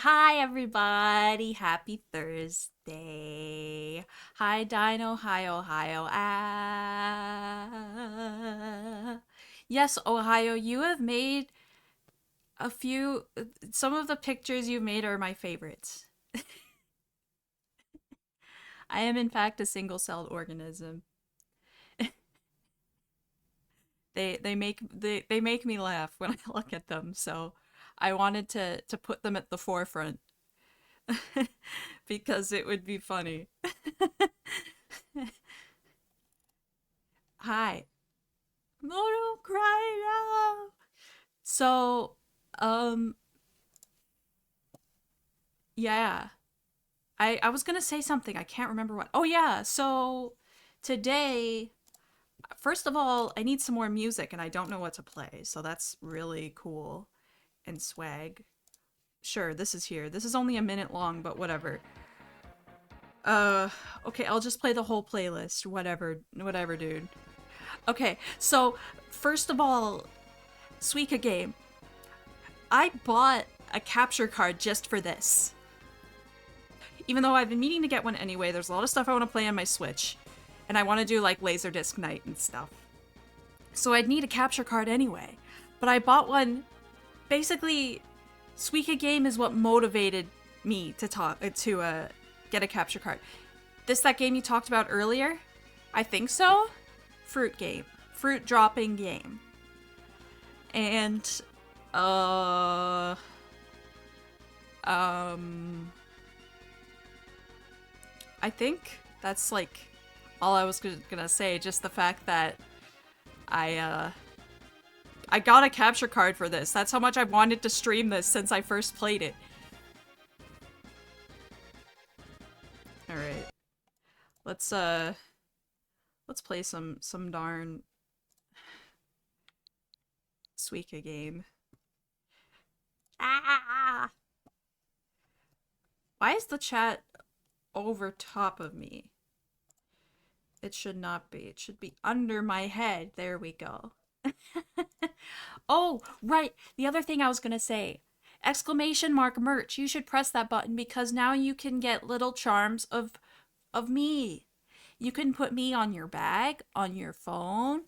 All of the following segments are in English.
Hi, everybody. Happy Thursday. Hi, Dino. Hi, Ohio. Ah. Yes, Ohio, you have made a few. Some of the pictures you've made are my favorites. I am, in fact, a single celled organism. They make me laugh when I look at them, so I wanted to put them at the forefront because it would be funny. Hi. No, don't cry now. So, um, yeah. I was gonna say something. I can't remember what. Oh yeah. So today, first of all, I need some more music and I don't know what to play. So that's really cool and swag. Sure, this is here. This is only a minute long, but whatever. Uh, okay, I'll just play the whole playlist. Whatever, dude. Okay, so first of all, Suika Game. I bought a capture card just for this. Even though I've been meaning to get one anyway, there's a lot of stuff I want to play on my Switch. And I want to do like Laserdisc night and stuff. So I'd need a capture card anyway. But I bought one. Basically, Suika Game is what motivated me to get a capture card. That game you talked about earlier? I think so. Fruit game. Fruit dropping game. And uh um I think that's like all I was gonna say. Just the fact that I uh I got a capture card for this. That's how much I've wanted to stream this since I first played it. All right, let's uh let's play some darn Suika game. Ah! Why is the chat over top of me? It should not be. It should be under my head. There we go. Oh, right. The other thing I was gonna say. Exclamation mark merch. You should press that button because now you can get little charms of me. You can put me on your bag, on your phone.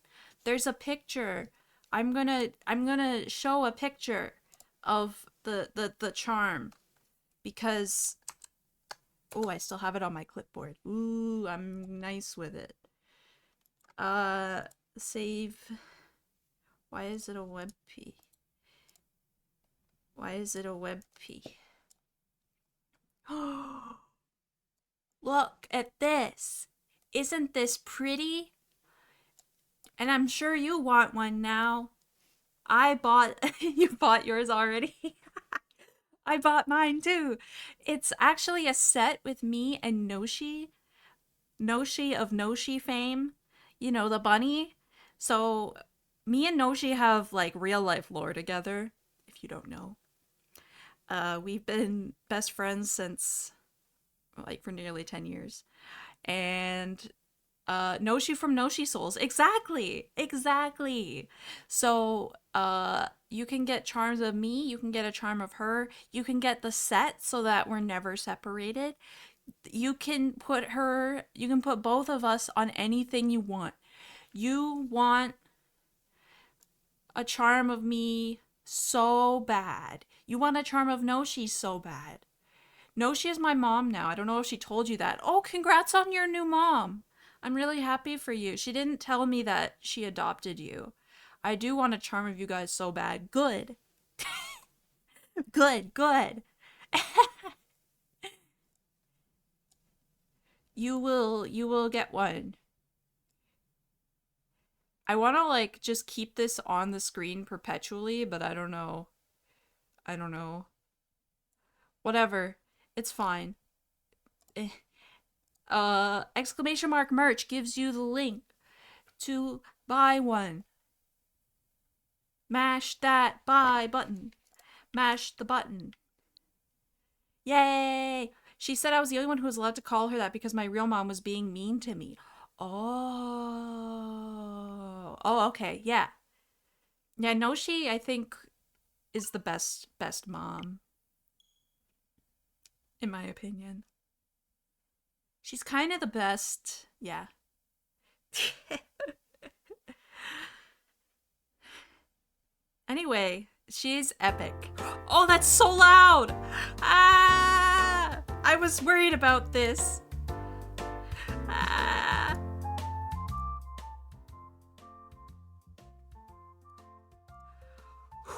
There's a picture. I'm gonna show a picture of the charm because oh, I still have it on my clipboard. Ooh, I'm nice with it. Uh save. Why is it a WebP? Why is it a WebP? Look at this. Isn't this pretty? And I'm sure you want one now. I bought you bought yours already. I bought mine too. It's actually a set with me and Noshi. Noshi of Noshi fame. You know, the bunny. So me and Noshi have like real life lore together, if you don't know. We've been best friends since like for nearly 10 years. And Noshi from Noshi Souls. Exactly. So you can get charms of me, you can get a charm of her, you can get the set so that we're never separated. You can put both of us on anything you want. You want a charm of me so bad. You want a charm of Noshi so bad. Noshi is my mom now. I don't know if she told you that. Oh, congrats on your new mom. I'm really happy for you. She didn't tell me that she adopted you. I do want a charm of you guys so bad. Good. Good. You will get one. I want to like just keep this on the screen perpetually, but I don't know. I don't know. Whatever. It's fine. Eh. Exclamation mark merch gives you the link to buy one. Mash that buy button. Mash the button. Yay! She said I was the only one who was allowed to call her that because my real mom was being mean to me. Oh. Oh, okay. Yeah. Yeah, Noshi, I think, is the best mom. in my opinion. She's kind of the best. Yeah. Anyway, she's epic. Oh, that's so loud! Ah! I was worried about this. Ah!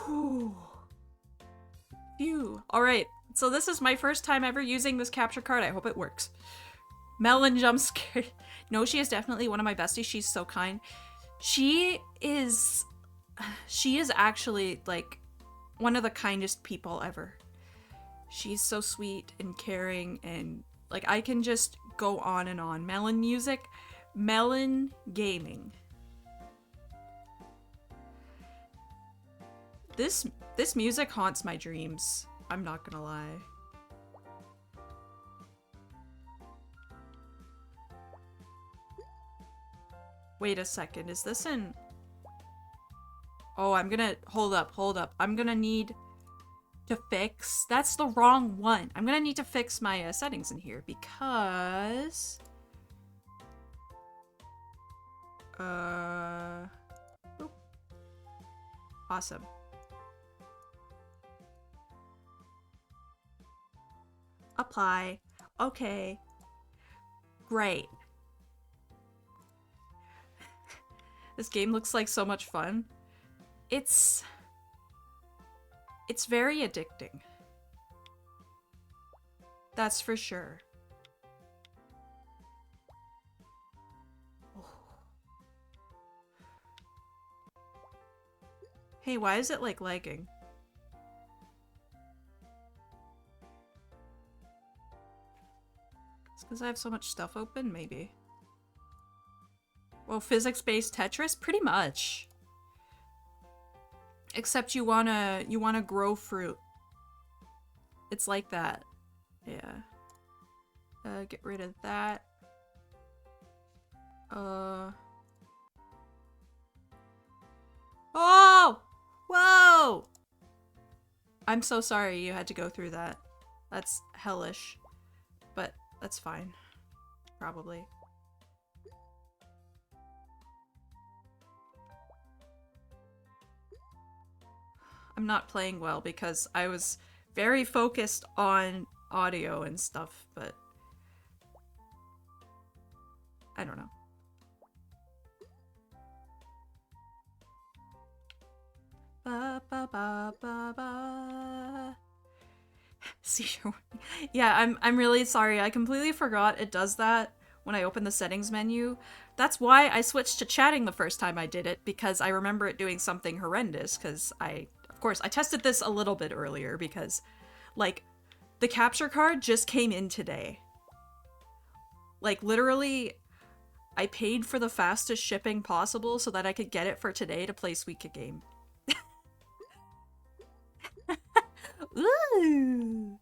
Whew. Phew. Alright, so this is my first time ever using this capture card. I hope it works. Melon jump scared. No, she is definitely one of my besties. She's so kind. She is actually like one of the kindest people ever. She's so sweet and caring, and like I can just go on and on. Melon music, melon gaming. This music haunts my dreams. I'm not gonna lie. Wait a second, is this in... Oh, I'm gonna... Hold up. I'm gonna need to fix... That's the wrong one. I'm gonna need to fix my settings in here because... Oop. Awesome. Apply. Okay. Great. This game looks like so much fun. It's very addicting. That's for sure. Oh. Hey, why is it like lagging? It's because I have so much stuff open, maybe. Well, physics-based Tetris? Pretty much. Except you wanna grow fruit. It's like that. Yeah. Get rid of that. Oh! Whoa! I'm so sorry you had to go through that. That's hellish. But that's fine. Probably. I'm not playing well because I was very focused on audio and stuff, but I don't know. Ba ba ba ba ba. Seizure. Yeah, I'm really sorry. I completely forgot it does that when I open the settings menu. That's why I switched to chatting the first time I did it, because I remember it doing something horrendous, because of course, I tested this a little bit earlier because, like, the capture card just came in today. Like, literally, I paid for the fastest shipping possible so that I could get it for today to play Suika Game. Ooh!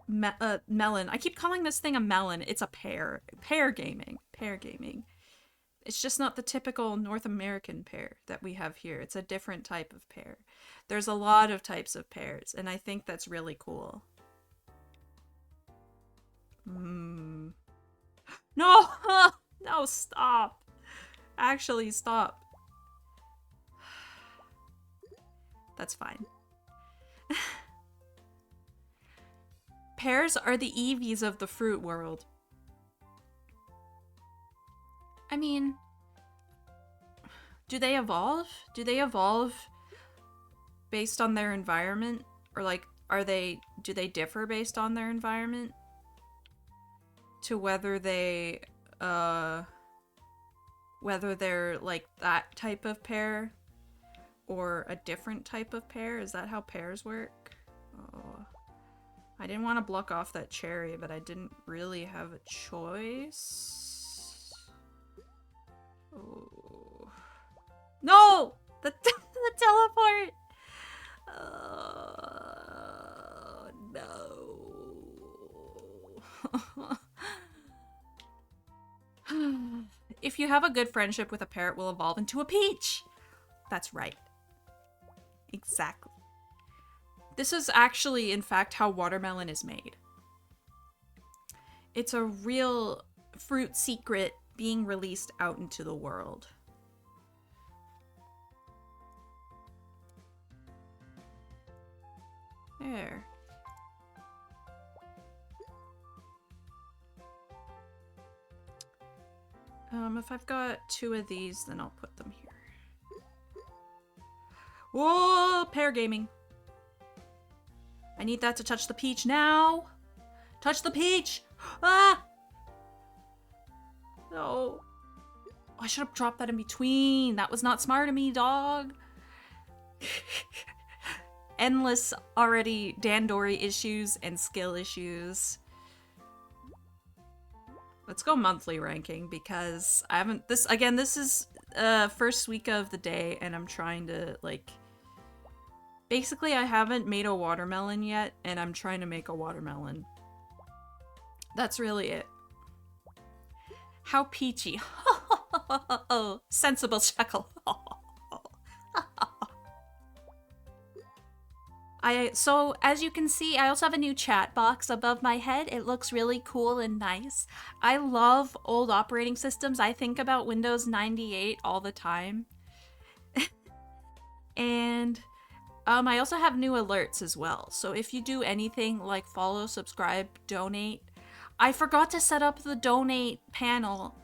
Melon. I keep calling this thing a melon. It's a pear. Pear gaming. Pear gaming. It's just not the typical North American pear that we have here. It's a different type of pear. There's a lot of types of pears, and I think that's really cool. No! No, stop! Actually, stop. That's fine. Pears are the Eevees of the fruit world. I mean, do they evolve? Do they evolve based on their environment? Or like, do they differ based on their environment? To whether they're like that type of pear or a different type of pear? Is that how pears work? Oh. I didn't want to block off that cherry, but I didn't really have a choice. Oh. No! The teleport! Oh, no. If you have a good friendship with a pear, it will evolve into a peach! That's right. Exactly. This is actually, in fact, how watermelon is made. It's a real fruit secret being released out into the world. There. If I've got 2 of these, then I'll put them here. Whoa, pair gaming. I need that to touch the peach now. Touch the peach. Ah! No. I should have dropped that in between. That was not smart of me, dog. Endless already Dandori issues and skill issues. Let's go monthly ranking because I haven't this is first week of the day and I'm trying to like basically I haven't made a watermelon yet and I'm trying to make a watermelon. That's really it. How peachy. Sensible chuckle. So as you can see, I also have a new chat box above my head. It looks really cool and nice. I love old operating systems. I think about Windows 98 all the time. And I also have new alerts as well. So if you do anything like follow, subscribe, donate. I forgot to set up the donate panel,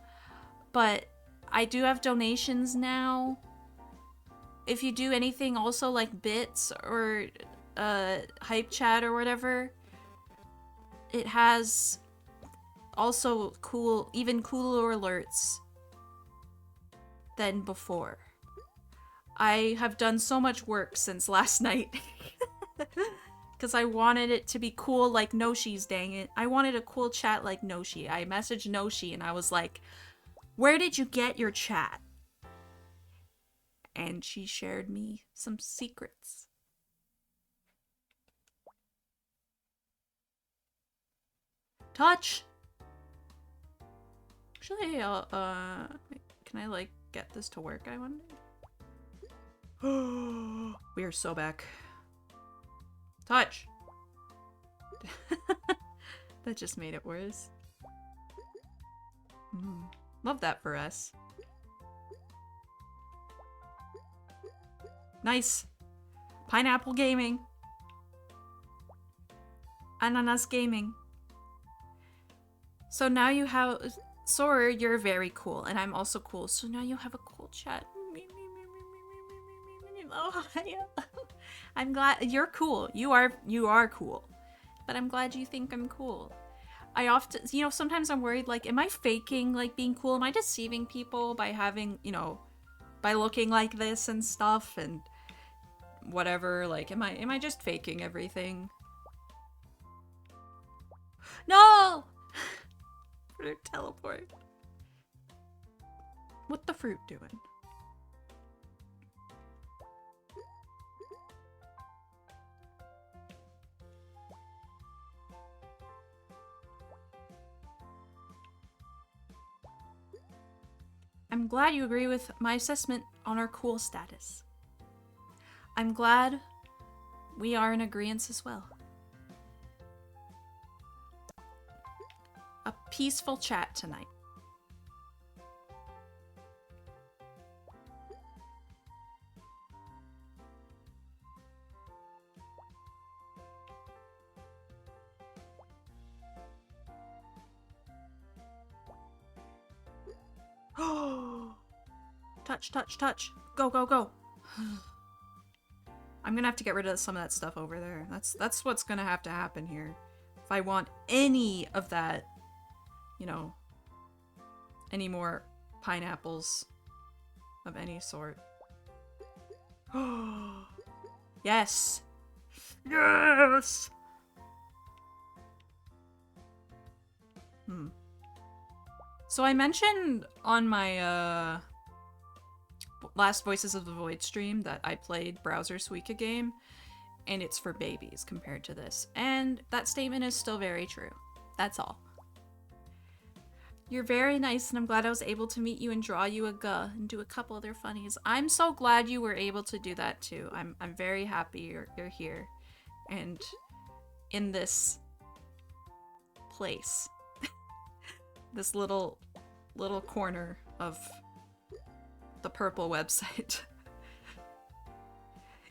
but I do have donations now. If you do anything also like bits or hype chat or whatever, it has also even cooler alerts than before. I have done so much work since last night because I wanted it to be cool like Noshi's, dang it. I wanted a cool chat like Noshi. I messaged Noshi and I was like, where did you get your chat? And she shared me some secrets. Touch! Actually, can I, like, get this to work, I wonder? We are so back. Touch! That just made it worse. Love that for us. Nice! Pineapple gaming! Ananas gaming. So now you have... Soarer, you're very cool, and I'm also cool. So now you have a cool chat. Oh, I'm glad... You're cool. You are cool. But I'm glad you think I'm cool. I often... You know, sometimes I'm worried, like, am I faking, like, being cool? Am I deceiving people by having, you know, by looking like this and stuff and whatever? Like, am I just faking everything? No! Fruit teleport. What the fruit doing? I'm glad you agree with my assessment on our cool status. I'm glad we are in agreement as well. A peaceful chat tonight. Touch, touch, touch. Go, go, go. I'm gonna have to get rid of some of that stuff over there. That's what's gonna have to happen here. If I want any of that, you know, any more pineapples of any sort. Yes! Yes! So I mentioned on my last Voices of the Void stream that I played browser Suika Game, and it's for babies compared to this. And that statement is still very true. That's all. You're very nice, and I'm glad I was able to meet you and draw you a guh and do a couple other funnies. I'm so glad you were able to do that too. I'm very happy you're here and in this place. This little corner of the purple website.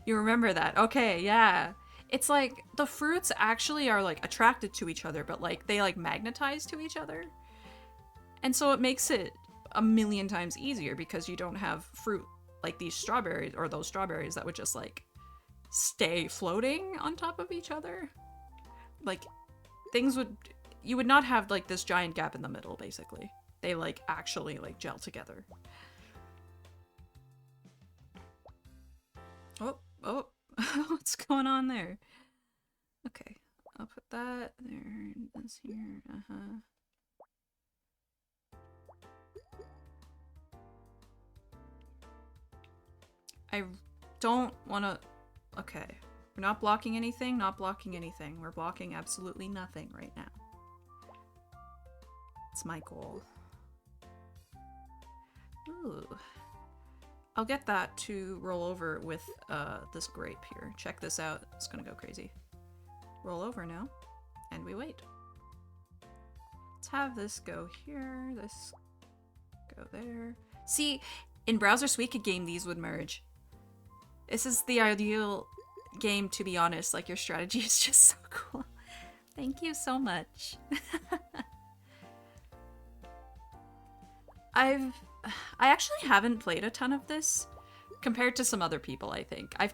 You remember that? Okay, yeah. It's like the fruits actually are like attracted to each other, but like they like magnetize to each other. And so it makes it a million times easier because you don't have fruit like these strawberries or those strawberries that would just like stay floating on top of each other. Like you would not have like this giant gap in the middle basically. They like actually like gel together. Oh, what's going on there? Okay, I'll put that there, this here, I don't want to... Okay, we're not blocking anything, not blocking anything. We're blocking absolutely nothing right now. It's my goal. Ooh. I'll get that to roll over with this grape here. Check this out. It's gonna go crazy. Roll over now, and we wait. Let's have this go here, this go there. See, in browser Suika Game, these would merge. This is the ideal game, to be honest. Like, your strategy is just so cool. Thank you so much. I actually haven't played a ton of this compared to some other people, I think. I've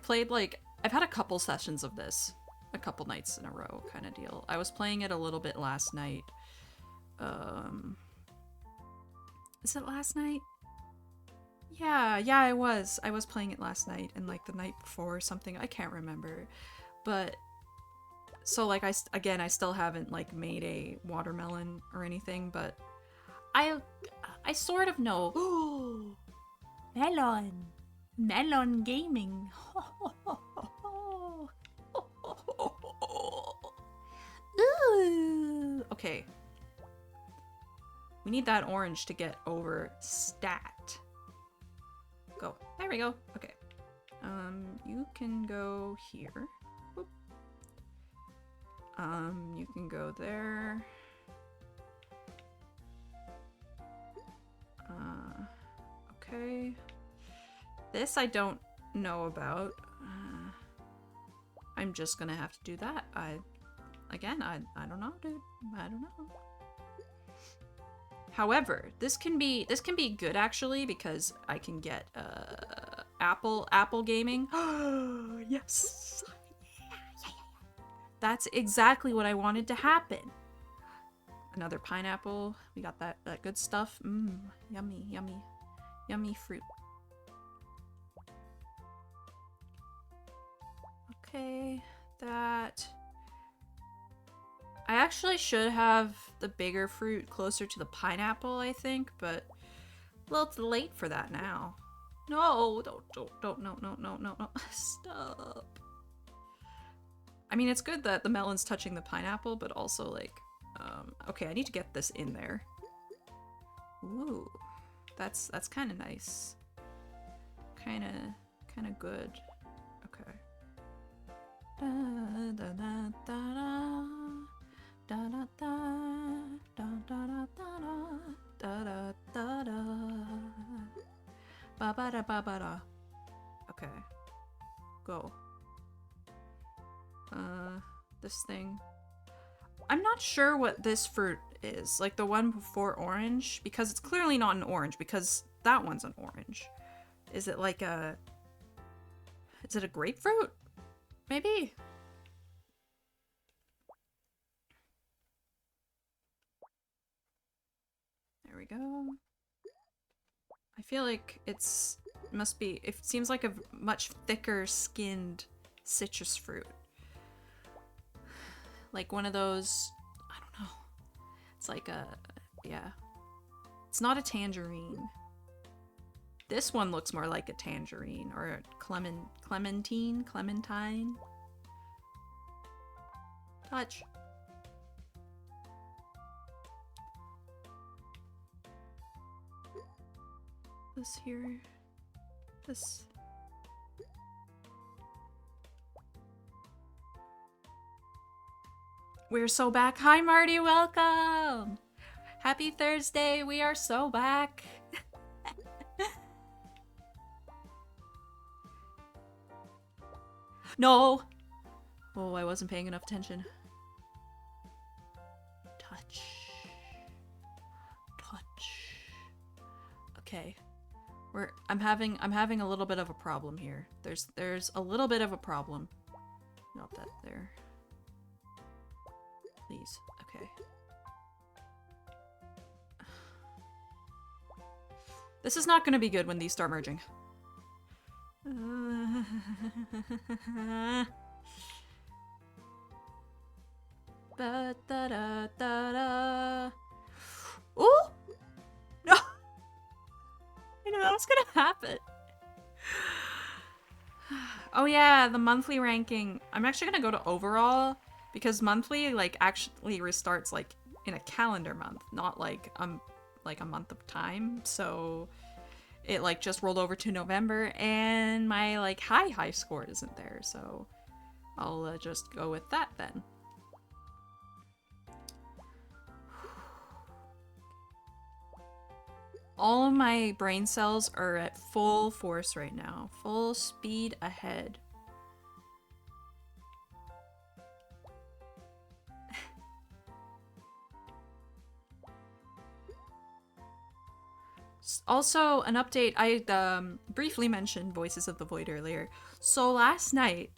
had a couple sessions of this, a couple nights in a row kind of deal. I was playing it a little bit last night. Is it last night? Yeah, I was playing it last night and like the night before or something. I can't remember. But so like I still haven't like made a watermelon or anything, but I sort of know. Melon gaming. Ooh. Okay. We need that orange to get over stat. Go. There we go. Okay. You can go here. Whoop. You can go there. Okay. This I don't know about. I'm just gonna have to do that. I don't know, dude. I don't know. However, this can be good actually because I can get Apple gaming. Oh yes. Yeah. That's exactly what I wanted to happen. Another pineapple. We got that good stuff. Yummy, yummy. Yummy fruit. Okay, that. I actually should have the bigger fruit closer to the pineapple, I think, but well, it's late for that now. No, don't, no. Stop. I mean, it's good that the melon's touching the pineapple, but also like, okay, I need to get this in there. Ooh, that's kind of nice. Kind of good. Okay. Da da da da da. Da da da da da da da da da da. Ba ba da ba ba da. Okay. Go. This thing. I'm not sure what this fruit is. Like the one before orange, because it's clearly not an orange because that one's an orange. Is it like a... Is it a grapefruit? Maybe? There we go. I feel like it seems like a much thicker skinned citrus fruit. Like one of those, I don't know. It's like yeah. It's not a tangerine. This one looks more like a tangerine or a clementine. Touch. This here. This. We're so back. Hi, Marty. Welcome. Happy Thursday, we are so back. No! Oh, I wasn't paying enough attention. Touch. Touch. Okay. I'm having a little bit of a problem here. There's a little bit of a problem. Not that there. Please. Okay. This is not gonna be good when these start merging. Ba-da-da-da-da. Ooh! No! I knew that was gonna happen. Oh yeah, the monthly ranking. I'm actually gonna go to overall because monthly like actually restarts like in a calendar month, not like a month of time. So it like just rolled over to November and my like high score isn't there. So I'll just go with that then. All of my brain cells are at full force right now. Full speed ahead. Also, an update. I briefly mentioned Voices of the Void earlier. So last night,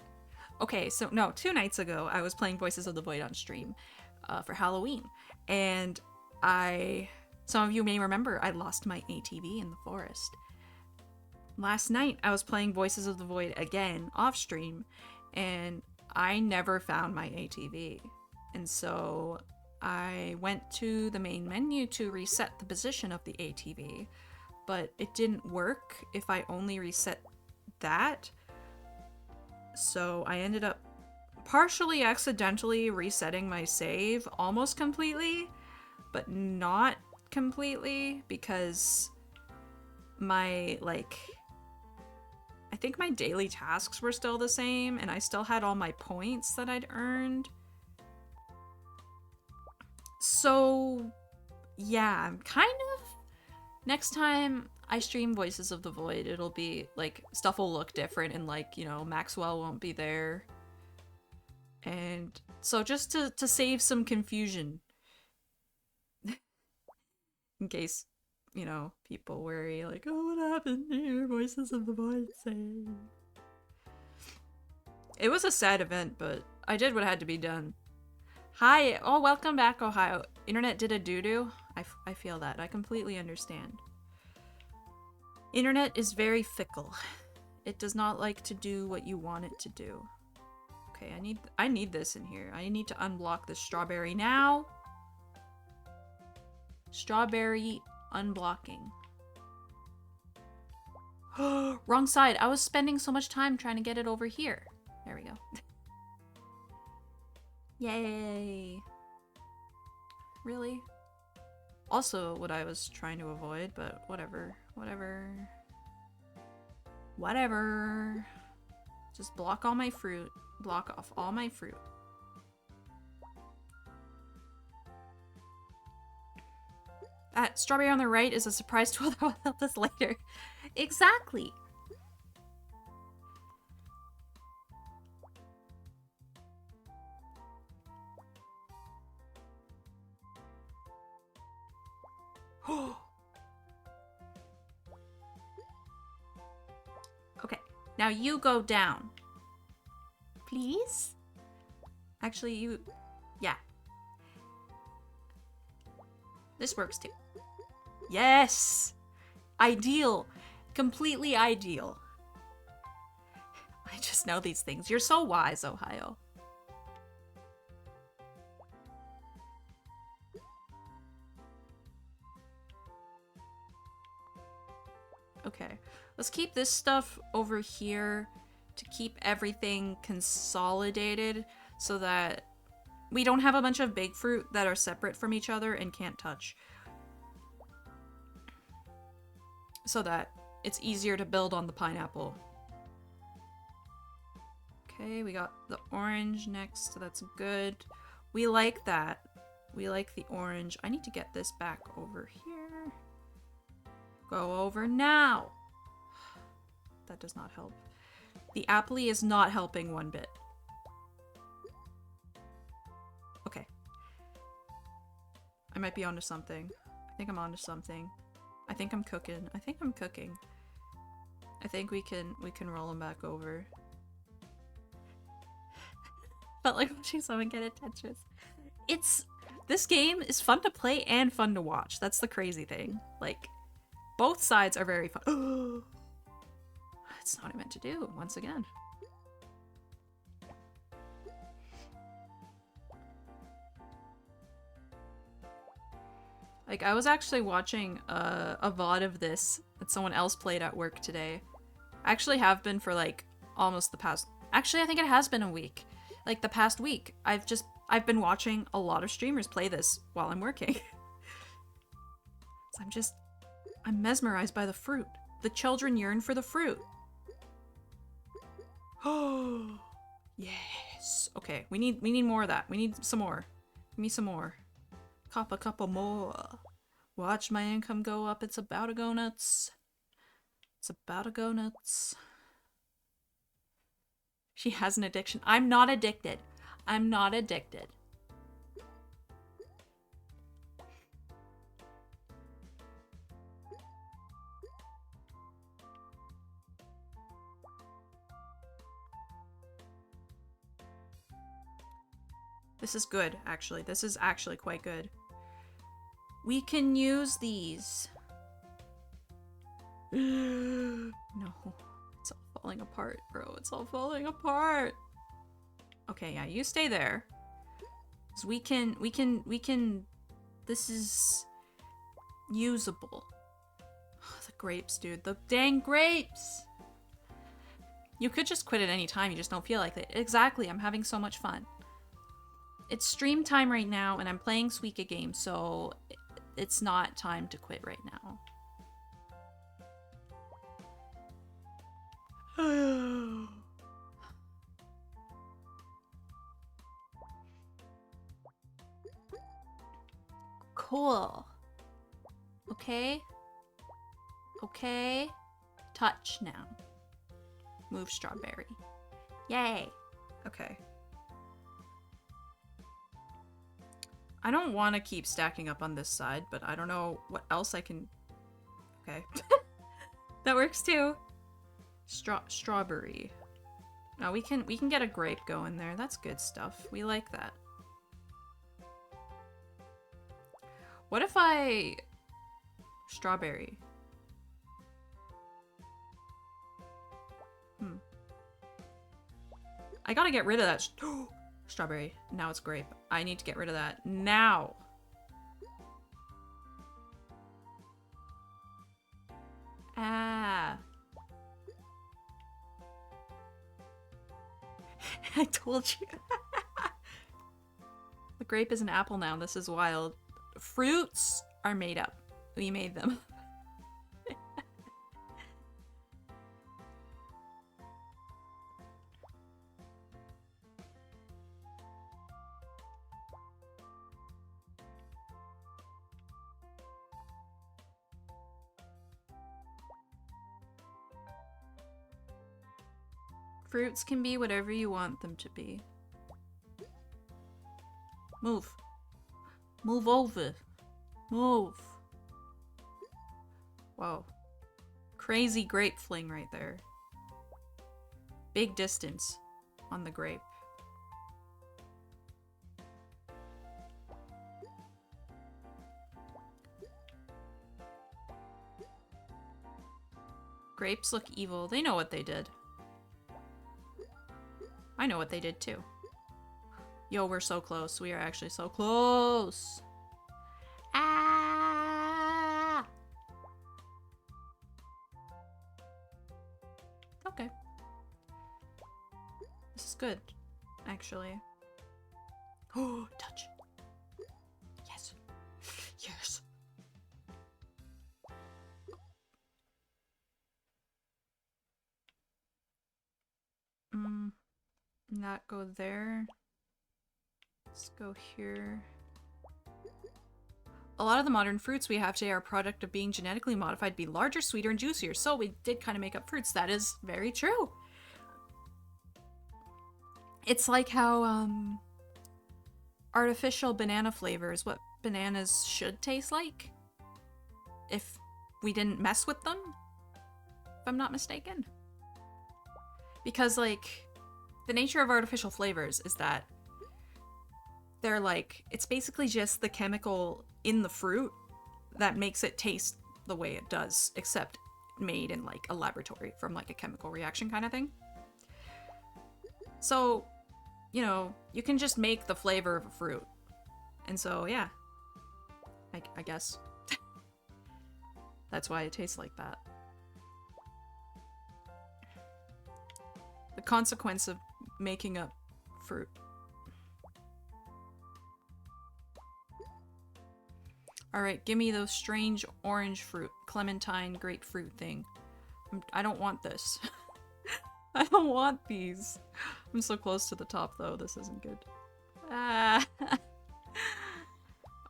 okay, so no, 2 nights ago, I was playing Voices of the Void on stream for Halloween. And some of you may remember, I lost my ATV in the forest. Last night, I was playing Voices of the Void again off stream, and I never found my ATV. And so I went to the main menu to reset the position of the ATV, but it didn't work if I only reset that. So I ended up partially accidentally resetting my save almost completely, but not completely because my I think my daily tasks were still the same and I still had all my points that I'd earned. So yeah, I'm kind of, next time I stream Voices of the Void, it'll be like stuff will look different and like, you know, Maxwell won't be there. And so just to save some confusion in case, you know, people worry like, oh, what happened to your Voices of the Void save? It was a sad event, but I did what had to be done. Hi, oh, welcome back, Ohio. Internet did a doo-doo. I feel that. I completely understand. Internet is very fickle. It does not like to do what you want it to do. Okay, I need this in here. I need to unblock this strawberry now. Strawberry unblocking. Wrong side. I was spending so much time trying to get it over here. There we go. Yay. Really? Also what I was trying to avoid, but whatever. Whatever. Just block all my fruit. Block off all my fruit. That strawberry on the right is a surprise tool that will help us later. Exactly. Okay, now you go down. Please? Actually, you... yeah. This works too. Yes! Ideal. Completely ideal. I just know these things. You're so wise, Ohio. Okay, let's keep this stuff over here to keep everything consolidated so that we don't have a bunch of big fruit that are separate from each other and can't touch. So that it's easier to build on the pineapple. Okay, we got the orange next, so that's good. We like that. We like the orange. I need to get this back over here. Go over now. That does not help. The appley is not helping one bit. Okay. I might be onto something. I think I'm onto something. I think I'm cooking. I think I'm cooking. I think we can roll them back over. Felt like watching someone get attention. This game is fun to play and fun to watch. That's the crazy thing. Like, both sides are very fun. That's not what I meant to do, once again. Like, I was actually watching a VOD of this that someone else played at work today. I actually have been for, like, almost the past... Actually, I think it has been a week. Like, the past week. I've been watching a lot of streamers play this while I'm working. So I'm mesmerized by the fruit. The children yearn for the fruit. Oh, yes. Okay, we need more of that. We need some more. Give me some more. Cop a couple more. Watch my income go up. It's about to go nuts. It's about to go nuts. She has an addiction. I'm not addicted. I'm not addicted. This is good, actually. This is actually quite good. We can use these. No. It's all falling apart, bro. It's all falling apart. Okay, yeah, you stay there. So we can... This is usable. Oh, the grapes, dude. The dang grapes! You could just quit at any time. You just don't feel like it. Exactly. I'm having so much fun. It's stream time right now, and I'm playing Suika Game, so it's not time to quit right now. Cool. Okay. Okay. Touch now. Move strawberry. Yay. Okay. I don't want to keep stacking up on this side, but I don't know what else I can... Okay. That works too. Strawberry. No, we can get a grape going there. That's good stuff. We like that. What if I... Strawberry. I gotta get rid of that. Strawberry. Now it's grape. I need to get rid of that now. Ah. I told you. The grape is an apple now. This is wild. Fruits are made up. We made them. Fruits can be whatever you want them to be. Move. Move over. Move. Whoa. Crazy grape fling right there. Big distance on the grape. Grapes look evil. They know what they did. I know what they did too. Yo, we're so close. We are actually so close. Ah! Okay. This is good, actually. Oh, touch. Yes. Yes. Not go there. Let's go here. A lot of the modern fruits we have today are a product of being genetically modified to be larger, sweeter, and juicier. So we did kind of make up fruits. That is very true. It's like how artificial banana flavors, what bananas should taste like if we didn't mess with them, if I'm not mistaken. Because, like, the nature of artificial flavors is that they're like, it's basically just the chemical in the fruit that makes it taste the way it does, except made in like a laboratory from like a chemical reaction kind of thing. So, you know, you can just make the flavor of a fruit. And so, yeah, I guess that's why it tastes like that. The consequence of making up fruit. Alright, give me those strange orange fruit, clementine, grapefruit thing. I don't want this. I don't want these. I'm so close to the top though, this isn't good. Ah.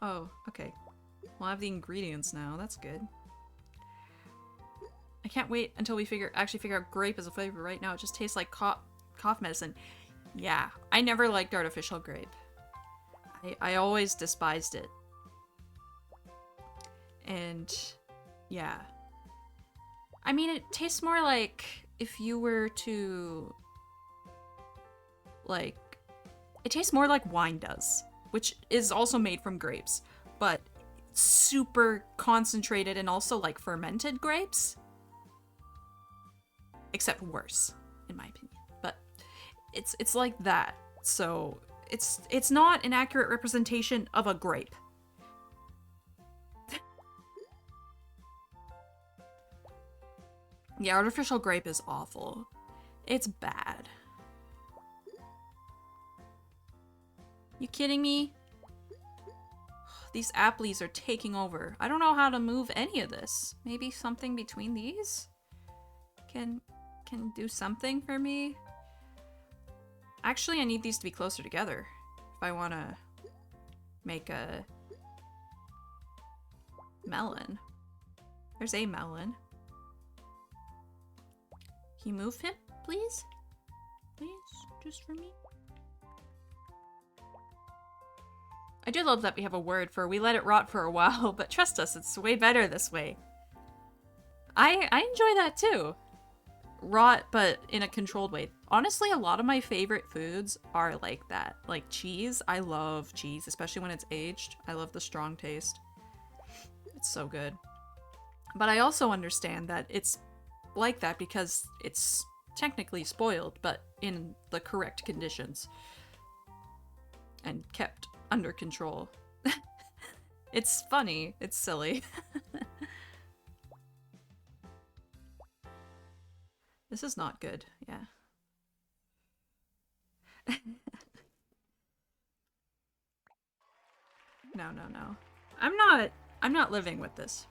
Oh, okay. We'll have the ingredients now, that's good. I can't wait until we actually figure out grape as a flavor. Right now it just tastes like cough medicine. Yeah, I never liked artificial grape. I always despised it. And yeah. I mean, it tastes more like if you were to like, it tastes more like wine does, which is also made from grapes, but super concentrated and also like fermented grapes. Except worse, in my opinion. But it's like that. So it's not an accurate representation of a grape. Yeah, artificial grape is awful. It's bad. You kidding me? These apples are taking over. I don't know how to move any of this. Maybe something between these can do something for me. Actually, I need these to be closer together if I want to make a melon. There's a melon. Can you move him, please? Please, just for me. I do love that we have a word for we let it rot for a while, but trust us, it's way better this way. I enjoy that too. Rot, but in a controlled way. Honestly, a lot of my favorite foods are like that. Like cheese. I love cheese, especially when it's aged. I love the strong taste. It's so good. But I also understand that it's like that because it's technically spoiled, but in the correct conditions. And kept under control. It's funny. It's silly. This is not good, yeah. No. I'm not living with this.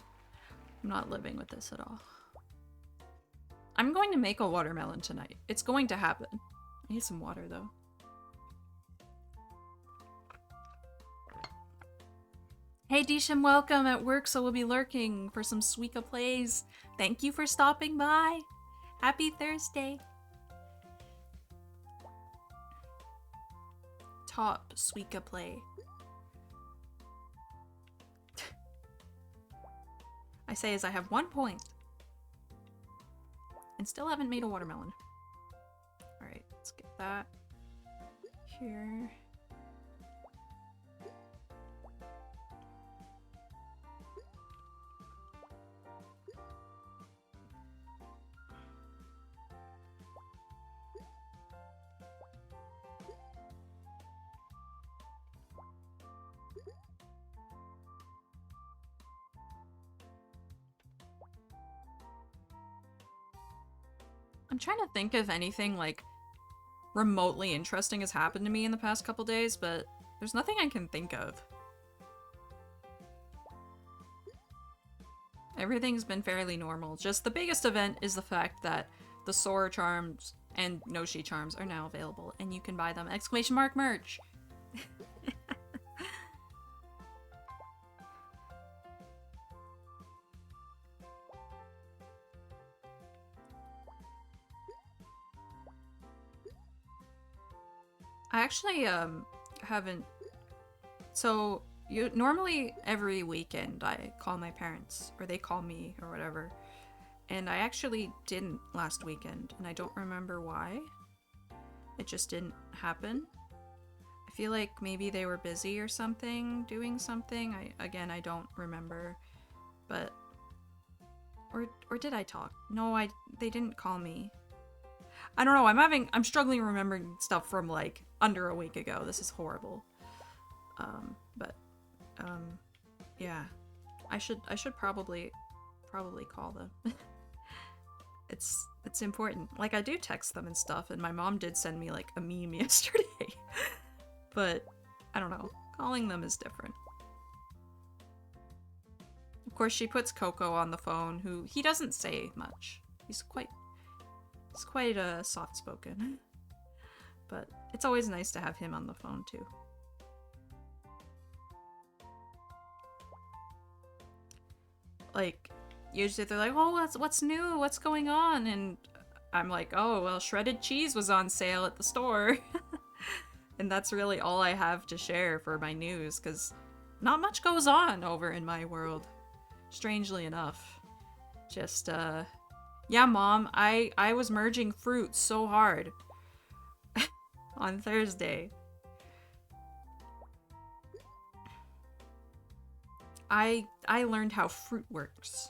I'm not living with this at all. I'm going to make a watermelon tonight. It's going to happen. I need some water though. Hey Disham, welcome at work, so we'll be lurking for some Suika plays. Thank you for stopping by. Happy Thursday. Top Suika play. I say as I have 1 point. And still haven't made a watermelon. Alright, let's get that here. I'm trying to think if anything, like, remotely interesting has happened to me in the past couple days, but there's nothing I can think of. Everything's been fairly normal. Just the biggest event is the fact that the Soarer charms and Noshi charms are now available, and you can buy them. !merch! I actually haven't. So you normally every weekend I call my parents or they call me or whatever. And I actually didn't last weekend and I don't remember why. It just didn't happen. I feel like maybe they were busy or something, doing something. I don't remember. But or did I talk? No, they didn't call me. I don't know. I'm struggling remembering stuff from like under a week ago. This is horrible. But yeah. I should probably call them. It's important. Like I do text them and stuff, and my mom did send me like a meme yesterday. But I don't know. Calling them is different. Of course, she puts Coco on the phone, who he doesn't say much. He's quite soft spoken. But it's always nice to have him on the phone too. Like usually they're like, "Oh, what's new? What's going on?" And I'm like, "Oh, well, shredded cheese was on sale at the store." And that's really all I have to share for my news, because not much goes on over in my world, strangely enough. Just, yeah, Mom, I was merging fruit so hard on Thursday. I learned how fruit works.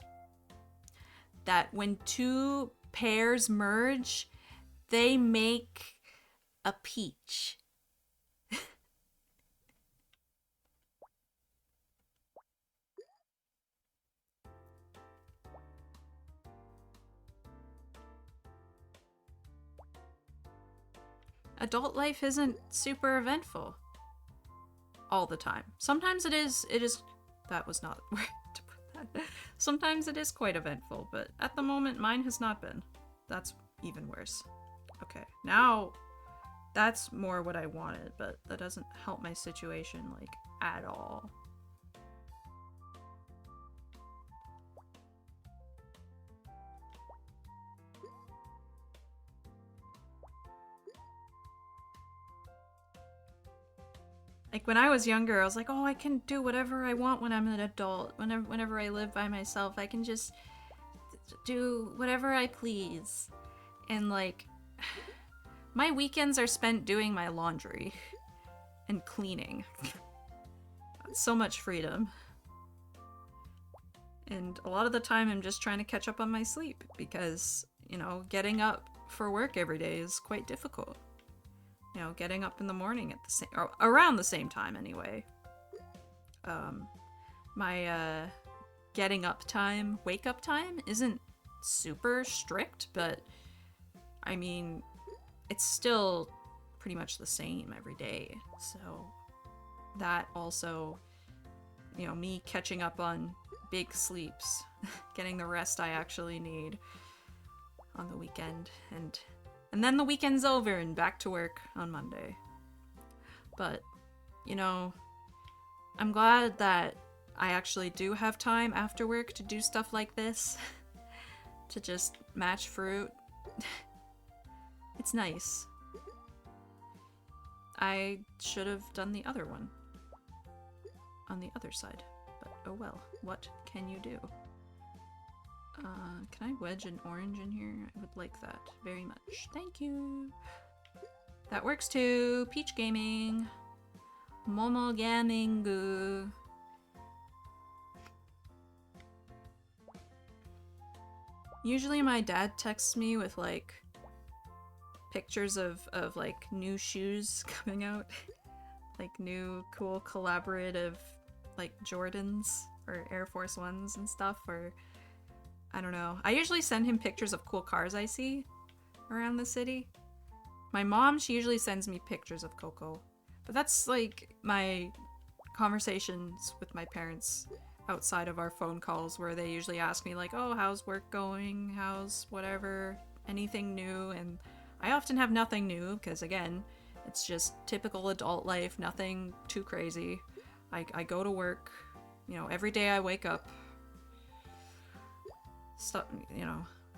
That when two pears merge, they make a peach. Adult life isn't super eventful all the time. Sometimes it is that was not where to put that. Sometimes it is quite eventful, but at the moment mine has not been. That's even worse. Okay, now that's more what I wanted, but that doesn't help my situation like at all. Like when I was younger, I was like, "Oh, I can do whatever I want when I'm an adult. Whenever I live by myself, I can just do whatever I please." And like my weekends are spent doing my laundry and cleaning. So much freedom. And a lot of the time I'm just trying to catch up on my sleep because, getting up for work every day is quite difficult. Getting up in the morning at the same, or around the same time anyway. My getting up time, wake up time isn't super strict, but I mean, it's still pretty much the same every day. So that also, me catching up on big sleeps, getting the rest I actually need on the weekend, and then the weekend's over and back to work on Monday. But, I'm glad that I actually do have time after work to do stuff like this. To just match fruit. It's nice. I should have done the other one. On the other side. But oh well, what can you do? Can I wedge an orange in here? I would like that very much. Thank you. That works too. Peach Gaming. Momo Gaming. Usually my dad texts me with like pictures of like new shoes coming out. Like new cool collaborative like Jordans or Air Force Ones and stuff, or I don't know. I usually send him pictures of cool cars I see around the city. My mom, she usually sends me pictures of Coco. But that's like my conversations with my parents outside of our phone calls, where they usually ask me like, "Oh, how's work going? How's whatever? Anything new?" And I often have nothing new because, again, it's just typical adult life, nothing too crazy. I go to work, every day I wake up. So,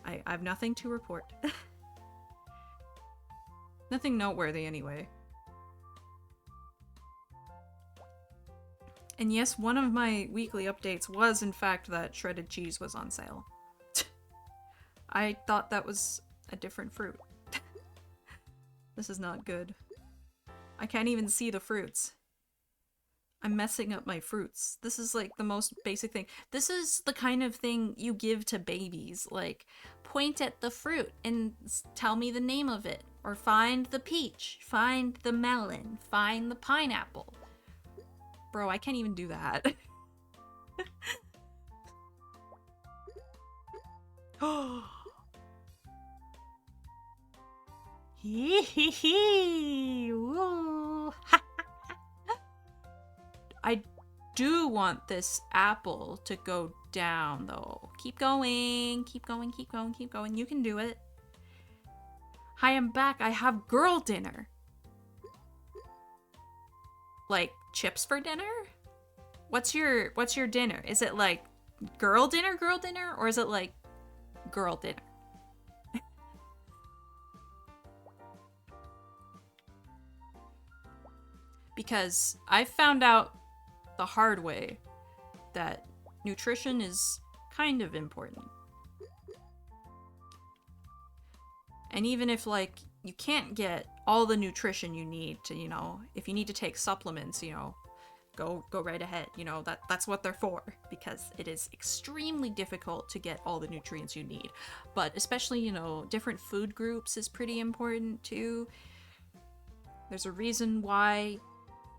I have nothing to report. Nothing noteworthy anyway. And yes, one of my weekly updates was, in fact, that shredded cheese was on sale. I thought that was a different fruit. This is not good. I can't even see the fruits. I'm messing up my fruits. This is like the most basic thing. This is the kind of thing you give to babies. Like, point at the fruit and tell me the name of it. Or find the peach, find the melon, find the pineapple. Bro, I can't even do that. Oh. Hee hee hee. Woo. I do want this apple to go down, though. Keep going, keep going, keep going, keep going. You can do it. Hi, I'm back. I have girl dinner. Like chips for dinner? What's your dinner? Is it like girl dinner, or is it like girl dinner? Because I found out the hard way that nutrition is kind of important. And even if, like, you can't get all the nutrition you need to, you know, if you need to take supplements, you know, go right ahead. You know, that's what they're for, because it is extremely difficult to get all the nutrients you need. But especially, you know, different food groups is pretty important too. There's a reason why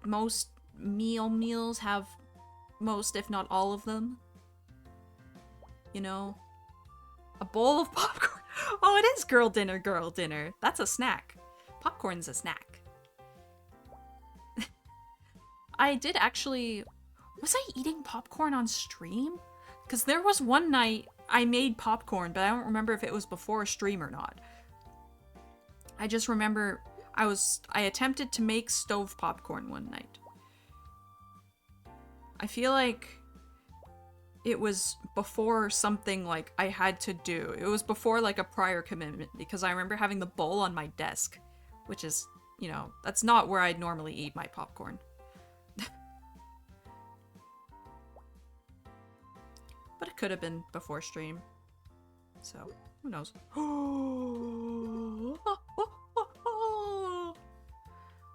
most meals have most, if not all of them. You know? A bowl of popcorn. Oh, it is girl dinner, girl dinner. That's a snack. Popcorn's a snack. I did actually... Was I eating popcorn on stream? Because there was one night I made popcorn, but I don't remember if it was before a stream or not. I just remember I attempted to make stove popcorn one night. I feel like it was before something like I had to do. It was before like a prior commitment, because I remember having the bowl on my desk, which is, you know, that's not where I'd normally eat my popcorn. But it could have been before stream. So, who knows?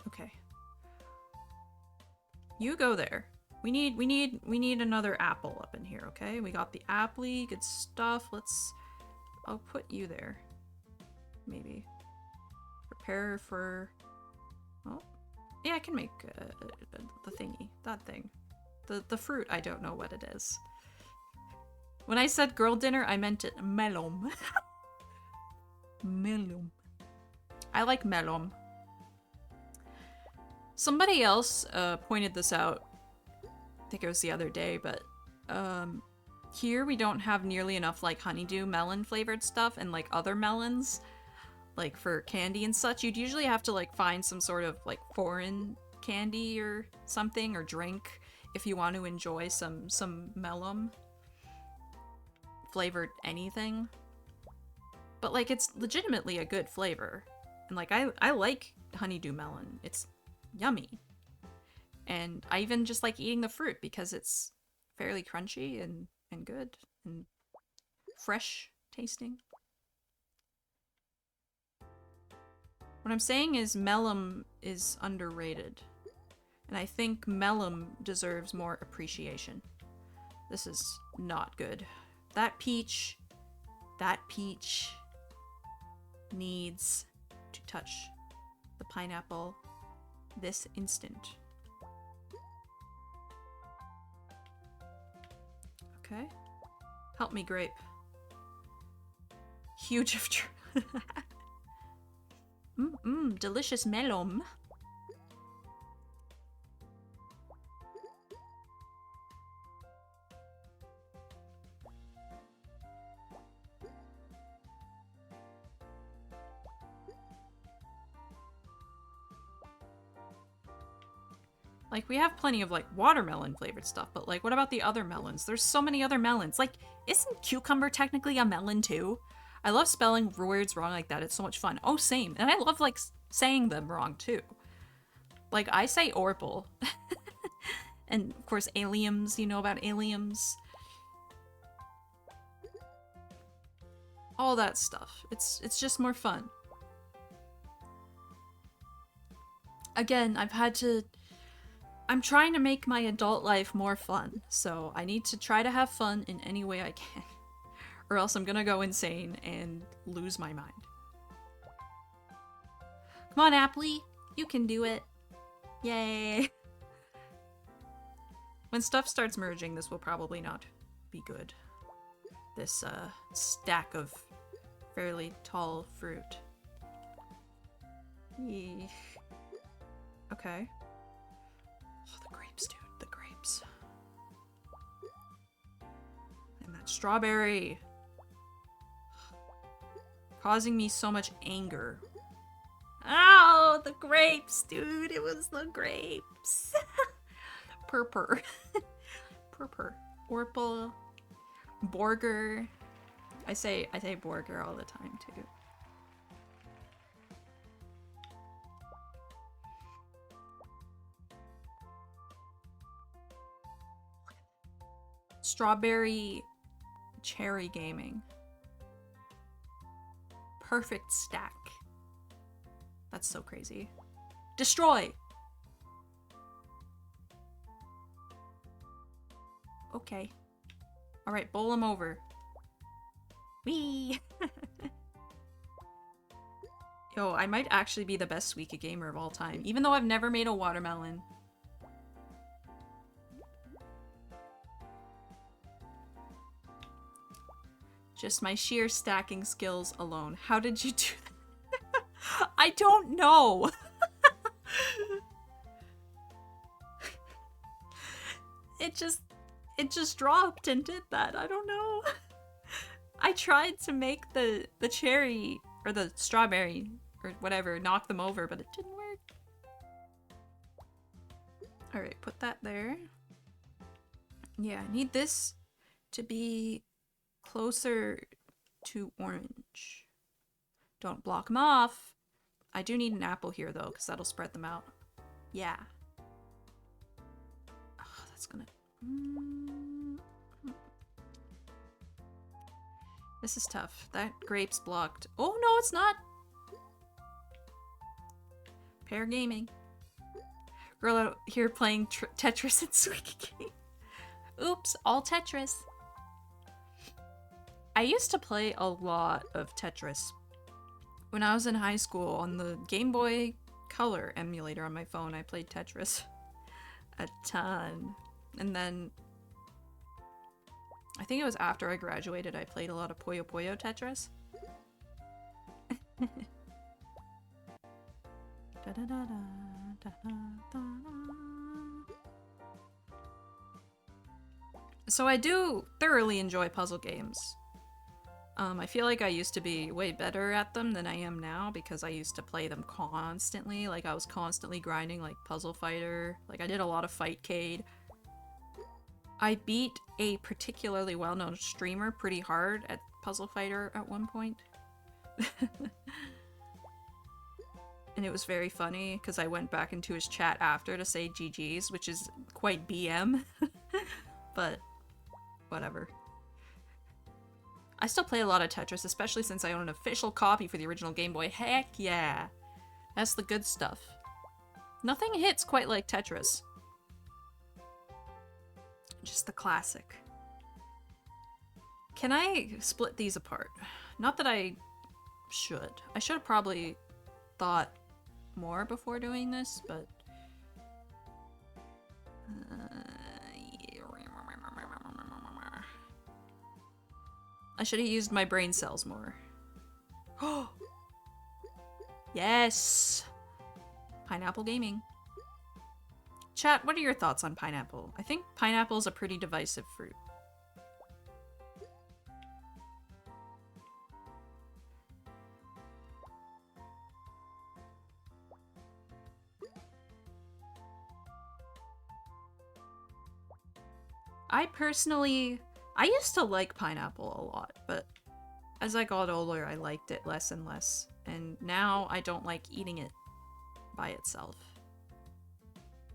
Okay. You go there. We need another apple up in here, okay? We got the appley, good stuff. I'll put you there. Maybe. Prepare for... Oh. Yeah, I can make the thingy. That thing. The fruit, I don't know what it is. When I said girl dinner, I meant it melon. Melon. I like melon. Somebody else pointed this out. I think it was the other day, but here we don't have nearly enough like honeydew melon flavored stuff, and like other melons, like for candy and such, you'd usually have to like find some sort of like foreign candy or something, or drink, if you want to enjoy some melon flavored anything. But like it's legitimately a good flavor, and like I like honeydew melon. It's yummy. And I even just like eating the fruit because it's fairly crunchy and good and fresh tasting. What I'm saying is melon is underrated. And I think melon deserves more appreciation. This is not good. That peach needs to touch the pineapple this instant. Okay. Help me, grape. Huge of delicious melon. Like, we have plenty of, like, watermelon flavored stuff, but, like, what about the other melons? There's so many other melons. Like, isn't cucumber technically a melon, too? I love spelling words wrong like that. It's so much fun. Oh, same. And I love, like, saying them wrong, too. Like, I say orpal. And of course, aliens. You know about aliens. All that stuff. It's just more fun. Again, I'm trying to make my adult life more fun, so I need to try to have fun in any way I can. Or else I'm gonna go insane and lose my mind. Come on, Appley. You can do it. Yay. When stuff starts merging, this will probably not be good. This stack of fairly tall fruit. Eesh. Okay. Oh, the grapes, dude. The grapes. And that strawberry. Causing me so much anger. Ow! The grapes, dude. It was the grapes. Purper. Purper. Orpal. Borger. I say Borger all the time, too. Strawberry cherry gaming. Perfect stack. That's so crazy. Destroy! Okay. Alright, bowl them over. Whee! Yo, I might actually be the best Suika gamer of all time, even though I've never made a watermelon. Just my sheer stacking skills alone. How did you do that? I don't know! It just dropped and did that. I don't know. I tried to make the cherry, or the strawberry, or whatever, knock them over, but it didn't work. Alright, put that there. Yeah, I need this to be closer to orange. Don't block them off. I do need an apple here, though, because that'll spread them out. Yeah. Oh, that's gonna... This is tough. That grape's blocked. Oh, no, it's not! Pair gaming. Girl out here playing Tetris and Suika Game. Oops, all Tetris. I used to play a lot of Tetris. When I was in high school, on the Game Boy Color emulator on my phone, I played Tetris a ton. And then, I think it was after I graduated, I played a lot of Puyo Puyo Tetris. So I do thoroughly enjoy puzzle games. I feel like I used to be way better at them than I am now because I used to play them constantly. Like, I was constantly grinding, like, Puzzle Fighter. Like, I did a lot of Fightcade. I beat a particularly well-known streamer pretty hard at Puzzle Fighter at one point. And it was very funny because I went back into his chat after to say GG's, which is quite BM. But whatever. I still play a lot of Tetris, especially since I own an official copy for the original Game Boy. Heck yeah! That's the good stuff. Nothing hits quite like Tetris. Just the classic. Can I split these apart? Not that I should. I should have probably thought more before doing this, but... I should have used my brain cells more. Oh! Yes! Pineapple gaming. Chat, what are your thoughts on pineapple? I think pineapple is a pretty divisive fruit. I used to like pineapple a lot, but as I got older, I liked it less and less. And now I don't like eating it by itself.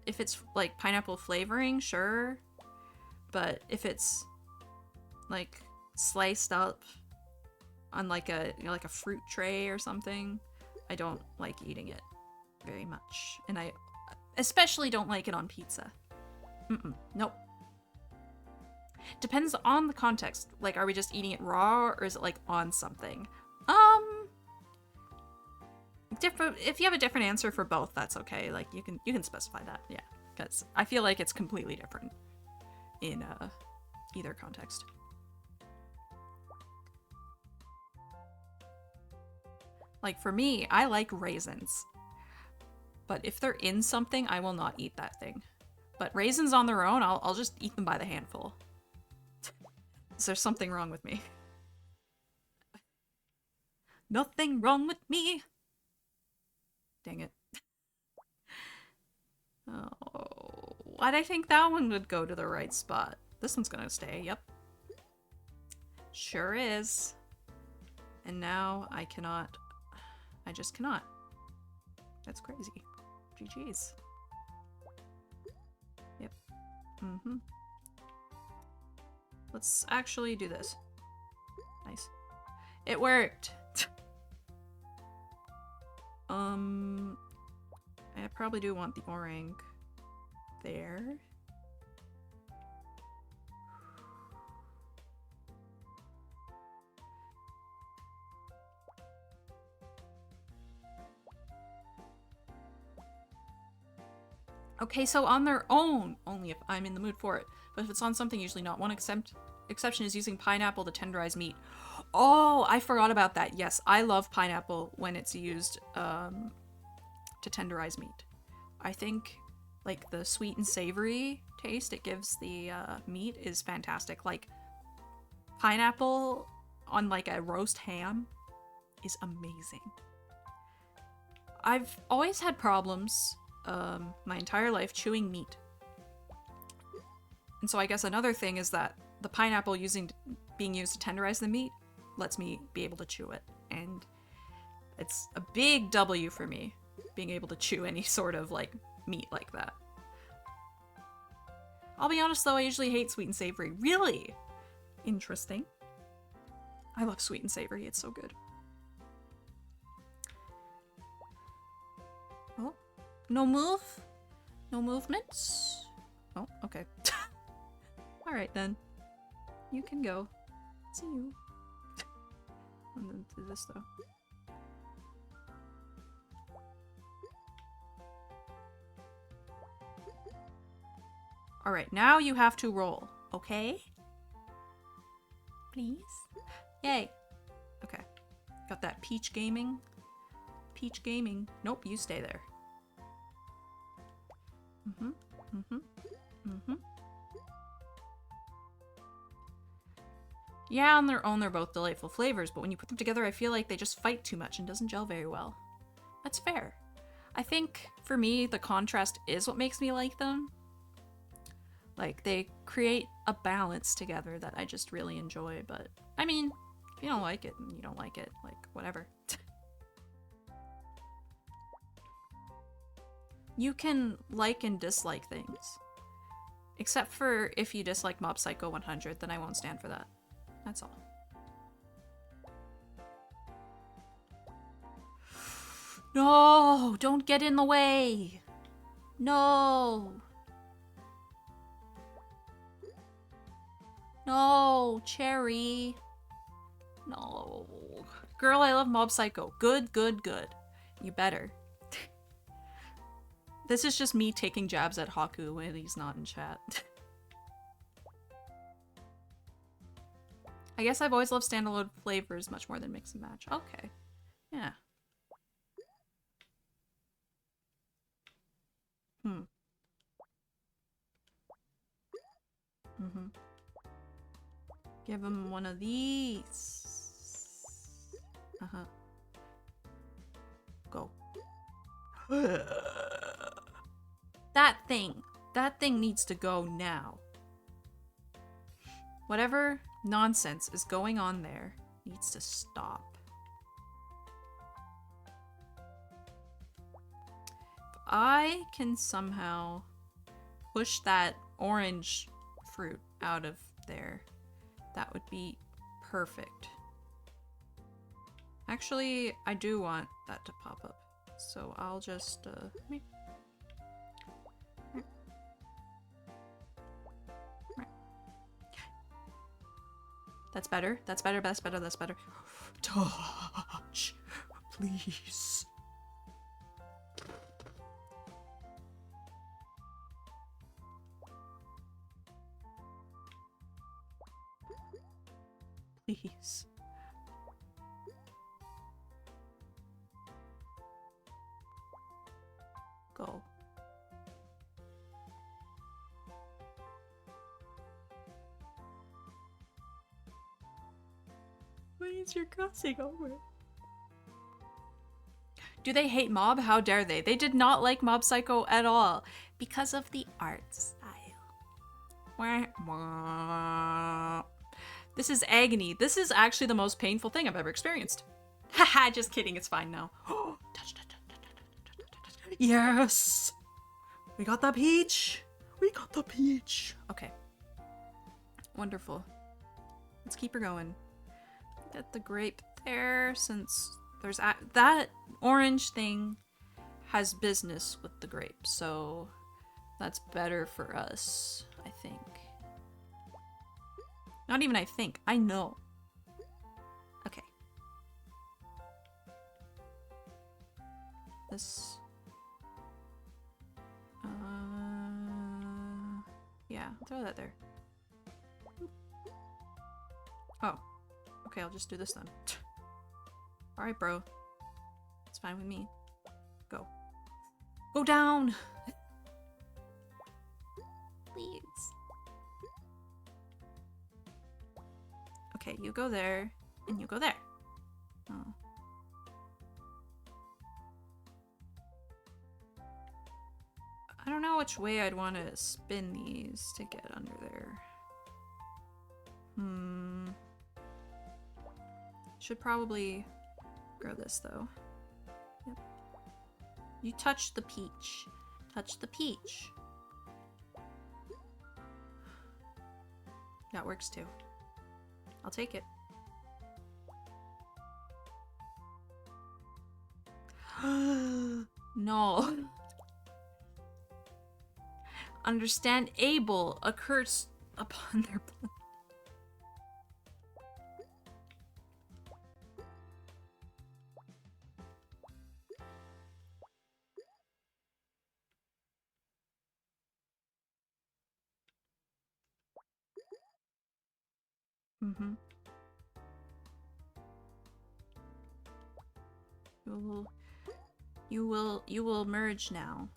if it's like pineapple flavoring, sure. But if it's like sliced up on like a, you know, like a fruit tray or something, I don't like eating it very much. And I especially don't like it on pizza. Nope. Depends on the context. Like, are we just eating it raw or is it like on something? Different. If you have a different answer for both, that's okay. Like, you can specify that. Yeah, because I feel like it's completely different in either context. Like, for me, I like raisins. But if they're in something, I will not eat that thing. But raisins on their own, I'll just eat them by the handful. Is there something wrong with me? Nothing wrong with me! Dang it. Oh, why'd I think that one would go to the right spot? This one's gonna stay, yep. Sure is. And now I cannot. I just cannot. That's crazy. GG's. Yep. Let's actually do this. Nice. It worked! I probably do want the orang there. Okay, so on their own, only if I'm in the mood for it. But if it's on something, usually not. One exception is using pineapple to tenderize meat. Oh, I forgot about that. Yes, I love pineapple when it's used to tenderize meat. I think like the sweet and savory taste it gives the meat is fantastic. Like pineapple on like a roast ham is amazing. I've always had problems my entire life chewing meat. And so I guess another thing is that the pineapple being used to tenderize the meat lets me be able to chew it. And it's a big W for me, being able to chew any sort of like meat like that. I'll be honest though, I usually hate sweet and savory. Really? Interesting. I love sweet and savory, it's so good. Oh, no move? No movements? Oh, okay. Alright then. You can go. See you. I'm gonna do this though. Alright, now you have to roll, okay? Please? Yay! Okay. Got that peach gaming. Peach gaming. Nope, you stay there. Yeah, on their own they're both delightful flavors, but when you put them together I feel like they just fight too much and doesn't gel very well. That's fair. I think, for me, the contrast is what makes me like them. Like, they create a balance together that I just really enjoy, but, I mean, if you don't like it, then you don't like it. Like, whatever. You can like and dislike things. Except for if you dislike Mob Psycho 100, then I won't stand for that. That's all. No! Don't get in the way! No! No, Cherry. No. Girl, I love Mob Psycho. Good, good, good. You better. This is just me taking jabs at Haku when he's not in chat. I guess I've always loved standalone flavors much more than mix and match. Okay. Yeah. Give him one of these. Go. That thing needs to go now. Whatever nonsense is going on there needs to stop. If I can somehow push that orange fruit out of there, that would be perfect. Actually, I do want that to pop up. So I'll just, That's better. That's better. That's better. That's better. Touch, please. Please. Go. Please, you're crossing over. Do they hate Mob? How dare they? They did not like Mob Psycho at all because of the art style. Wah, wah. This is agony. This is actually the most painful thing I've ever experienced. Haha, just kidding. It's fine now. Yes! We got the peach! We got the peach! Okay. Wonderful. Let's keep her going. Get the grape there, since there's that orange thing has business with the grape, so that's better for us, I think. Not even I think, I know. Okay. This... yeah, throw that there. Oh. Okay, I'll just do this then. Alright, bro. It's fine with me. Go. Go down! Please. Okay, you go there, and you go there. Oh. I don't know which way I'd want to spin these to get under there. Should probably grow this though. Yep. You touch the peach. Touch the peach. That works too. I'll take it. No. Understand able, a curse upon their blood. Mm-hmm. You will merge now.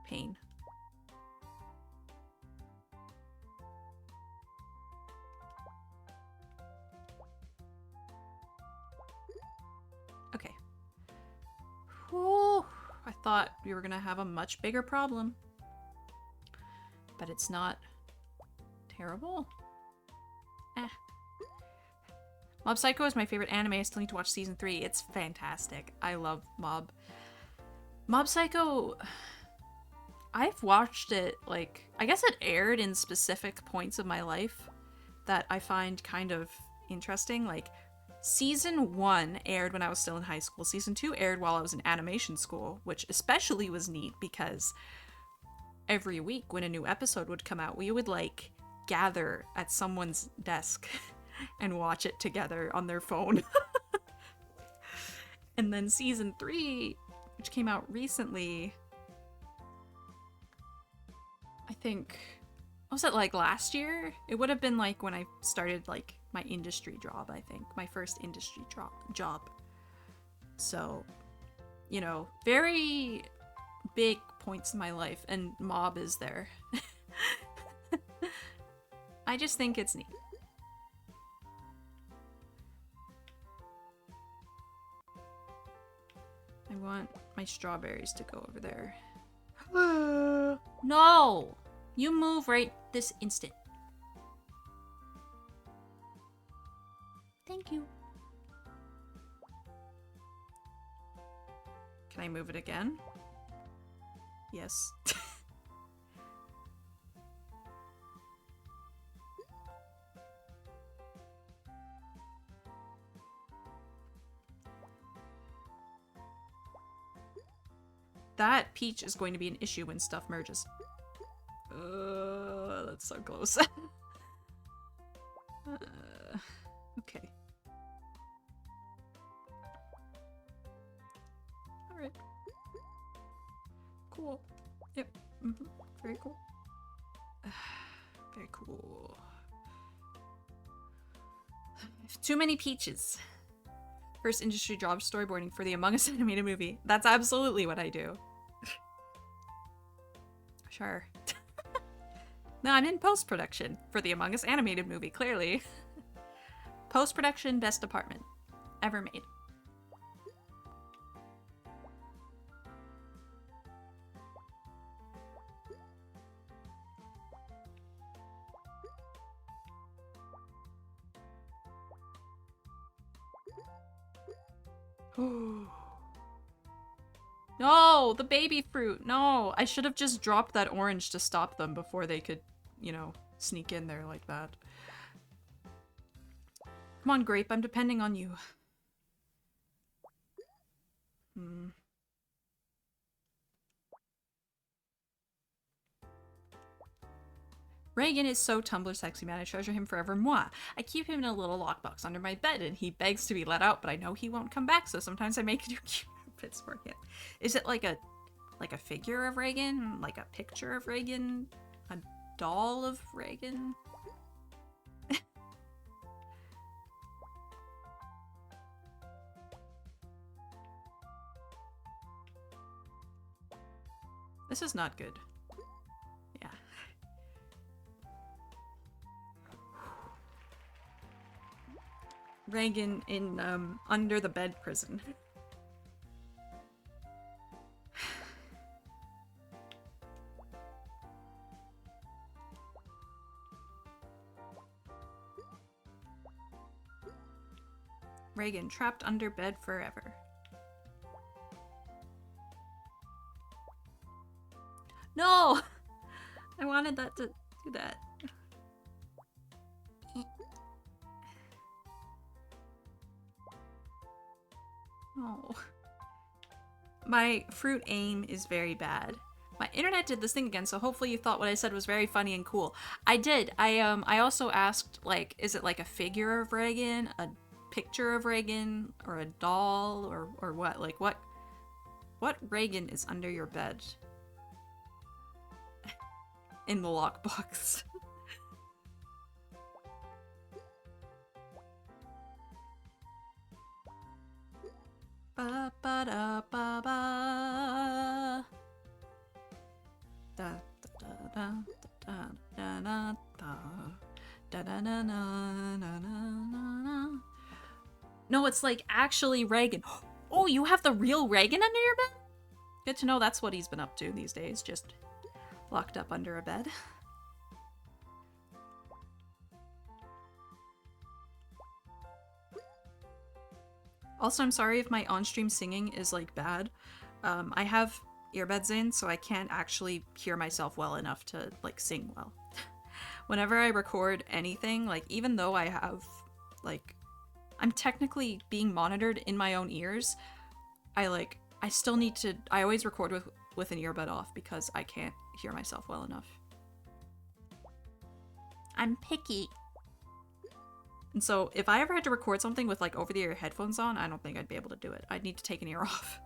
Pain. Okay. Whew. I thought we were gonna have a much bigger problem. But it's not terrible. Eh. Mob Psycho is my favorite anime. I still need to watch season 3. It's fantastic. I love Mob. Mob Psycho, I've watched it, like, I guess it aired in specific points of my life that I find kind of interesting. Like, season 1 aired when I was still in high school. Season 2 aired while I was in animation school, which especially was neat because every week when a new episode would come out, we would, like, gather at someone's desk and watch it together on their phone. And then season 3, which came out recently, I think, was it like last year? It would have been like when I started like my industry job, I think. My first industry job. So, you know, very big points in my life, and Mob is there. I just think it's neat. I want my strawberries to go over there. No! You move right this instant. Thank you. Can I move it again? Yes. That peach is going to be an issue when stuff merges. That's so close. Okay. Alright. Cool. Yep. Very cool. Very cool. Too many peaches. First industry job storyboarding for the Among Us animated movie. That's absolutely what I do. Sure. No, I'm in post-production for the Among Us animated movie, clearly. Post-production best department ever made. No, the baby fruit. No, I should have just dropped that orange to stop them before they could, you know, sneak in there like that. Come on, Grape, I'm depending on you. Reagan is so Tumblr sexy, man. I treasure him forever. Moi. I keep him in a little lockbox under my bed, and he begs to be let out, but I know he won't come back, so sometimes I make do cute outfits for him. Is it like a figure of Reagan? Like a picture of Reagan? A doll of Reagan? This is not good. Yeah. Reagan in under the bed prison. Reagan trapped under bed forever. No! I wanted that to do that. Oh. My fruit aim is very bad. My internet did this thing again, so hopefully you thought what I said was very funny and cool. I did. I also asked, like, is it like a figure of Reagan, a picture of Reagan, or a doll, or what? Like, what Reagan is under your bed? In the lockbox. Ba ba da ba ba. Da da da da da da da da da da da. No, it's like actually Reagan. Oh, you have the real Reagan under your bed? Good to know that's what he's been up to these days, just locked up under a bed. Also, I'm sorry if my on-stream singing is like bad. I have earbuds in, so I can't actually hear myself well enough to like sing well. Whenever I record anything, like even though I have like I'm technically being monitored in my own ears, I still need to I always record with an earbud off because I can't hear myself well enough. I'm picky. And so if I ever had to record something with like over-the-ear headphones on, I don't think I'd be able to do it. I'd need to take an ear off.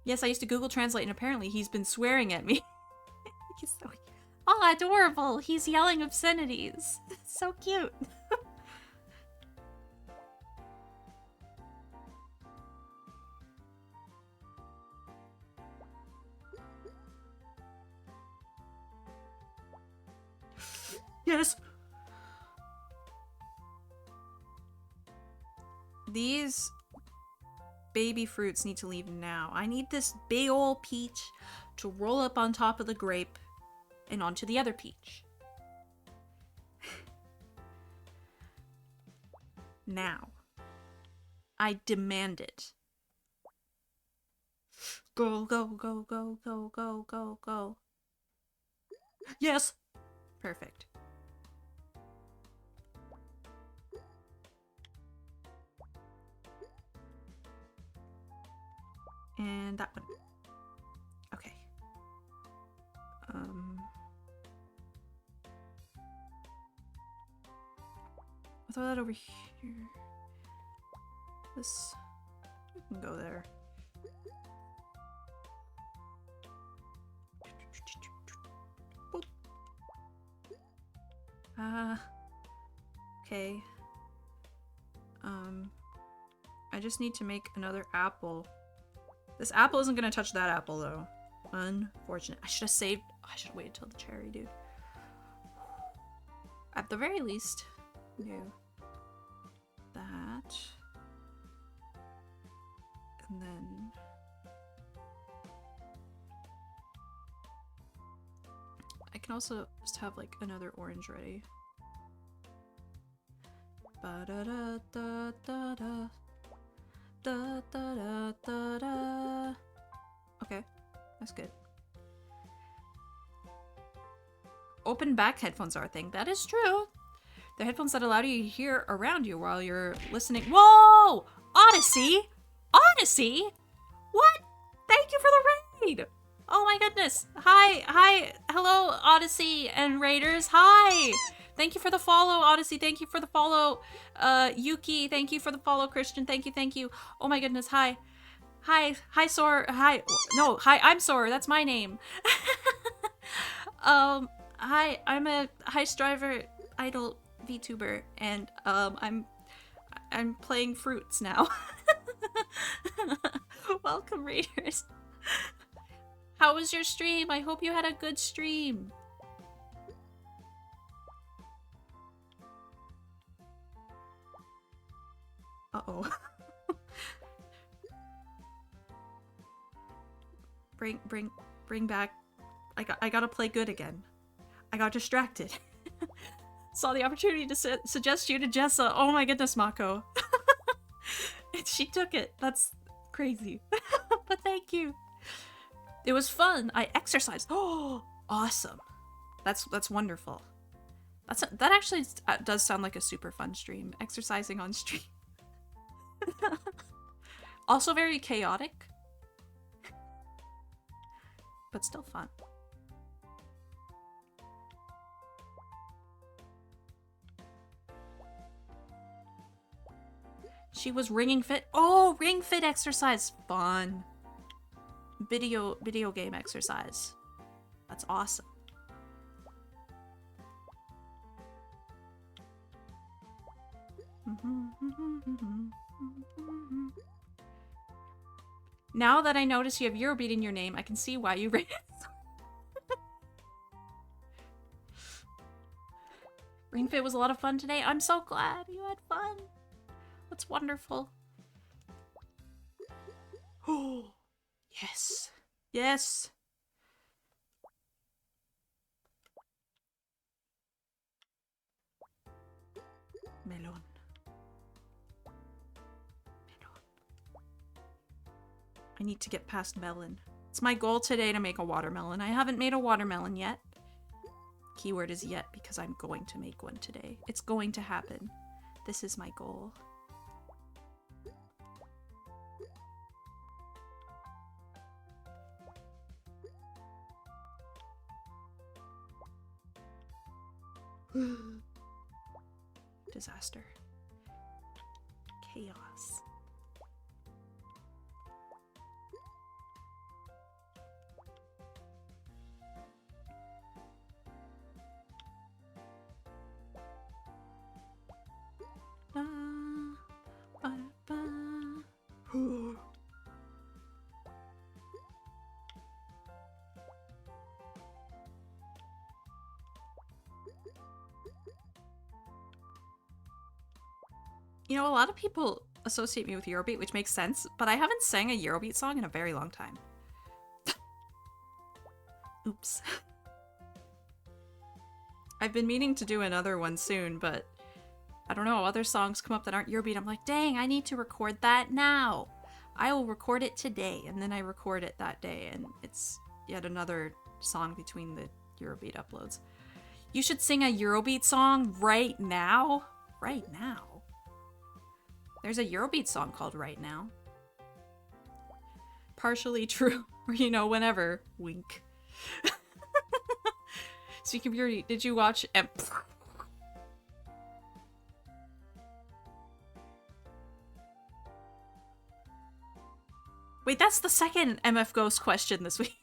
Yes, I used to Google Translate and apparently he's been swearing at me. He's so oh, adorable. He's yelling obscenities. That's so cute. Yes. These baby fruits need to leave now. I need this big ol' peach to roll up on top of the grape and onto the other peach. Now. I demand it. Go, go, go, go, go, go, go, go. Yes! Perfect. And that one. Okay. I'll throw that over here. This can go there. Okay. I just need to make another apple. This apple isn't gonna touch that apple though. Unfortunate. I should have saved. I should have waited till the cherry, dude. At the very least, do that. And then I can also just have like another orange ready. Ba da da da da da da da da da da. Okay, that's good. Open back headphones are a thing. That is true. They're headphones that allow you to hear around you while you're listening. Whoa! Odyssey? Odyssey? What? Thank you for the raid! Oh my goodness. Hi. Hello, Odyssey and Raiders. Hi! Thank you for the follow, Odyssey. Thank you for the follow, Yuki. Thank you for the follow, Christian. Thank you. Oh my goodness. Hi, Soarer. Hi. No, hi, I'm Soarer. That's my name. Hi, I'm a heist driver idol VTuber, and I'm playing fruits now. Welcome, Raiders. How was your stream? I hope you had a good stream. Uh-oh. Bring back. I gotta play good again. I got distracted. Saw the opportunity to suggest you to Jessa. Oh my goodness, Mako. And she took it. That's crazy. But thank you. It was fun. I exercised. Oh, awesome. That's wonderful. That actually does sound like a super fun stream. Exercising on stream. Also very chaotic. But still fun. She was ringing fit. Oh, ring fit exercise. Fun. Video game exercise. That's awesome. Now that I notice you have Eurobeat in your name, I can see why you raised. Ring fit was a lot of fun today. I'm so glad you had fun. That's wonderful. Oh, yes. Yes. Melon. I need to get past melon. It's my goal today to make a watermelon. I haven't made a watermelon yet. Keyword is yet because I'm going to make one today. It's going to happen. This is my goal. Disaster. Chaos. You know, a lot of people associate me with Eurobeat, which makes sense, but I haven't sang a Eurobeat song in a very long time. Oops. I've been meaning to do another one soon, but I don't know, other songs come up that aren't Eurobeat. I'm like, dang, I need to record that now. I will record it today, and then I record it that day, and it's yet another song between the Eurobeat uploads. You should sing a Eurobeat song right now. Right now. There's a Eurobeat song called Right Now. Partially true, or you know, whenever. Wink. Speaking of Beauty, did you watch Wait, that's the second MF Ghost question this week.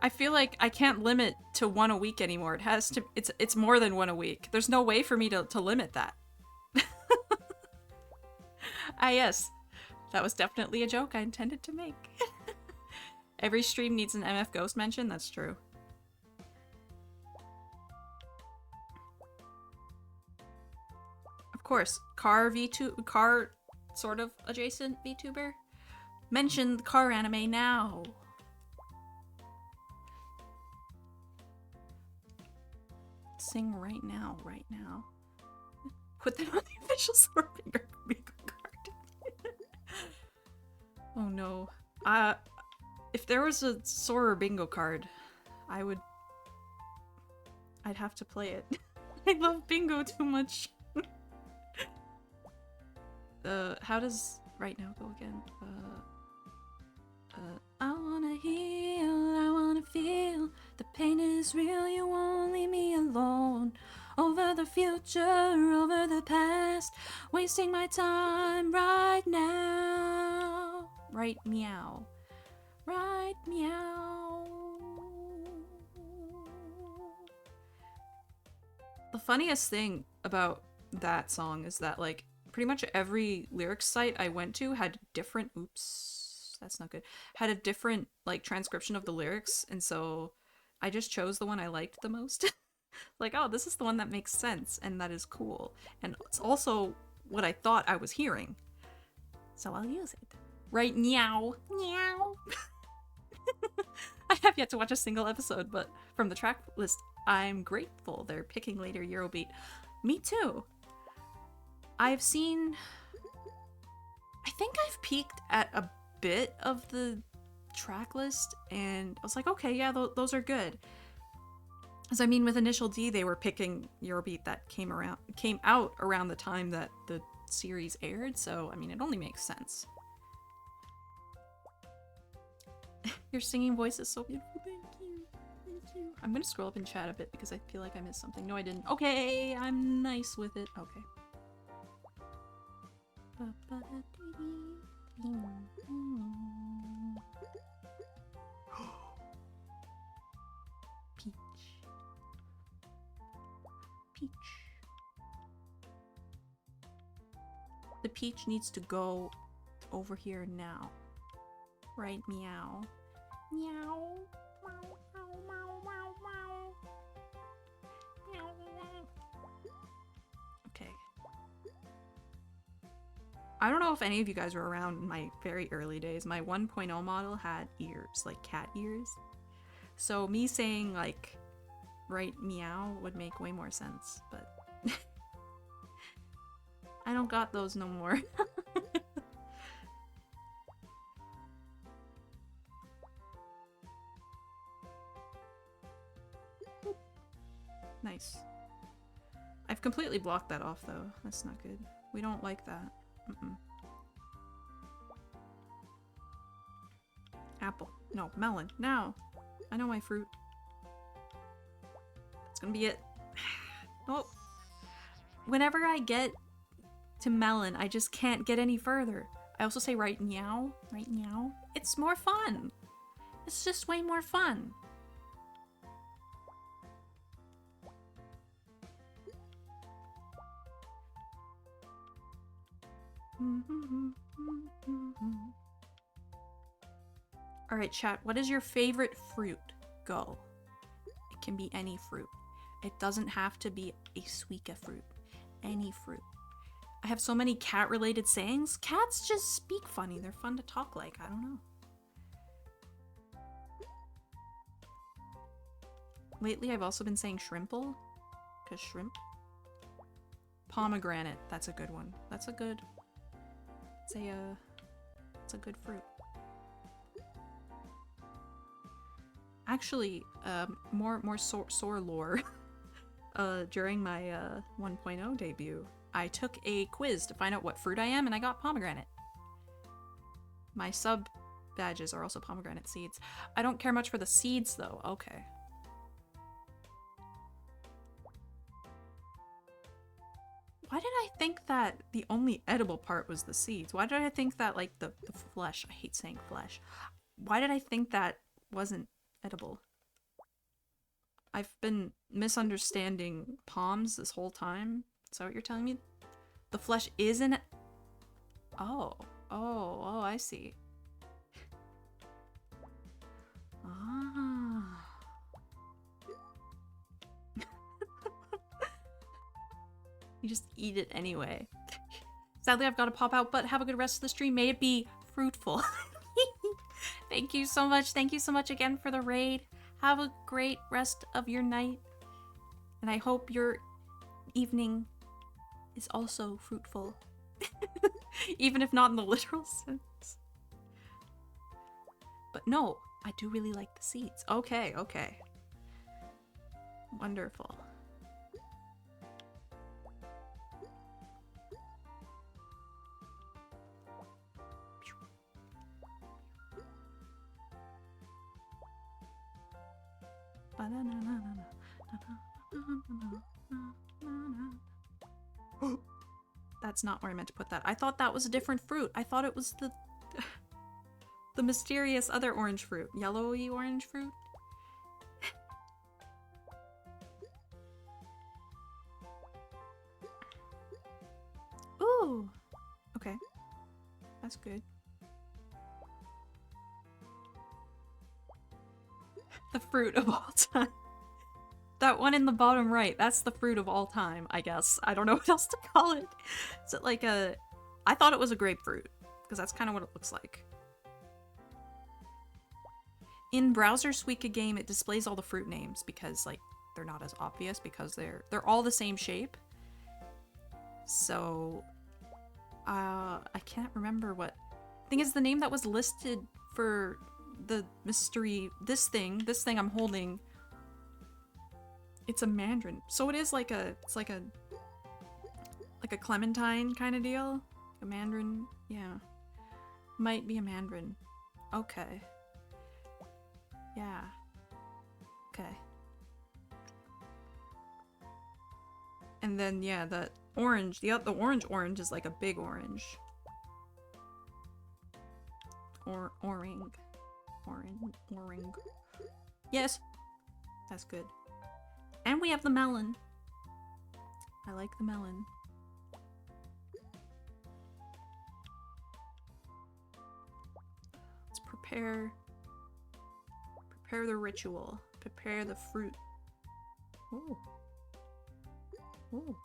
I feel like I can't limit to one a week anymore. It has to it's more than one a week. There's no way for me to limit that. Ah yes. That was definitely a joke I intended to make. Every stream needs an MF Ghost mention, that's true. Of course, car sort of adjacent VTuber. Mention the car anime now. Sing right now, right now. Put them on the official Soarer bingo card. Oh no. If there was a Soarer bingo card, I'd have to play it. I love bingo too much. How does right now go again? I wanna heal, I wanna feel. The pain is real, you won't leave me alone. Over the future, over the past. Wasting my time right now. Right meow. Right meow. The funniest thing about that song is that, like, pretty much every lyrics site I went to had different that's not good, had a different like transcription of the lyrics, and so I just chose the one I liked the most. Like, oh, this is the one that makes sense and that is cool, and it's also what I thought I was hearing, so I'll use it. Right meow meow. I have yet to watch a single episode, but from the track list I'm grateful they're picking later Eurobeat. Me too. I think I've peeked at a bit of the track list and I was like, okay, yeah, those are good. As I mean, with Initial D, they were picking Eurobeat that came out around the time that the series aired, so I mean, it only makes sense. Your singing voice is so beautiful. Thank you. Thank you. I'm gonna scroll up in chat a bit because I feel like I missed something. No, I didn't. Okay, I'm nice with it. Okay. Peach. Peach. The peach needs to go over here now. Right, meow. Meow. Meow, meow, meow, meow, meow. Meow, meow. Okay. I don't know if any of you guys were around in my very early days. My 1.0 model had ears, like cat ears. So me saying like, right, meow would make way more sense, but I don't got those no more. Nice. I've completely blocked that off though. That's not good. We don't like that. Apple. No, melon. Now. I know my fruit. That's gonna be it. Oh. Whenever I get to melon, I just can't get any further. I also say right meow. Right meow. It's more fun. It's just way more fun. Alright, chat, what is your favorite fruit? Go. It can be any fruit. It doesn't have to be a Suika fruit. Any fruit. I have so many cat-related sayings. Cats just speak funny. They're fun to talk like. I don't know. Lately, I've also been saying shrimple. Because shrimp. Pomegranate. That's a good one. That's a good... It's a good fruit. Actually, more soar lore. During my 1.0 debut, I took a quiz to find out what fruit I am, and I got pomegranate. My sub badges are also pomegranate seeds. I don't care much for the seeds, though. Okay. Why did I think that the only edible part was the seeds? Why did I think that, like, the flesh... I hate saying flesh. Why did I think that wasn't edible? I've been misunderstanding palms this whole time. Is that what you're telling me? The flesh isn't... Oh, I see. Ah. You just eat it anyway. Sadly, I've got to pop out, but have a good rest of the stream. May it be fruitful. Thank you so much. Thank you so much again for the raid. Have a great rest of your night. And I hope your evening is also fruitful. Even if not in the literal sense. But no, I do really like the seeds. Okay, okay. Wonderful. That's not where I meant to put that. I thought that was a different fruit. I thought it was the mysterious other orange fruit. Yellowy orange fruit? Ooh! Okay. That's good. The fruit of all time. That one in the bottom right, that's the fruit of all time, I guess. I don't know what else to call it. Is it like a... I thought it was a grapefruit, because that's kind of what it looks like. In browser Suika Game, it displays all the fruit names because, like, they're not as obvious because they're all the same shape. So, I can't remember what... Thing is, the name that was listed for the mystery... This thing I'm holding... It's a mandarin. So it is like a... It's like a clementine kind of deal. A mandarin. Yeah. Might be a mandarin. Okay. Yeah. Okay. And then, yeah, the orange. The orange is like a big orange. Oring. Yes. That's good. And we have the melon. I like the melon. Let's prepare the ritual. Prepare the fruit. Ooh. Ooh.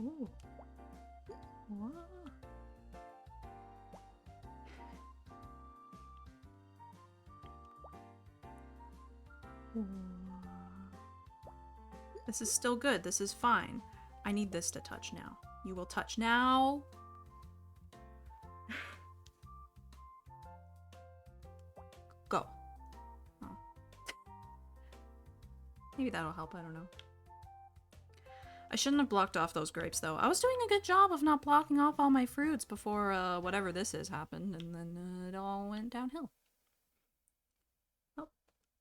Ooh. Whoa. This is still good. This is fine. I need this to touch now. You will touch now. Go. Oh. Maybe that'll help. I don't know. I shouldn't have blocked off those grapes, though. I was doing a good job of not blocking off all my fruits before whatever this is happened, and then it all went downhill.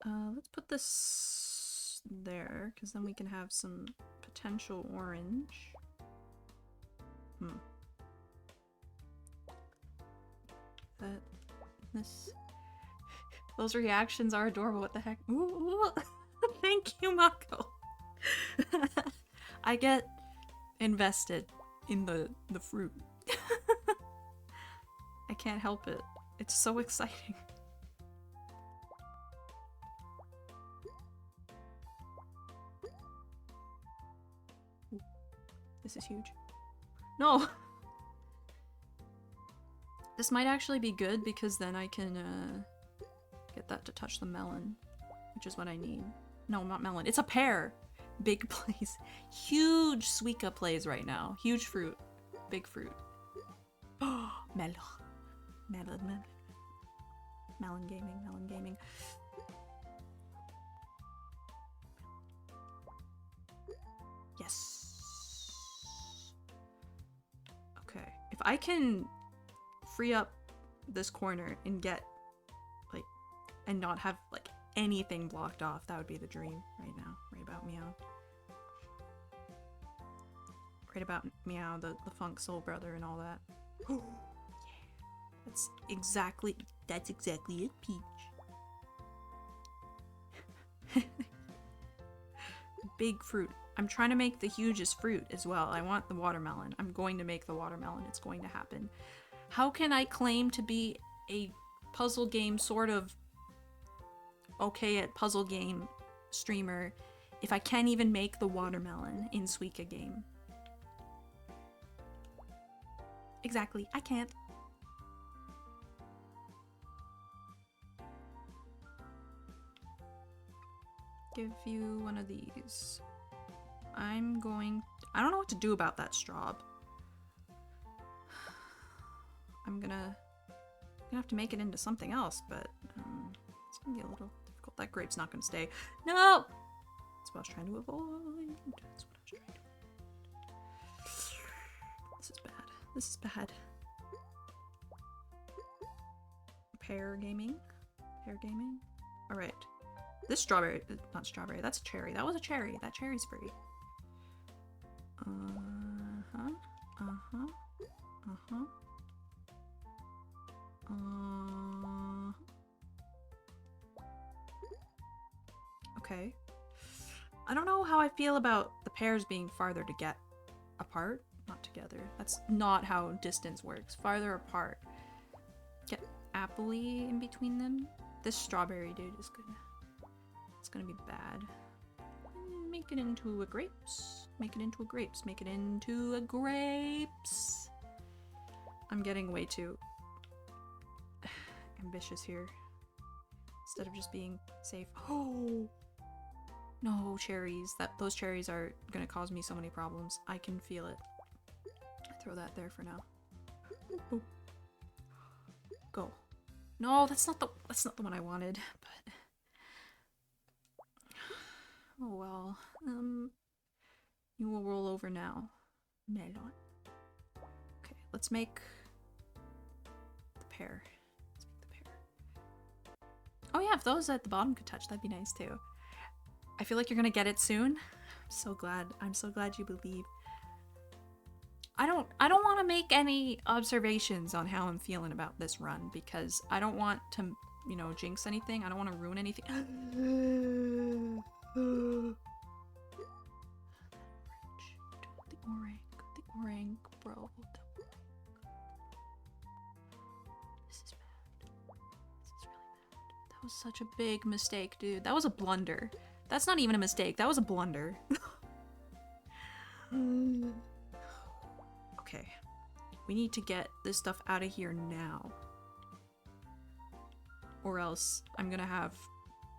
Let's put this there, because then we can have some potential orange. This... Those reactions are adorable, what the heck? Ooh. Thank you, Mako! I get invested in the fruit. I can't help it. It's so exciting. This is huge. No! This might actually be good because then I can get that to touch the melon, which is what I need. No, not melon. It's a pear. Big plays. Huge Suika plays right now. Huge fruit. Big fruit. Oh, melon. Melon, melon. Melon gaming, melon gaming. Yes. Okay. If I can free up this corner and get, like, and not have, like, anything blocked off, that would be the dream right now. Right about Meow. Right about Meow, the funk soul brother and all that. Yeah. That's exactly it, Peach. Big fruit. I'm trying to make the hugest fruit as well. I want the watermelon. I'm going to make the watermelon. It's going to happen. How can I claim to be a puzzle game sort of okay at puzzle game streamer if I can't even make the watermelon in Suika Game? Exactly. I can't. Give you one of these. I don't know what to do about that straw. I'm gonna have to make it into something else, but it's gonna be a little difficult. That grape's not gonna stay. No! That's what I was trying to avoid. That's what I was trying to avoid. This is bad. This is bad. Pear gaming? Pear gaming? Alright. This strawberry, not strawberry, that's a cherry. That was a cherry. That cherry's free. Okay. I don't know how I feel about the pears being farther to get apart. Not together. That's not how distance works. Farther apart. Get appley in between them. This strawberry dude is gonna... It's gonna be bad. Make it into a grapes. Make it into a grapes. Make it into a grapes. I'm getting way too ambitious here. Instead of just being safe. Oh no, cherries. Those cherries are gonna cause me so many problems. I can feel it. Throw that there for now. Ooh. Go. No, that's not the one I wanted, but oh well. You will roll over now. Melon. Okay, let's make the pear. Let's make the pear. Oh yeah, if those at the bottom could touch, that'd be nice too. I feel like you're gonna get it soon. I'm so glad. I'm so glad you believe. I don't want to make any observations on how I'm feeling about this run because I don't want to, you know, jinx anything. I don't want to ruin anything. The orange, bro. This is bad. This is really bad. That was such a big mistake, dude. That was a blunder. That's not even a mistake. That was a blunder. Okay. We need to get this stuff out of here now. Or else I'm gonna have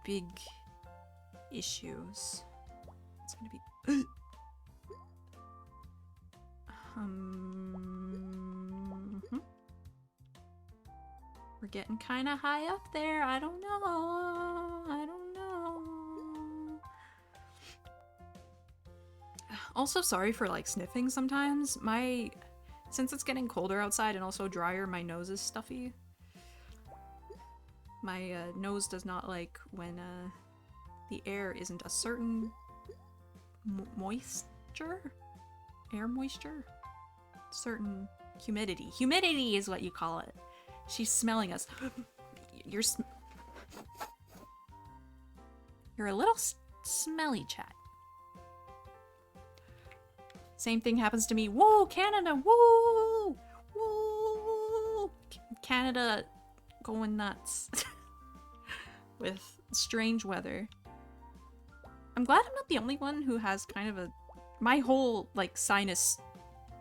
big issues. It's gonna be... We're getting kind of high up there. I don't know. I don't know. Also, sorry for like sniffing sometimes. Since it's getting colder outside and also drier, my nose is stuffy. My nose does not like when the air isn't a certain moisture? Air moisture? Certain humidity. Humidity is what you call it. She's smelling us. You're a little smelly, chat. Same thing happens to me. Whoa, Canada! Woo! Woo! Canada going nuts with strange weather. I'm glad I'm not the only one who has kind of my whole, like, sinus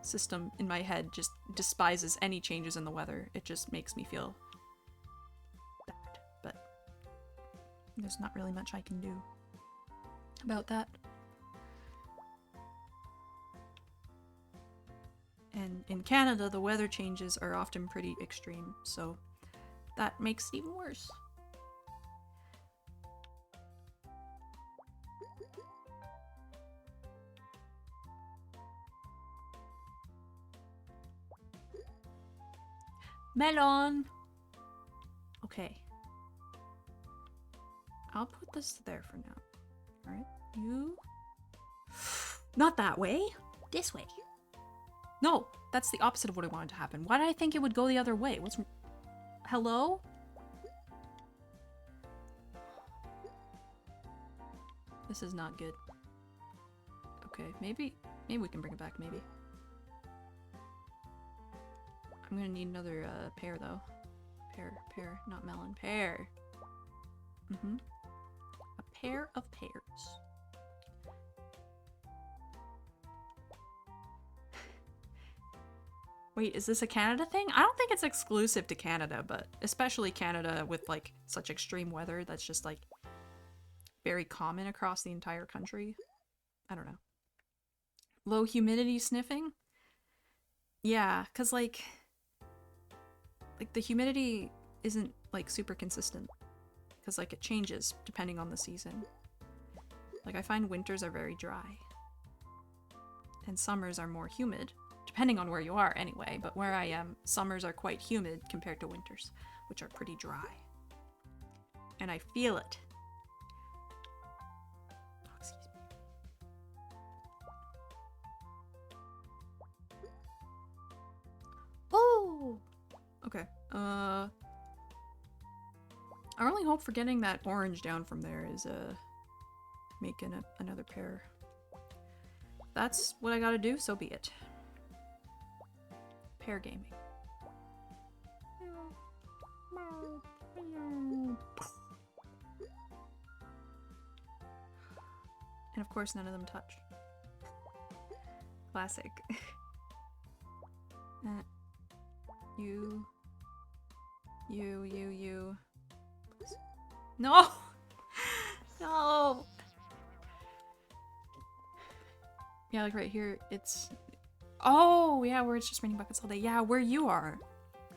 system in my head just despises any changes in the weather. It just makes me feel bad, but there's not really much I can do. about that. And in Canada, the weather changes are often pretty extreme, so that makes it even worse. Melon! Okay. I'll put this there for now. Alright, you... Not that way! This way! No! That's the opposite of what I wanted to happen. Why did I think it would go the other way? What's... Hello? This is not good. Okay, maybe we can bring it back, maybe. I'm gonna need another pear, though. Pear, not melon. Pear! Mm-hmm. A pair of pears. Wait, is this a Canada thing? I don't think it's exclusive to Canada, but especially Canada with, like, such extreme weather that's just, like, very common across the entire country. I don't know. Low humidity sniffing? Yeah, because, like, the humidity isn't, like, super consistent. Because, like, it changes depending on the season. Like, I find winters are very dry. And summers are more humid. Depending on where you are, anyway. But where I am, summers are quite humid compared to winters, which are pretty dry. And I feel it. Oh, excuse me. Oh! Okay. Our only hope for getting that orange down from there is, making another pair. That's what I gotta do, so be it. Pair gaming. And of course none of them touch. Classic. You. No! No! Yeah, like right here, it's... Oh, yeah, where it's just raining buckets all day. Yeah, where you are.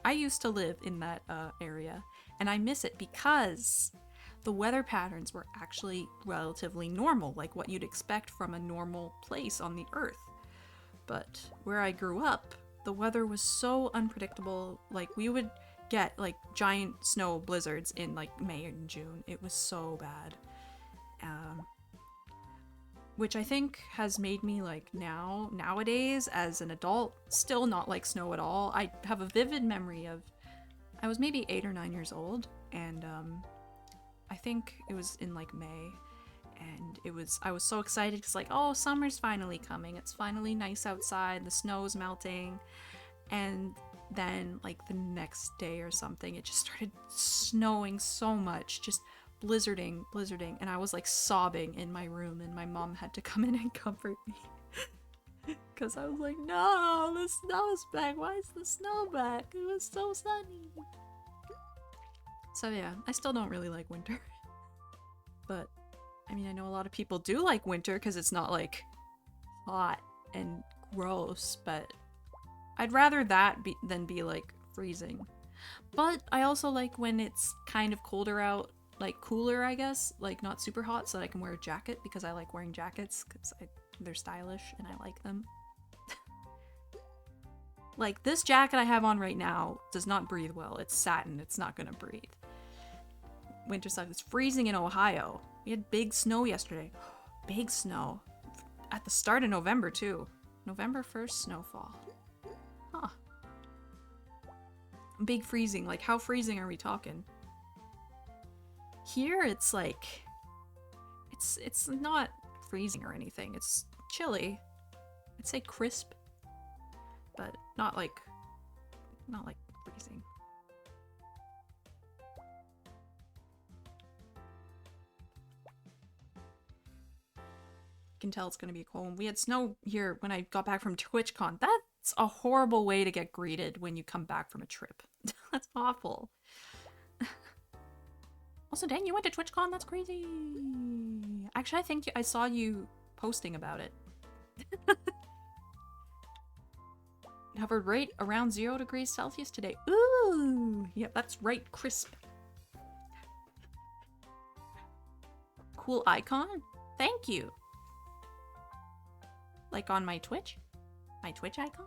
I used to live in that area, and I miss it because the weather patterns were actually relatively normal, like what you'd expect from a normal place on the Earth. But where I grew up, the weather was so unpredictable. Like, we would get, like, giant snow blizzards in, like, May and June. It was so bad. Which I think has made me, like, nowadays, as an adult, still not like snow at all. I have a vivid memory of, I was maybe 8 or 9 years old, and I think it was in, like, May, and I was so excited because, like, oh, summer's finally coming, it's finally nice outside, the snow's melting, and then, like, the next day or something, it just started snowing so much, just blizzarding, and I was, like, sobbing in my room, and my mom had to come in and comfort me. Because I was like, no, the snow's back, why is the snow back? It was so sunny. So yeah, I still don't really like winter. But, I mean, I know a lot of people do like winter because it's not, like, hot and gross, but I'd rather that than be, like, freezing. But I also like when it's kind of colder out, like, cooler, I guess, like, not super hot, so that I can wear a jacket, because I like wearing jackets, because they're stylish, and I like them. Like, this jacket I have on right now does not breathe well. It's satin, it's not gonna breathe. Winter sucks. It's freezing in Ohio. We had big snow yesterday. Big snow. At the start of November, too. November 1st snowfall. Huh. Big freezing. Like, how freezing are we talking? Here, it's like... It's not freezing or anything. It's chilly. I'd say crisp. But not like freezing. Can tell it's gonna be cold. We had snow here when I got back from TwitchCon. That's a horrible way to get greeted when you come back from a trip. That's awful. Also, dang, you went to TwitchCon? That's crazy. Actually, I think I saw you posting about it. Hovered right around 0 degrees Celsius today. Ooh! Yep, that's right, crisp. Cool icon? Thank you. Like on my Twitch? My Twitch icon?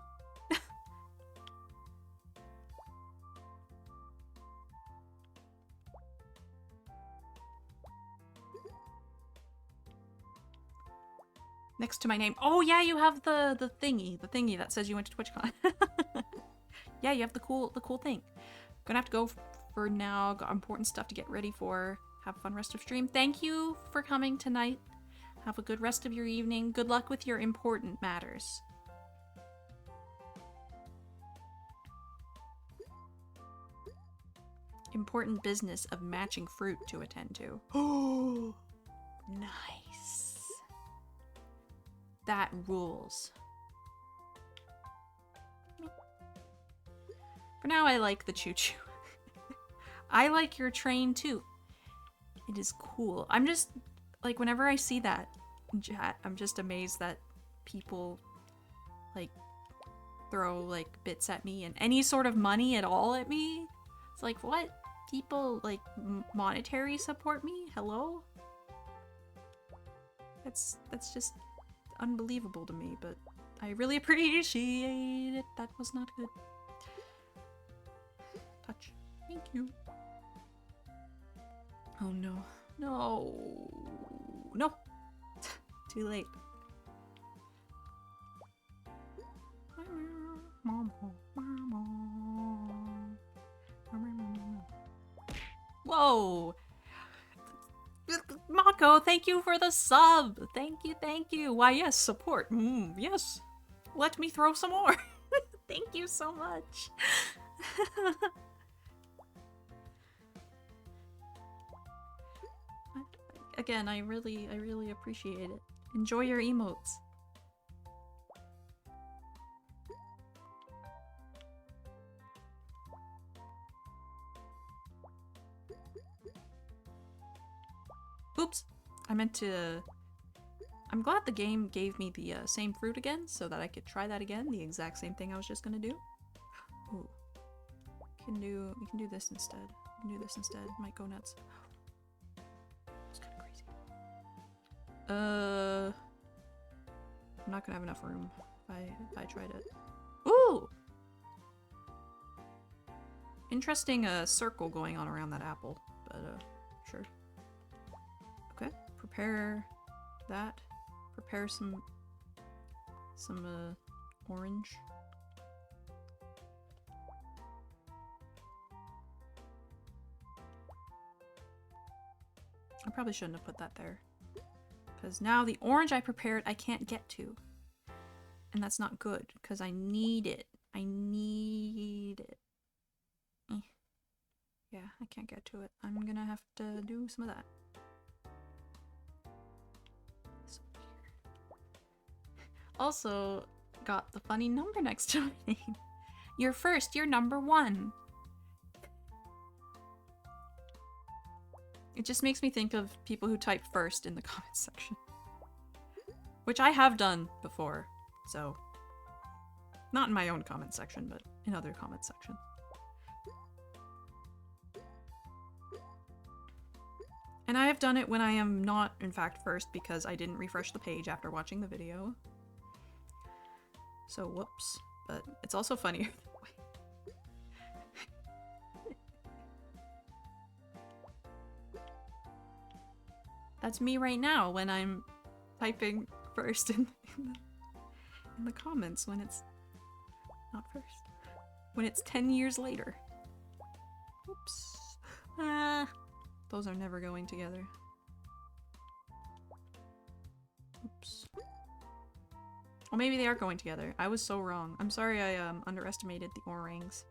Next to my name. Oh yeah, you have the thingy that says you went to TwitchCon. Yeah, you have the cool thing. Gonna have to go for now. Got important stuff to get ready for. Have a fun rest of stream. Thank you for coming tonight. Have a good rest of your evening. Good luck with your important matters. Important business of matching fruit to attend to. Oh, nice. That rules. For now, I like the choo-choo. I like your train too. It is cool. I'm just, like, whenever I see that in chat, I'm just amazed that people, like, throw, like, bits at me and any sort of money at all at me. It's like, what? People, like, monetary support me? Hello? That's just unbelievable to me, but I really appreciate it. That was not good. Touch. Thank you. Oh no. No. No. Too late. Whoa! Mako, thank you for the sub! Thank you, thank you! Why, yes, support. Yes. Let me throw some more! Thank you so much! Again, I really appreciate it. Enjoy your emotes. Oops! I meant to... I'm glad the game gave me the same fruit again, so that I could try that again, the exact same thing I was just gonna do. Ooh. We can do this instead. We can do this instead. Might go nuts. It's kind of crazy. I'm not gonna have enough room if I tried it. Ooh! Interesting circle going on around that apple, but sure. Okay, prepare that. Prepare some orange. I probably shouldn't have put that there. Because now the orange I prepared I can't get to. And that's not good, because I need it. I need it. Yeah, I can't get to it. I'm gonna have to do some of that. So also, got the funny number next to my name. You're first, you're number 1. It just makes me think of people who type first in the comments section. Which I have done before, so... Not in my own comment section, but in other comment sections. And I have done it when I am not, in fact, first because I didn't refresh the page after watching the video. So, whoops. But it's also funnier that way. That's me right now when I'm typing first in the comments when it's not first. When it's 10 years later. Oops. Those are never going together. Oops. Well, maybe they are going together. I was so wrong. I'm sorry I underestimated the orangs.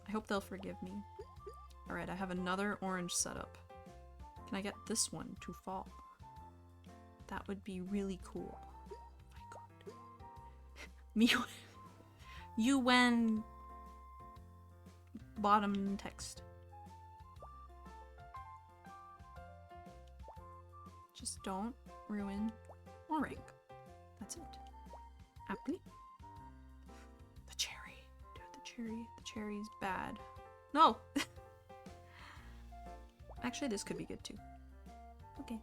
I hope they'll forgive me. Alright, I have another orange setup. Can I get this one to fall? That would be really cool. Oh my god. UN bottom text. Just don't ruin Orange. That's it. Apple. The cherry. Dude, the cherry's bad. No! Actually, this could be good too. Okay.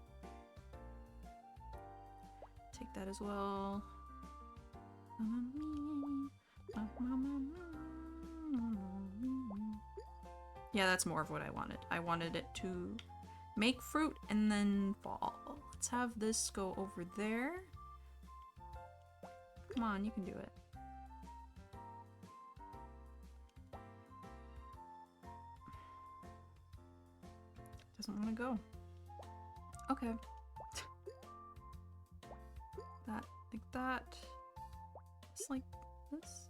Take that as well. Yeah, that's more of what I wanted. I wanted it to make fruit and then fall. Let's have this go over there. Come on, you can do it. Doesn't want to go. Okay. That, like that. Just like this.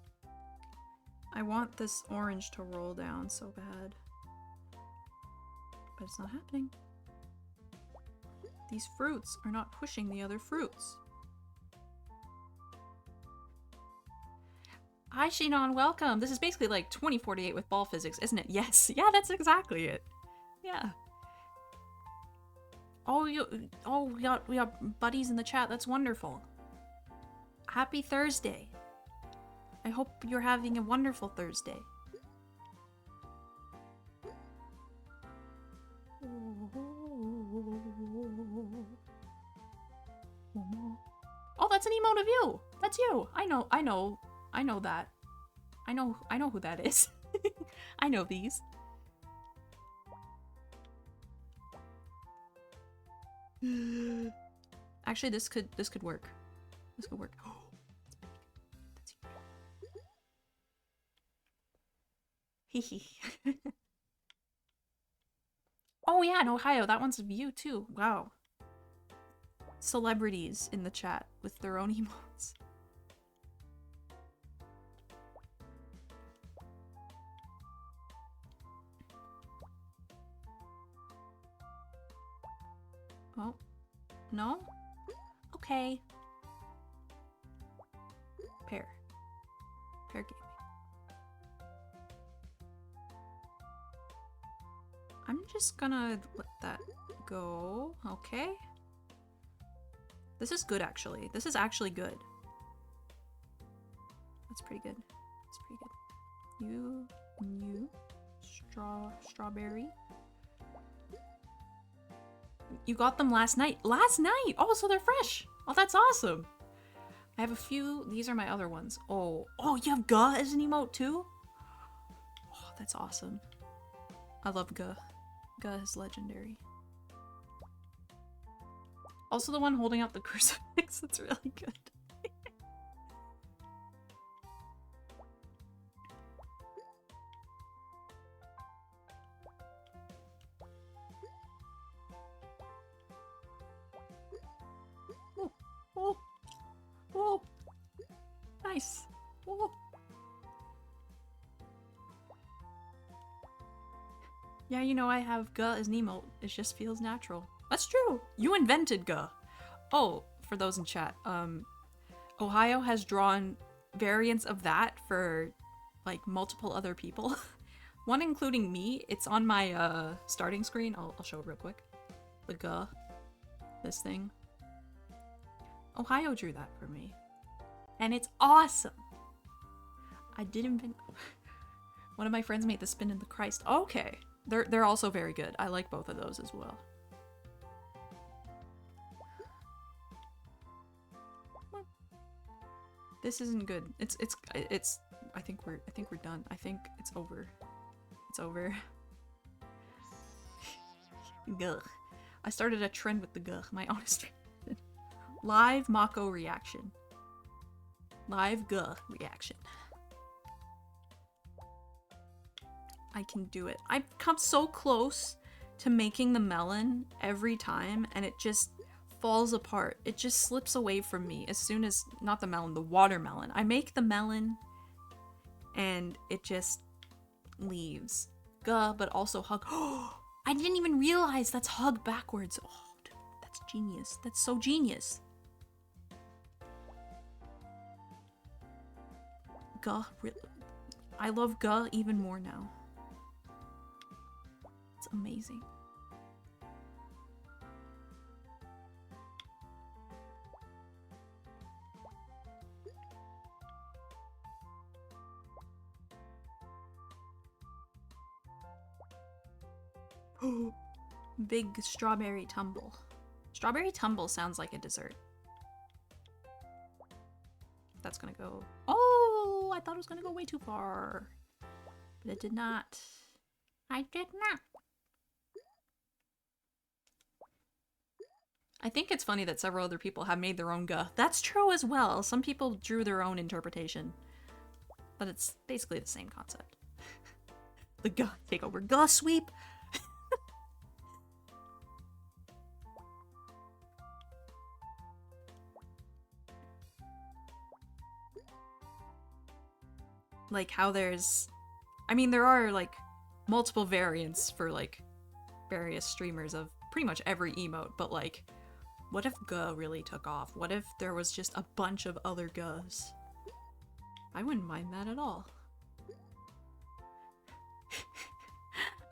I want this orange to roll down so bad. But it's not happening. These fruits are not pushing the other fruits. Hi Shinon, welcome! This is basically like 2048 with ball physics, isn't it? Yes! Yeah, that's exactly it. Yeah. Oh, we got buddies in the chat. That's wonderful. Happy Thursday. I hope you're having a wonderful Thursday. Oh, that's an emote of you. That's you. I know that. I know who that is. I know these. Actually, this could work. This could work. Oh, that's big. Hee. Oh yeah, in Ohio, that one's of you too. Wow. Celebrities in the chat with their own emotes. Oh, no? Okay. Pair gaming. I'm just gonna let that go. Okay. This is good, actually. This is actually good. That's pretty good. That's pretty good. You. Strawberry. You got them last night. Last night! Oh, so they're fresh! Oh, that's awesome! I have a few. These are my other ones. Oh, you have Guh as an emote too? Oh, that's awesome. I love Guh. Guh is legendary. Also the one holding up the crucifix. That's really good. Oh, nice. Oh. Yeah, you know I have Guh as an emote. It just feels natural. That's true. You invented Guh. Oh, for those in chat, Ohio has drawn variants of that for like multiple other people. One including me. It's on my starting screen. I'll show it real quick. The Guh. This thing. Ohio drew that for me. And it's awesome! I did invent... One of my friends made the Spin in the Christ. Okay. They're also very good. I like both of those as well. This isn't good. It's I think we're done. I think it's over. It's over. Guh. I started a trend with the Guh, my honest reaction. Live Mako reaction. Live Guh reaction. I can do it. I've come so close to making the melon every time and it just falls apart. It just slips away from me as soon as, not the melon, the watermelon. I make the melon and it just leaves. Guh, but also hug. Oh, I didn't even realize that's hug backwards. Oh, dude, that's genius. That's so genius. Guh, I love Guh even more now. It's amazing. Big strawberry tumble. Strawberry tumble sounds like a dessert. That's gonna go... Oh, I thought it was gonna go way too far. But it did not. I did not. I think it's funny that several other people have made their own guh. That's true as well. Some people drew their own interpretation. But it's basically the same concept. The guh take over. Guh sweep! Like how there's... I mean, there are like multiple variants for like various streamers of pretty much every emote, but like, what if guh really took off? What if there was just a bunch of other guhs? I wouldn't mind that at all.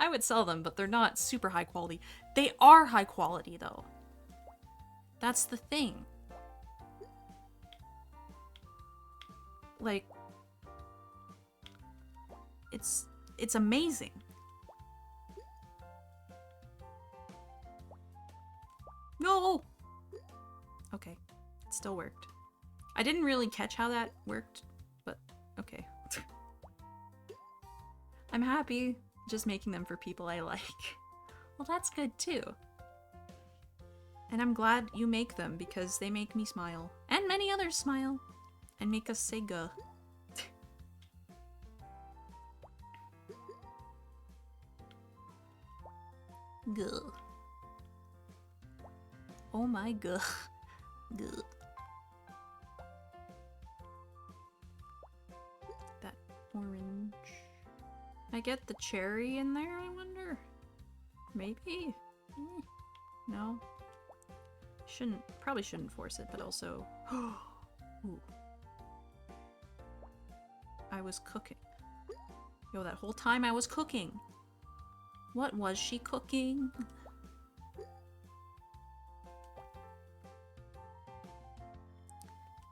I would sell them, but they're not super high quality. They are high quality though. That's the thing. Like, it's amazing. No! Okay, it still worked. I didn't really catch how that worked, but okay. I'm happy just making them for people I like. Well, that's good too. And I'm glad you make them because they make me smile. And many others smile. And make us say guh. Guh. Oh my guh. Guh. That orange. I get the cherry in there, I wonder? Maybe? No? Probably shouldn't force it, but also... Ooh. I was cooking. Yo, that whole time I was cooking. What was she cooking?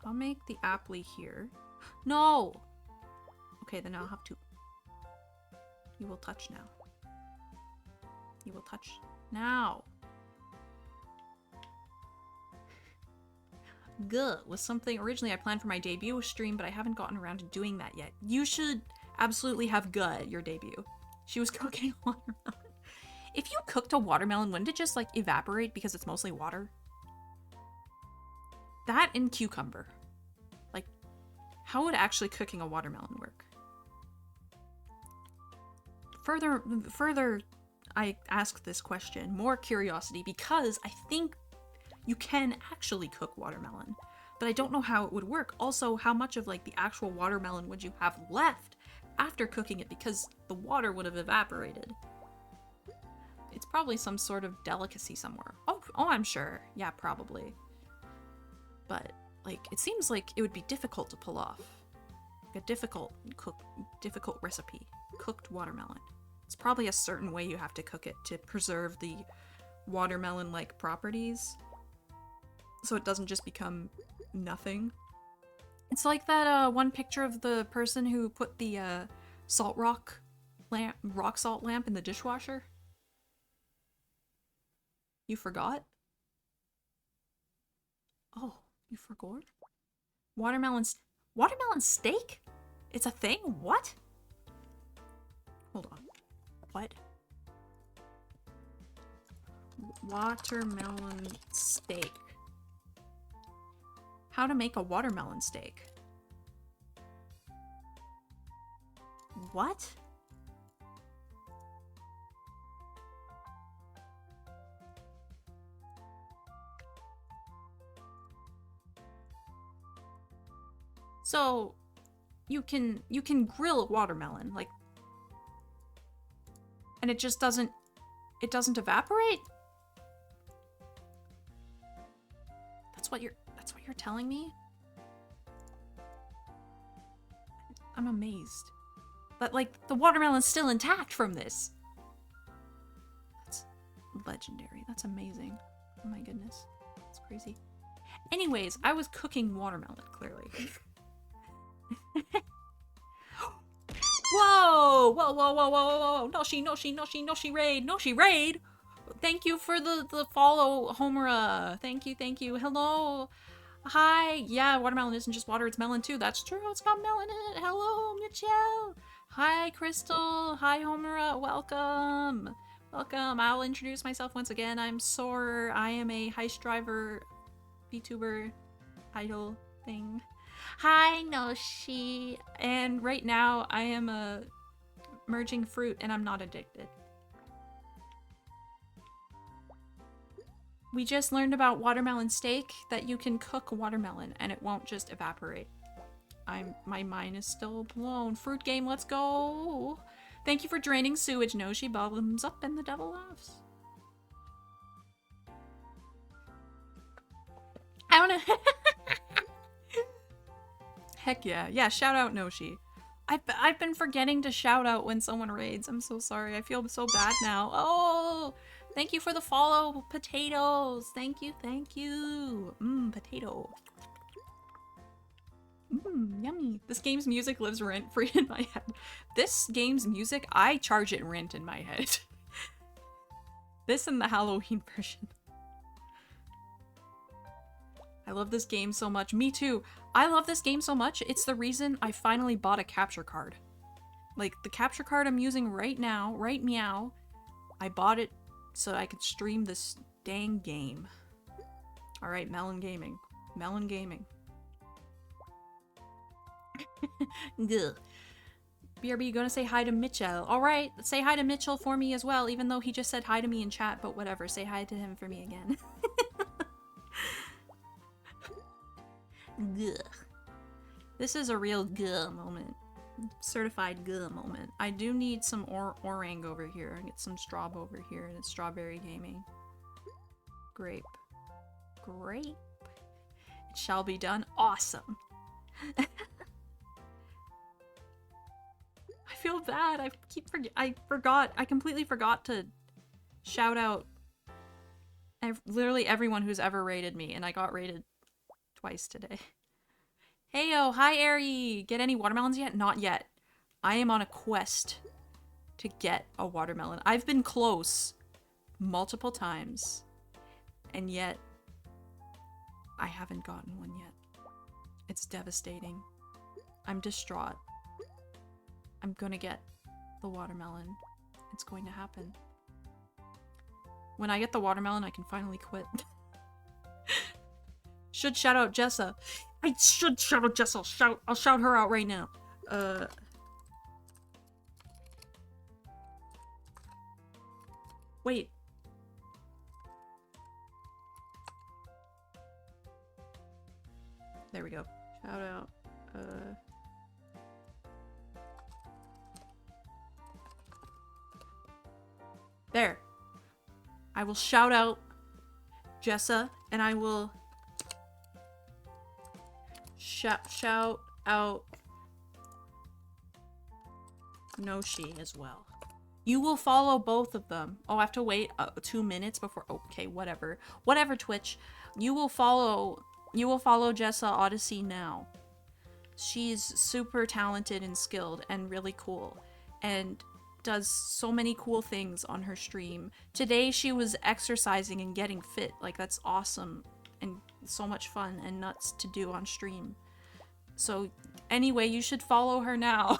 I'll make the apple here. No! Okay, then I'll have to... You will touch now. You will touch now. Guh was something originally I planned for my debut stream, but I haven't gotten around to doing that yet. You should absolutely have guh at your debut. She was cooking a watermelon. If you cooked a watermelon, wouldn't it just like evaporate because it's mostly water? That and cucumber. Like, how would actually cooking a watermelon work? Further, I ask this question, more curiosity, because I think you can actually cook watermelon, but I don't know how it would work. Also, how much of like the actual watermelon would you have left after cooking it, because the water would have evaporated. It's probably some sort of delicacy somewhere. Oh, I'm sure. Yeah, probably. But like, it seems like it would be difficult to pull off. Like a difficult recipe. Cooked watermelon. It's probably a certain way you have to cook it to preserve the watermelon-like properties, so it doesn't just become nothing. It's like that one picture of the person who put the rock salt lamp in the dishwasher. You forgot? Oh, you forgot? Watermelon steak? It's a thing? What? Hold on. What? Watermelon steak. How to make a watermelon steak? What? So, you can grill a watermelon, like, and it just doesn't evaporate? That's what you're telling me? I'm amazed. But like, the watermelon's still intact from this. That's legendary. That's amazing. Oh my goodness. That's crazy. Anyways, I was cooking watermelon, clearly. Whoa! Whoa, whoa, whoa, whoa, whoa, whoa. No, she raid. No, she raid. Thank you for the follow, Homura. Thank you. Hello. Hi. Yeah, watermelon isn't just water, it's melon too. That's true. It's got melon in it. Hello, Michelle. Hi, Crystal. Hi, Homura. Welcome. Welcome. I'll introduce myself once again. I'm Soarer. I am a heist driver, vtuber, idol thing. Hi, Noshi. And right now, I am merging fruit, and I'm not addicted. We just learned about watermelon steak, that you can cook watermelon, and it won't just evaporate. My mind is still blown. Fruit game, let's go! Thank you for draining sewage, Noshi. Bottoms up and the devil laughs. I don't know. Heck yeah. Yeah, shout out Noshi. I've been forgetting to shout out when someone raids. I'm so sorry. I feel so bad now. Oh, thank you for the follow, potatoes. Thank you. Potato. Yummy. This game's music lives rent-free in my head. This game's music, I charge it rent in my head. This and the Halloween version. I love this game so much. Me too. I love this game so much. It's the reason I finally bought a capture card. Like, the capture card I'm using right now, right meow, I bought it so I could stream this dang game. Alright, Melon Gaming. Melon Gaming. Gugh. BRB, you gonna say hi to Mitchell? Alright, say hi to Mitchell for me as well, even though he just said hi to me in chat, but whatever. Say hi to him for me again. Gugh. This is a real gugh moment. Certified gugh moment. I do need some orang over here. Get some straw over here, and it's strawberry gaming. Grape. It shall be done. Awesome. I feel bad. I completely forgot to shout out literally everyone who's ever rated me, and I got rated twice today. Heyo, hi Ari! Get any watermelons yet? Not yet. I am on a quest to get a watermelon. I've been close multiple times, and yet I haven't gotten one yet. It's devastating. I'm distraught. I'm gonna get the watermelon. It's going to happen. When I get the watermelon, I can finally quit. Should shout out Jessa. I should shout out Jessa. I'll shout her out right now. Wait. There we go. Shout out. There. I will shout out Jessa, and I will shout out Noshi as well. You will follow both of them. Oh, I have to wait 2 minutes before. Okay, whatever. Whatever, Twitch. You will follow Jessa Odyssey now. She's super talented and skilled and really cool, and does so many cool things on her stream. Today she was exercising and getting fit. Like, that's awesome and so much fun and nuts to do on stream. So anyway, you should follow her now.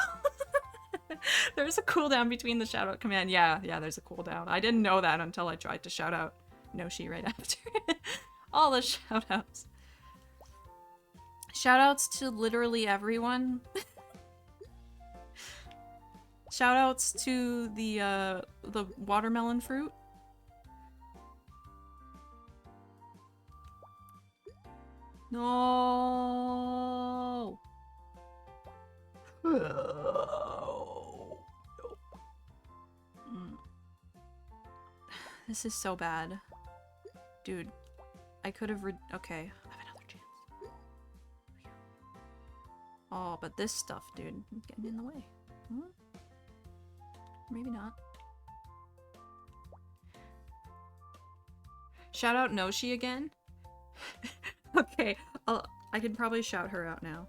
There's a cooldown between the shout out command. Yeah, there's a cooldown. I didn't know that until I tried to shout out Noshi right after. All the shout outs. Shout outs to literally everyone. Shout outs to the watermelon fruit. No. This is so bad. Dude, I could have okay, I have another chance. Oh, but this stuff, dude, getting in the way. Maybe not. Shout out Noshi again? Okay, I can probably shout her out now.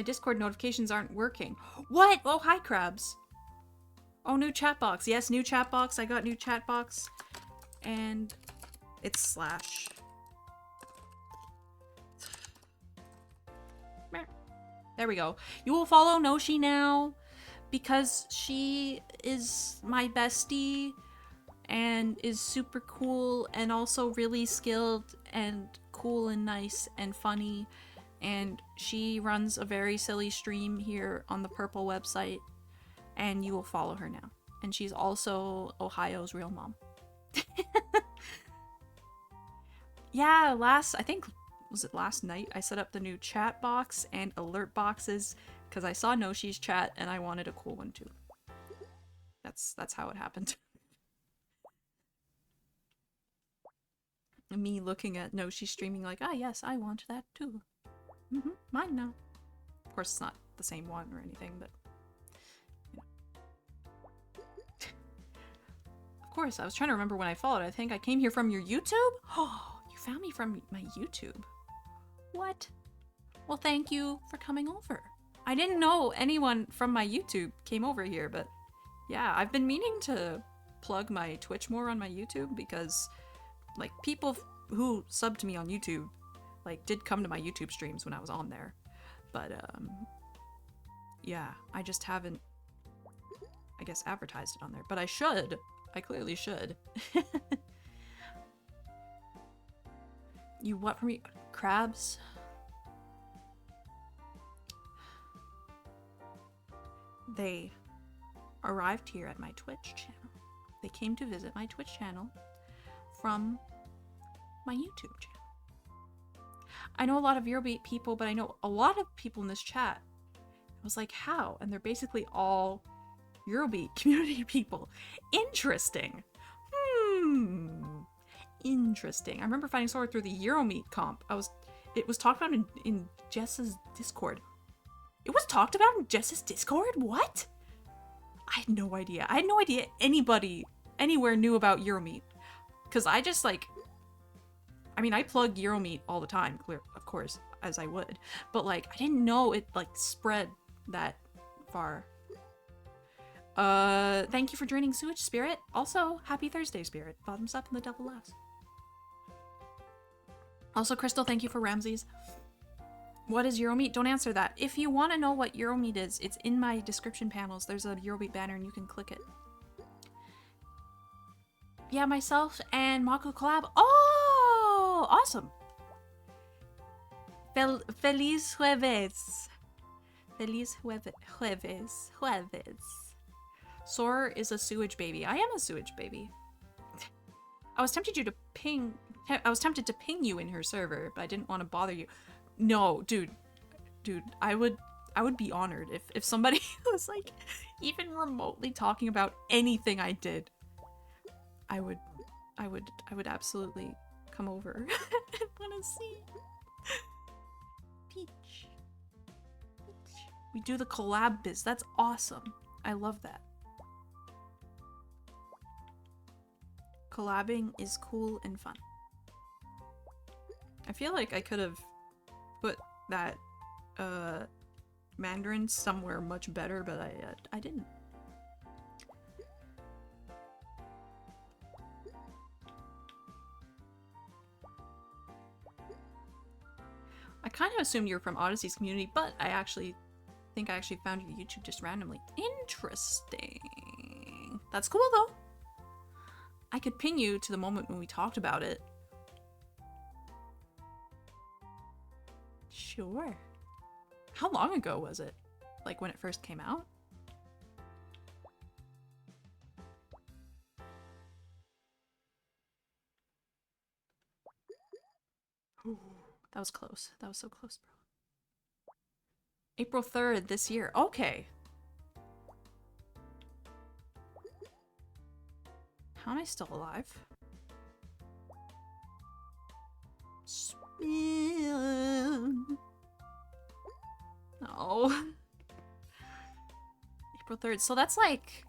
My Discord notifications aren't working. What? Oh, hi, Crabs. Oh, new chat box. Yes, new chat box. I got new chat box. And it's slash. There we go. You will follow Noshi now because she is my bestie and is super cool and also really skilled and cool and nice and funny. And she runs a very silly stream here on the Purple website, and you will follow her now. And she's also Ohio's real mom. Yeah, I think, was it last night? I set up the new chat box and alert boxes because I saw Noshi's chat and I wanted a cool one too. That's how it happened. Me looking at Noshi streaming like, ah yes, I want that too. Mine now. Of course, it's not the same one or anything, but... Of course, I was trying to remember when I followed. I think I came here from your YouTube? Oh, you found me from my YouTube. What? Well, thank you for coming over. I didn't know anyone from my YouTube came over here, but yeah, I've been meaning to plug my Twitch more on my YouTube because, like, people who subbed to me on YouTube, like, did come to my YouTube streams when I was on there. But, yeah, I just haven't, I guess, advertised it on there. But I should. I clearly should. You what for me? Crabs? They arrived here at my Twitch channel. They came to visit my Twitch channel from my YouTube channel. I know a lot of Eurobeat people, but I know a lot of people in this chat. I was like, how? And they're basically all Eurobeat community people. Interesting. Interesting. I remember finding Soarer through the Euromeat comp. It was talked about in Jess's Discord. It was talked about in Jess's Discord? What? I had no idea. I had no idea anybody anywhere knew about Euromeat. Because I just, like... I mean, I plug Euromeat all the time, of course, as I would. But, like, I didn't know it, like, spread that far. Thank you for joining Sewage Spirit. Also, happy Thursday, Spirit. Bottoms up in the double laughs. Also, Crystal, thank you for Ramses. What is Euromeat? Don't answer that. If you want to know what Euromeat is, it's in my description panels. There's a Euromeat banner and you can click it. Yeah, myself and Mako collab. Oh, awesome. Feliz jueves. Feliz jueves. Soarer is a sewage baby. I am a sewage baby. I was tempted to ping you in her server, but I didn't want to bother you. No, dude, I would be honored if somebody was like even remotely talking about anything I did. I would absolutely come over and want to see Peach. We do the collab biz. That's awesome. I love that. Collabing is cool and fun. I feel like I could have put that Mandarin somewhere much better, but I didn't. I kind of assumed you were from Odyssey's community, but I think I actually found your YouTube just randomly. Interesting. That's cool though. I could ping you to the moment when we talked about it. Sure. How long ago was it? Like when it first came out? Ooh, that was close. That was so close, bro. April 3rd this year. Okay. How am I still alive? Spin. No. April 3rd. So that's like...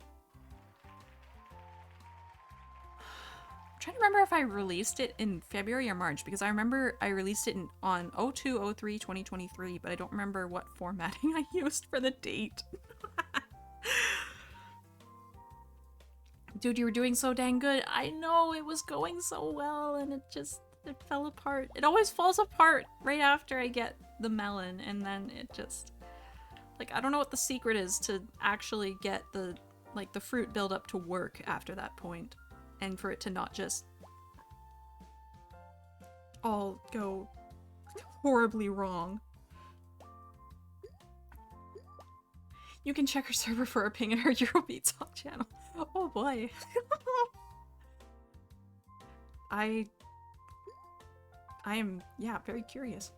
I'm trying to remember if I released it in February or March, because I remember I released it on 02/03/2023, but I don't remember what formatting I used for the date. Dude, you were doing so dang good. I know, it was going so well, and it fell apart. It always falls apart right after I get the melon, and then it just... Like, I don't know what the secret is to actually get the fruit buildup to work after that point, and for it to not just all go horribly wrong. You can check her server for a ping in her Eurobeat song channel. Oh boy. I am, yeah, very curious.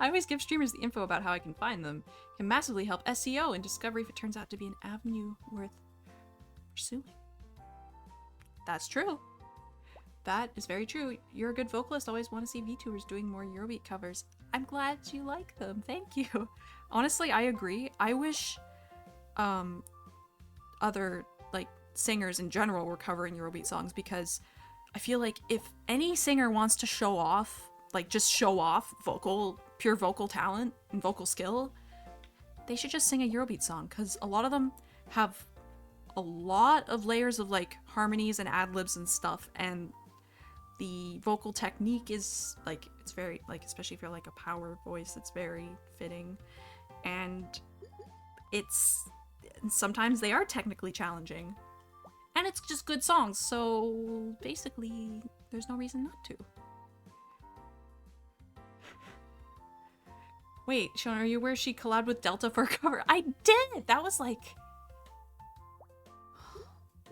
I always give streamers the info about how I can find them. It can massively help SEO and discovery if it turns out to be an avenue worth pursuing. That's true. That is very true. You're a good vocalist. Always want to see VTubers doing more Eurobeat covers. I'm glad you like them. Thank you. Honestly, I agree. I wish other like singers in general were covering Eurobeat songs, because I feel like if any singer wants to show off, like just show off pure vocal talent and vocal skill, they should just sing a Eurobeat song, because a lot of them have a lot of layers of like harmonies and ad-libs and stuff, and the vocal technique is like, it's very like, especially if you're like a power voice, it's very fitting, and sometimes they are technically challenging, and it's just good songs, so basically there's no reason not to. Wait, Shona, are you where she collabed with Delta for a cover? I did! That was like...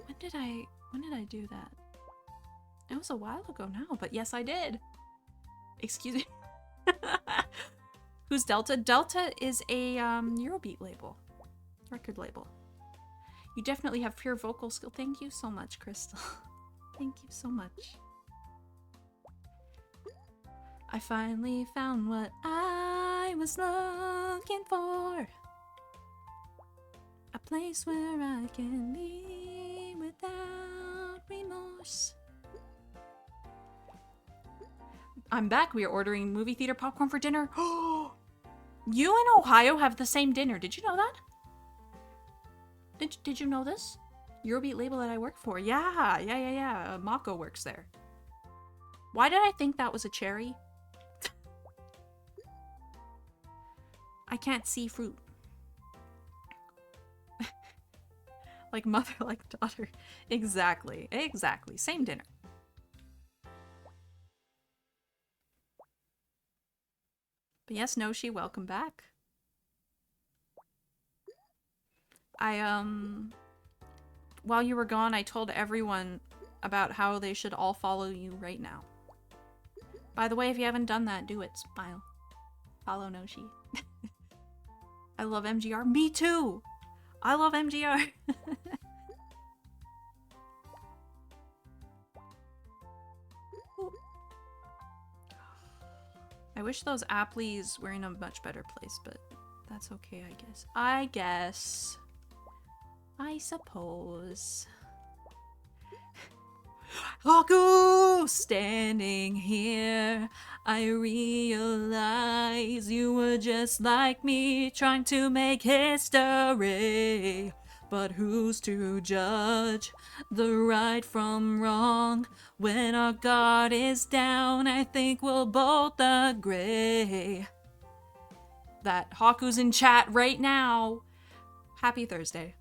When did I do that? It was a while ago now, but yes, I did. Excuse me. Who's Delta? Delta is a Eurobeat label. Record label. You definitely have pure vocal skill. Thank you so much, Crystal. Thank you so much. I finally found what I was looking for. A place where I can be without remorse. I'm back. We are ordering movie theater popcorn for dinner. You and Ohio have the same dinner. Did you know that? Did you know this? Eurobeat label that I work for. Yeah. Mako works there. Why did I think that was a cherry? I can't see fruit. Like mother, like daughter. Exactly. Same dinner. But yes, Noshi, welcome back. While you were gone, I told everyone about how they should all follow you right now. By the way, if you haven't done that, do it. Smile. Follow Noshi. I love MGR. Me too! I love MGR. I wish those Appleys were in a much better place, but that's okay, I guess. I suppose. Haku! Standing here, I realize you were just like me, trying to make history. But who's to judge the right from wrong? When our guard is down, I think we'll both agree. That Haku's in chat right now. Happy Thursday.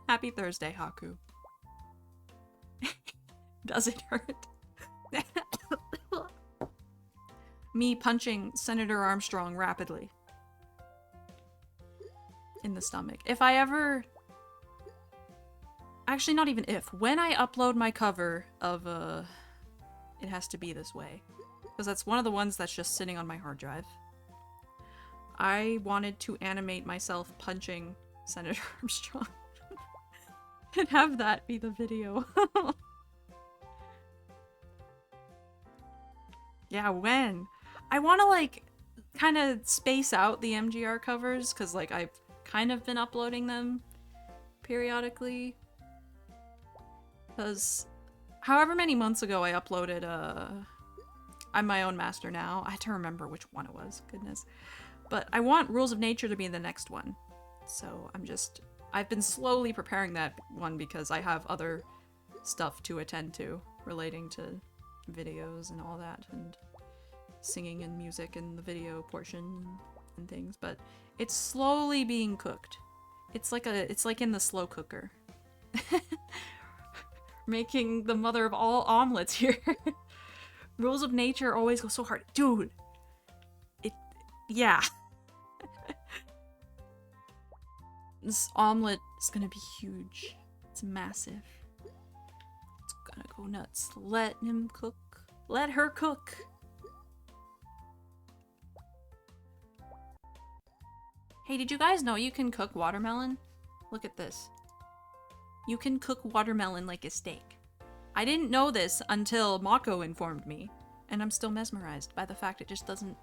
Happy Thursday, Haku. Does it hurt? Me punching Senator Armstrong rapidly in the stomach. If I ever... Actually, not even if. When I upload my cover of It Has to Be This Way, because that's one of the ones that's just sitting on my hard drive, I wanted to animate myself punching Senator Armstrong and have that be the video. Yeah, when? I want to, like, kind of space out the MGR covers, because, like, I've kind of been uploading them periodically. Because however many months ago I uploaded, I'm my own master now. I had to remember which one it was, goodness. But I want Rules of Nature to be the next one. So I've been slowly preparing that one because I have other stuff to attend to relating to videos and all that, and singing and music and the video portion and things, but it's slowly being cooked. It's like in the slow cooker. Making the mother of all omelets here. Rules of Nature always go so hard. Dude! Yeah. This omelet is gonna be huge. It's massive. It's gonna go nuts. Let him cook. Let her cook. Hey, did you guys know you can cook watermelon? Look at this. You can cook watermelon like a steak. I didn't know this until Mako informed me, and I'm still mesmerized by the fact it just doesn't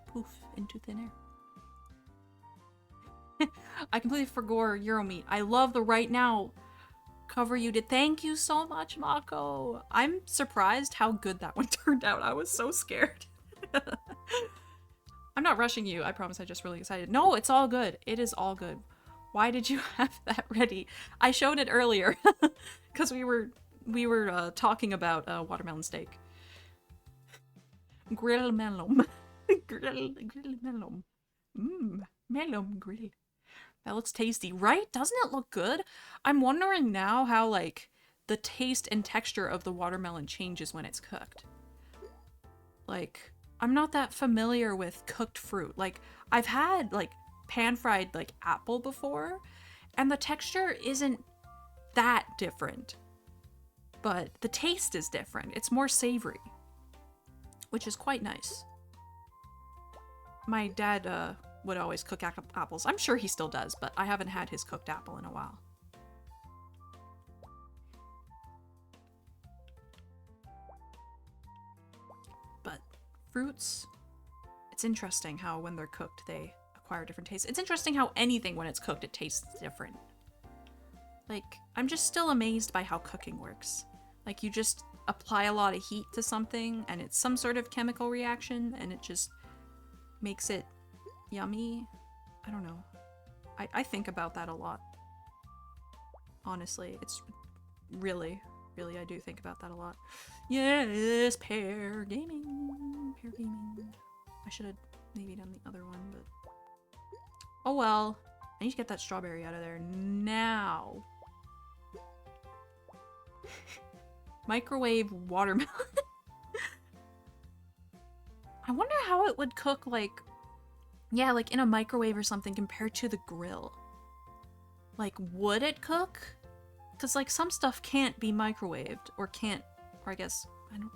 poof into thin air. I completely forgot Euromeat. I love the right now cover you did. Thank you so much, Mako. I'm surprised how good that one turned out. I was so scared. I'm not rushing you. I promise. I'm just really excited. No, it's all good. It is all good. Why did you have that ready? I showed it earlier because we were talking about watermelon steak. Grill melon. grill melon. Melon grill. That looks tasty, right? Doesn't it look good? I'm wondering now how, like, the taste and texture of the watermelon changes when it's cooked. Like, I'm not that familiar with cooked fruit. Like, I've had, like, pan-fried, like, apple before, and the texture isn't that different. But the taste is different. It's more savory, which is quite nice. My dad, would always cook apples. I'm sure he still does, but I haven't had his cooked apple in a while. But fruits, it's interesting how when they're cooked, they acquire different tastes. It's interesting how anything, when it's cooked, it tastes different. Like, I'm just still amazed by how cooking works. Like, you just apply a lot of heat to something, and it's some sort of chemical reaction, and it just makes it yummy. I don't know. I think about that a lot. Honestly, it's really, I do think about that a lot. Yes, pair gaming. Pair gaming. I should have maybe done the other one, but... Oh well. I need to get that strawberry out of there now. Microwave watermelon. I wonder how it would cook, like... Yeah, like in a microwave or something compared to the grill. Like, would it cook? Because, like, some stuff can't be microwaved, or can't, or I guess,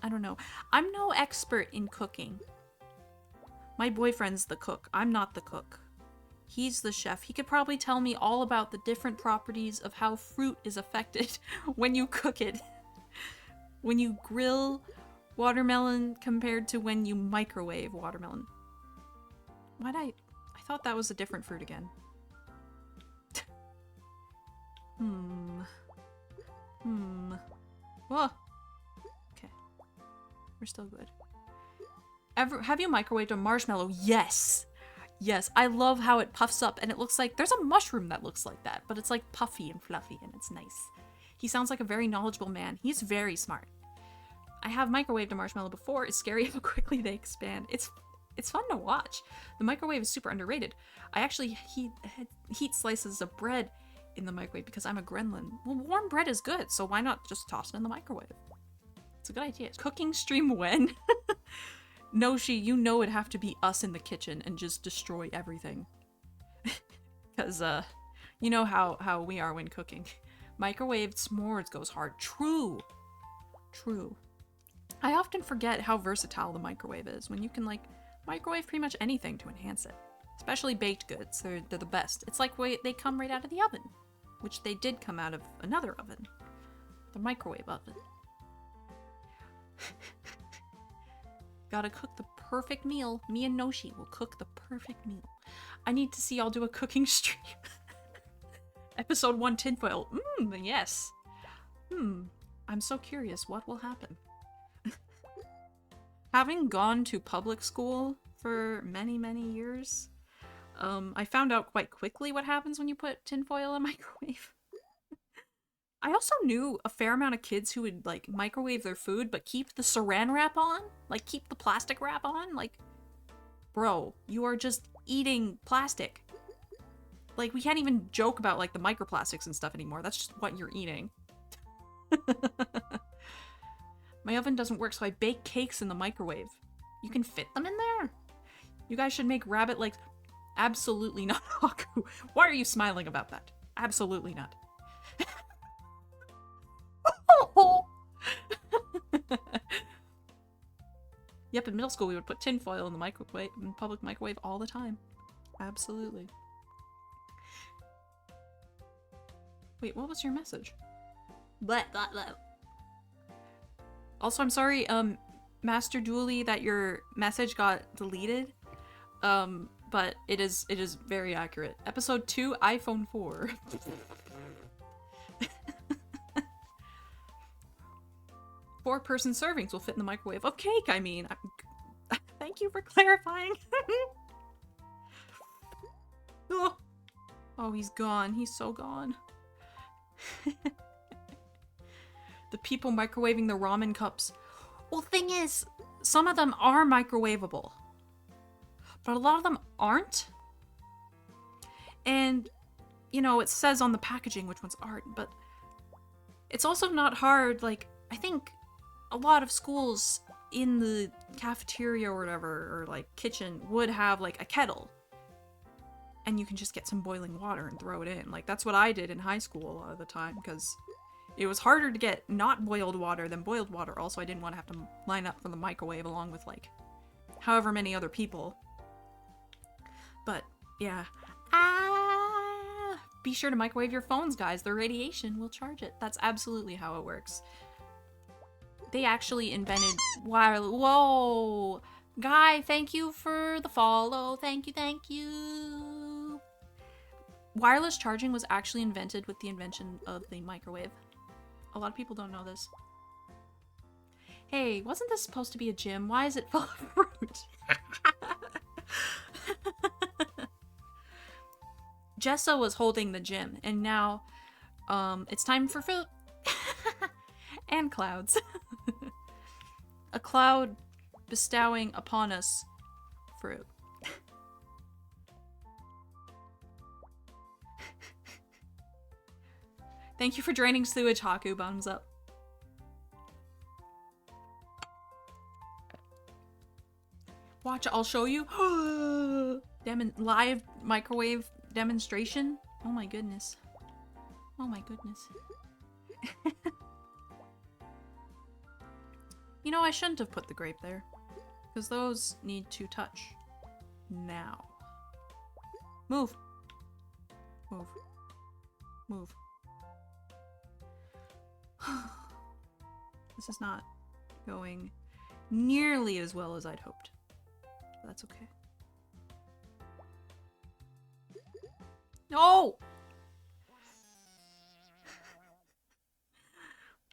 I don't know. I'm no expert in cooking. My boyfriend's the cook. I'm not the cook. He's the chef. He could probably tell me all about the different properties of how fruit is affected when you cook it. When you grill watermelon compared to when you microwave watermelon. I thought that was a different fruit again. Whoa. Okay. We're still good. Have you microwaved a marshmallow? Yes! Yes, I love how it puffs up and it looks like... There's a mushroom that looks like that, but it's like puffy and fluffy and it's nice. He sounds like a very knowledgeable man. He's very smart. I have microwaved a marshmallow before. It's scary how quickly they expand. It's fun to watch. The microwave is super underrated. I actually heat slices of bread in the microwave because I'm a gremlin. Well, warm bread is good, so why not just toss it in the microwave? It's a good idea. Cooking stream when? No, you know it'd have to be us in the kitchen and just destroy everything. Because, you know how we are when cooking. Microwaved s'mores goes hard. True. True. I often forget how versatile the microwave is when you can, like, microwave pretty much anything to enhance it. Especially baked goods. They're the best. It's like they come right out of the oven. Which they did come out of another oven. The microwave oven. Gotta cook the perfect meal. Me and Noshi will cook the perfect meal. I need to see y'all do a cooking stream. Episode 1 tinfoil. Yes. I'm so curious what will happen. Having gone to public school for many, many years, I found out quite quickly what happens when you put tinfoil in a microwave. I also knew a fair amount of kids who would, like, microwave their food but keep the saran wrap on. Like, keep the plastic wrap on. Like, bro, you are just eating plastic. Like, we can't even joke about, like, the microplastics and stuff anymore. That's just what you're eating. My oven doesn't work, so I bake cakes in the microwave. You can fit them in there? You guys should make rabbit legs. Absolutely not, Haku. Why are you smiling about that? Absolutely not. Yep, in middle school we would put tinfoil in the microwave, in public microwave all the time. Absolutely. Wait, what was your message? Blah, blah, blah. Also, I'm sorry, Master Dually, that your message got deleted. But it is very accurate. Episode 2, iPhone 4. Four-person servings will fit in the microwave of cake, I mean. Thank you for clarifying. Oh, he's gone. He's so gone. The people microwaving the ramen cups. Well, thing is, some of them are microwavable. But a lot of them aren't. And, you know, it says on the packaging which ones aren't, but it's also not hard. Like, I think a lot of schools in the cafeteria or whatever, or like kitchen, would have like a kettle. And you can just get some boiling water and throw it in. Like, that's what I did in high school a lot of the time, because it was harder to get not boiled water than boiled water. Also, I didn't want to have to line up for the microwave along with, like, however many other people. But, yeah. Be sure to microwave your phones, guys. The radiation will charge it. That's absolutely how it works. They actually invented wireless. Whoa! Guy, thank you for the follow. Thank you, thank you. Wireless charging was actually invented with the invention of the microwave. A lot of people don't know this. Hey, wasn't this supposed to be a gym? Why is it full of fruit? Jessa was holding the gym, and now it's time for fruit. And clouds. A cloud bestowing upon us fruit. Thank you for draining sewage, Haku. Bottoms up. Watch, I'll show you. Live microwave demonstration. Oh my goodness. Oh my goodness. You know, I shouldn't have put the grape there, because those need to touch now. Move. Move. Move. This is not going nearly as well as I'd hoped. But that's okay. No!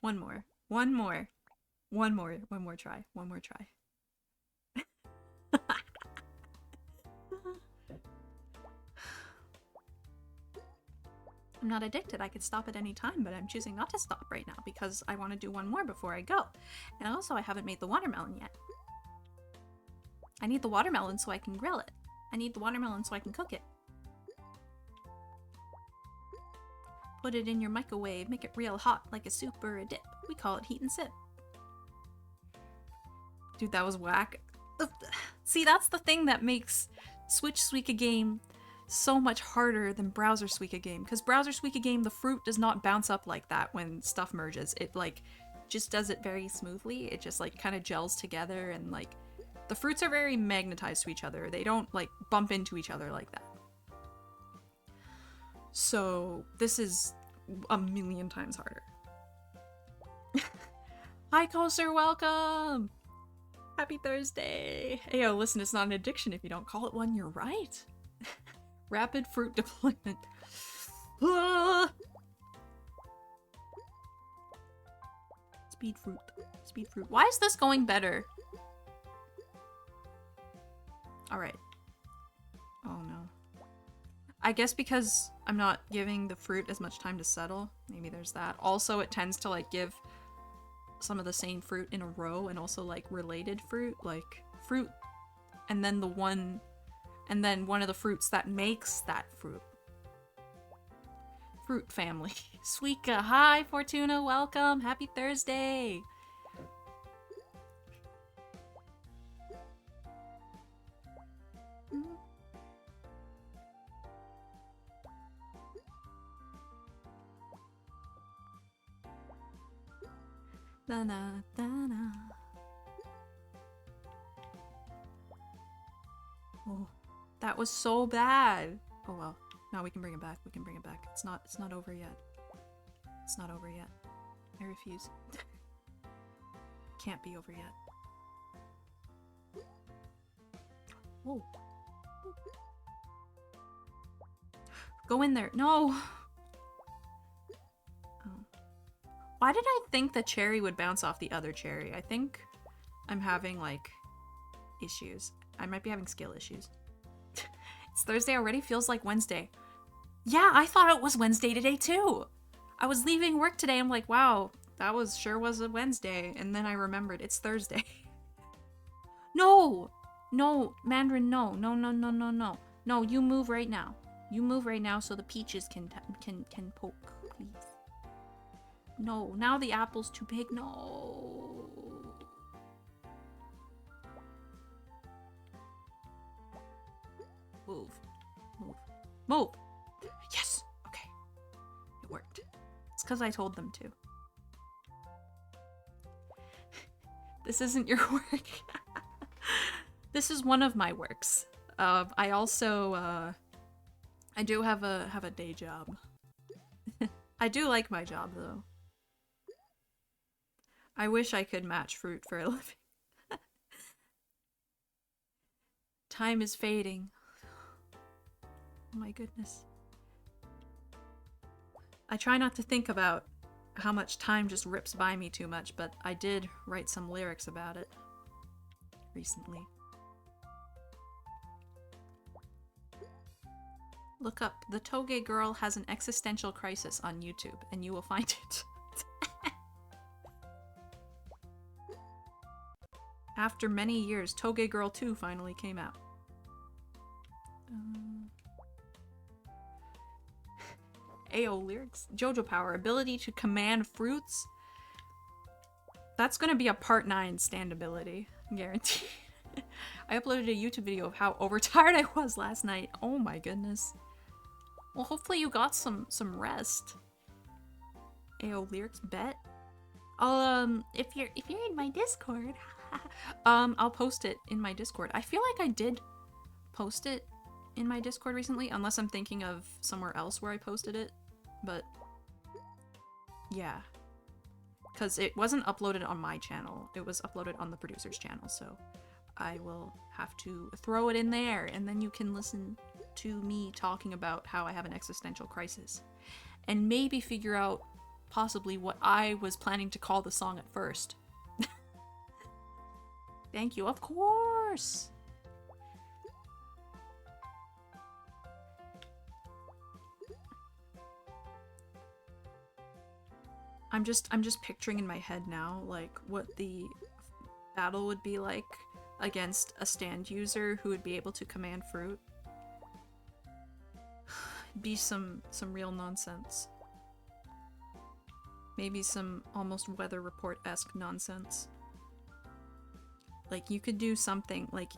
One more. One more. One more try. One more try. I'm not addicted. I could stop at any time, but I'm choosing not to stop right now because I want to do one more before I go. And also, I haven't made the watermelon yet. I need the watermelon so I can grill it. I need the watermelon so I can cook it. Put it in your microwave. Make it real hot like a soup or a dip. We call it heat and sip. Dude, that was whack. See, that's the thing that makes Switch Suika Game so much harder than browser Suika Game. Because browser Suika Game, the fruit does not bounce up like that when stuff merges. It, like, just does it very smoothly. It just, like, kind of gels together, and, like, the fruits are very magnetized to each other. They don't, like, bump into each other like that. So, this is a million times harder. Hi, Koser, welcome! Happy Thursday! Hey, yo, listen, it's not an addiction if you don't call it one, you're right. Rapid fruit deployment. Speed fruit. Speed fruit. Why is this going better? Alright. Oh no. I guess because I'm not giving the fruit as much time to settle. Maybe there's that. Also, it tends to like give some of the same fruit in a row and also like related fruit. Like fruit and then one of the fruits that makes that fruit. Fruit family. Suika, hi Fortuna, welcome. Happy Thursday. Da na da na. Oh, that was so bad. Oh well. No, we can bring it back. We can bring it back. It's not over yet. It's not over yet. I refuse. Can't be over yet. Whoa. Go in there. No. Oh. Why did I think the cherry would bounce off the other cherry? I think I'm having like issues. I might be having skill issues. It's Thursday already? Feels like Wednesday. Yeah, I thought it was Wednesday today too. I was leaving work today. I'm like, wow, that sure was a Wednesday. And then I remembered it's Thursday. No, Mandarin, no. No, you move right now. You move right now so the peaches can poke, please. No, now the apple's too big. No. Move. Yes. Okay. It worked. It's because I told them to. This isn't your work. This is one of my works. I also I do have a day job. I do like my job though. I wish I could match fruit for a living. Time is fading. Oh my goodness. I try not to think about how much time just rips by me too much, but I did write some lyrics about it recently. Look up "The Toge Girl Has an Existential Crisis" on YouTube, and you will find it. After many years, Toge Girl 2 finally came out. AO lyrics. JoJo Power. Ability to command fruits. That's gonna be a part 9 stand ability. Guaranteed. I uploaded a YouTube video of how overtired I was last night. Oh my goodness. Well, hopefully you got some rest. AO lyrics, bet. I'll if you're in my Discord, I'll post it in my Discord. I feel like I did post it in my Discord recently, unless I'm thinking of somewhere else where I posted it. But yeah, because it wasn't uploaded on my channel. It was uploaded on the producer's channel, so I will have to throw it in there, and then you can listen to me talking about how I have an existential crisis, and maybe figure out possibly what I was planning to call the song at first. Thank you, of course! I'm just picturing in my head now, like, what the battle would be like against a stand user who would be able to command fruit. Be some real nonsense. Maybe some almost weather report-esque nonsense. Like, you could do something, like,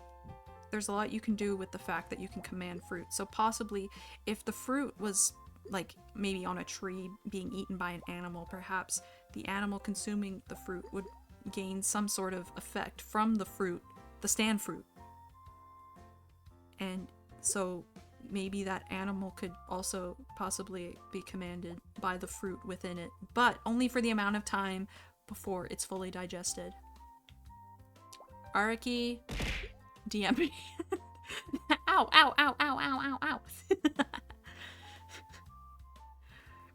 there's a lot you can do with the fact that you can command fruit. So possibly, if the fruit was, like, maybe on a tree being eaten by an animal, perhaps the animal consuming the fruit would gain some sort of effect from the fruit, the stand fruit. And so maybe that animal could also possibly be commanded by the fruit within it, but only for the amount of time before it's fully digested. Araki, DM me. Ow, ow, ow, ow, ow, ow, ow.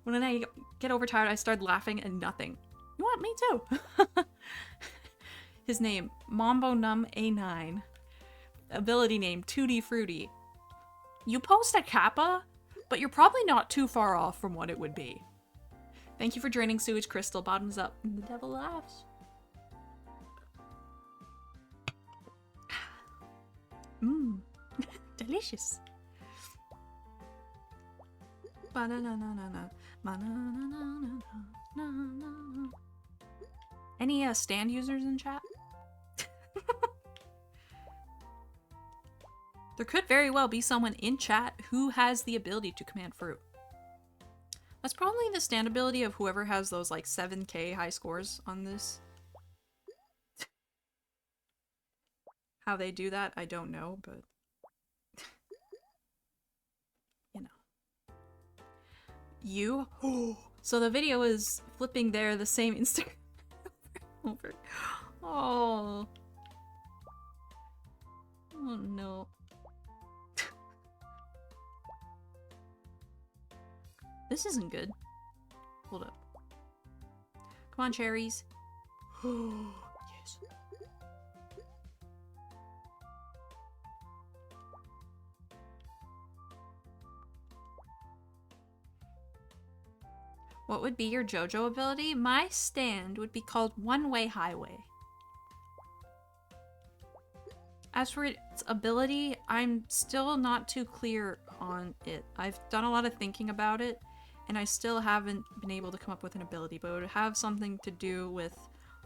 When I get overtired, I start laughing and nothing. You what? Me too. His name, Mambo Num A9. Ability name, Tutti Frutti. You post a kappa, but you're probably not too far off from what it would be. Thank you for draining sewage crystal. Bottoms up. The devil laughs. Mmm. Delicious. Any stand users in chat? There could very well be someone in chat who has the ability to command fruit. That's probably the stand ability of whoever has those like 7k high scores on this. How they do that, I don't know, but you know. You? So the video is flipping there, the same Instagram over. Oh. Oh no. This isn't good. Hold up. Come on, cherries. Yes. What would be your JoJo ability? My stand would be called One-Way Highway. As for its ability, I'm still not too clear on it. I've done a lot of thinking about it, and I still haven't been able to come up with an ability, but it would have something to do with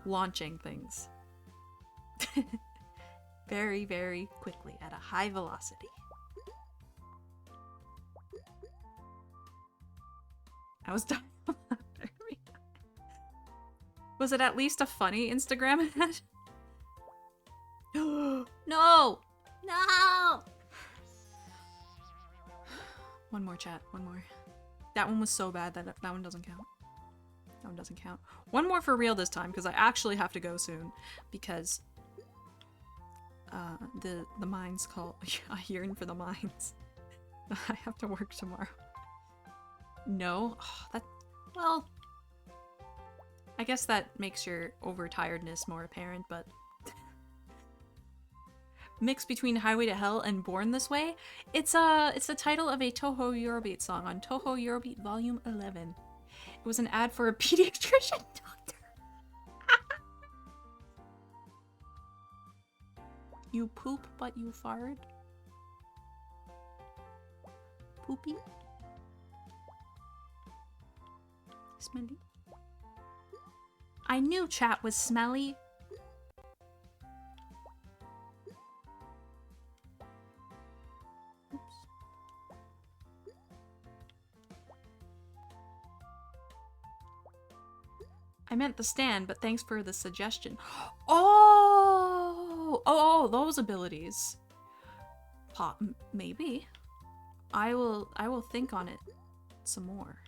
launching things. Very, very quickly, at a high velocity. I was done. Was it at least a funny Instagram ad? No! No! One more chat, one more. That one was so bad that that one doesn't count. That one doesn't count. One more for real this time, because I actually have to go soon. Because the mines call. I yearn for the mines. I have to work tomorrow. No? Oh, that... Well... I guess that makes your overtiredness more apparent, but... Mix between Highway to Hell and Born This Way? It's the title of a Toho Eurobeat song on Toho Eurobeat Volume 11. It was an ad for a pediatrician doctor. You poop, but you fart? Poopy? Smelly? I knew chat was smelly. Oops. I meant the stand, but thanks for the suggestion. Oh, those abilities. Maybe. I will think on it some more.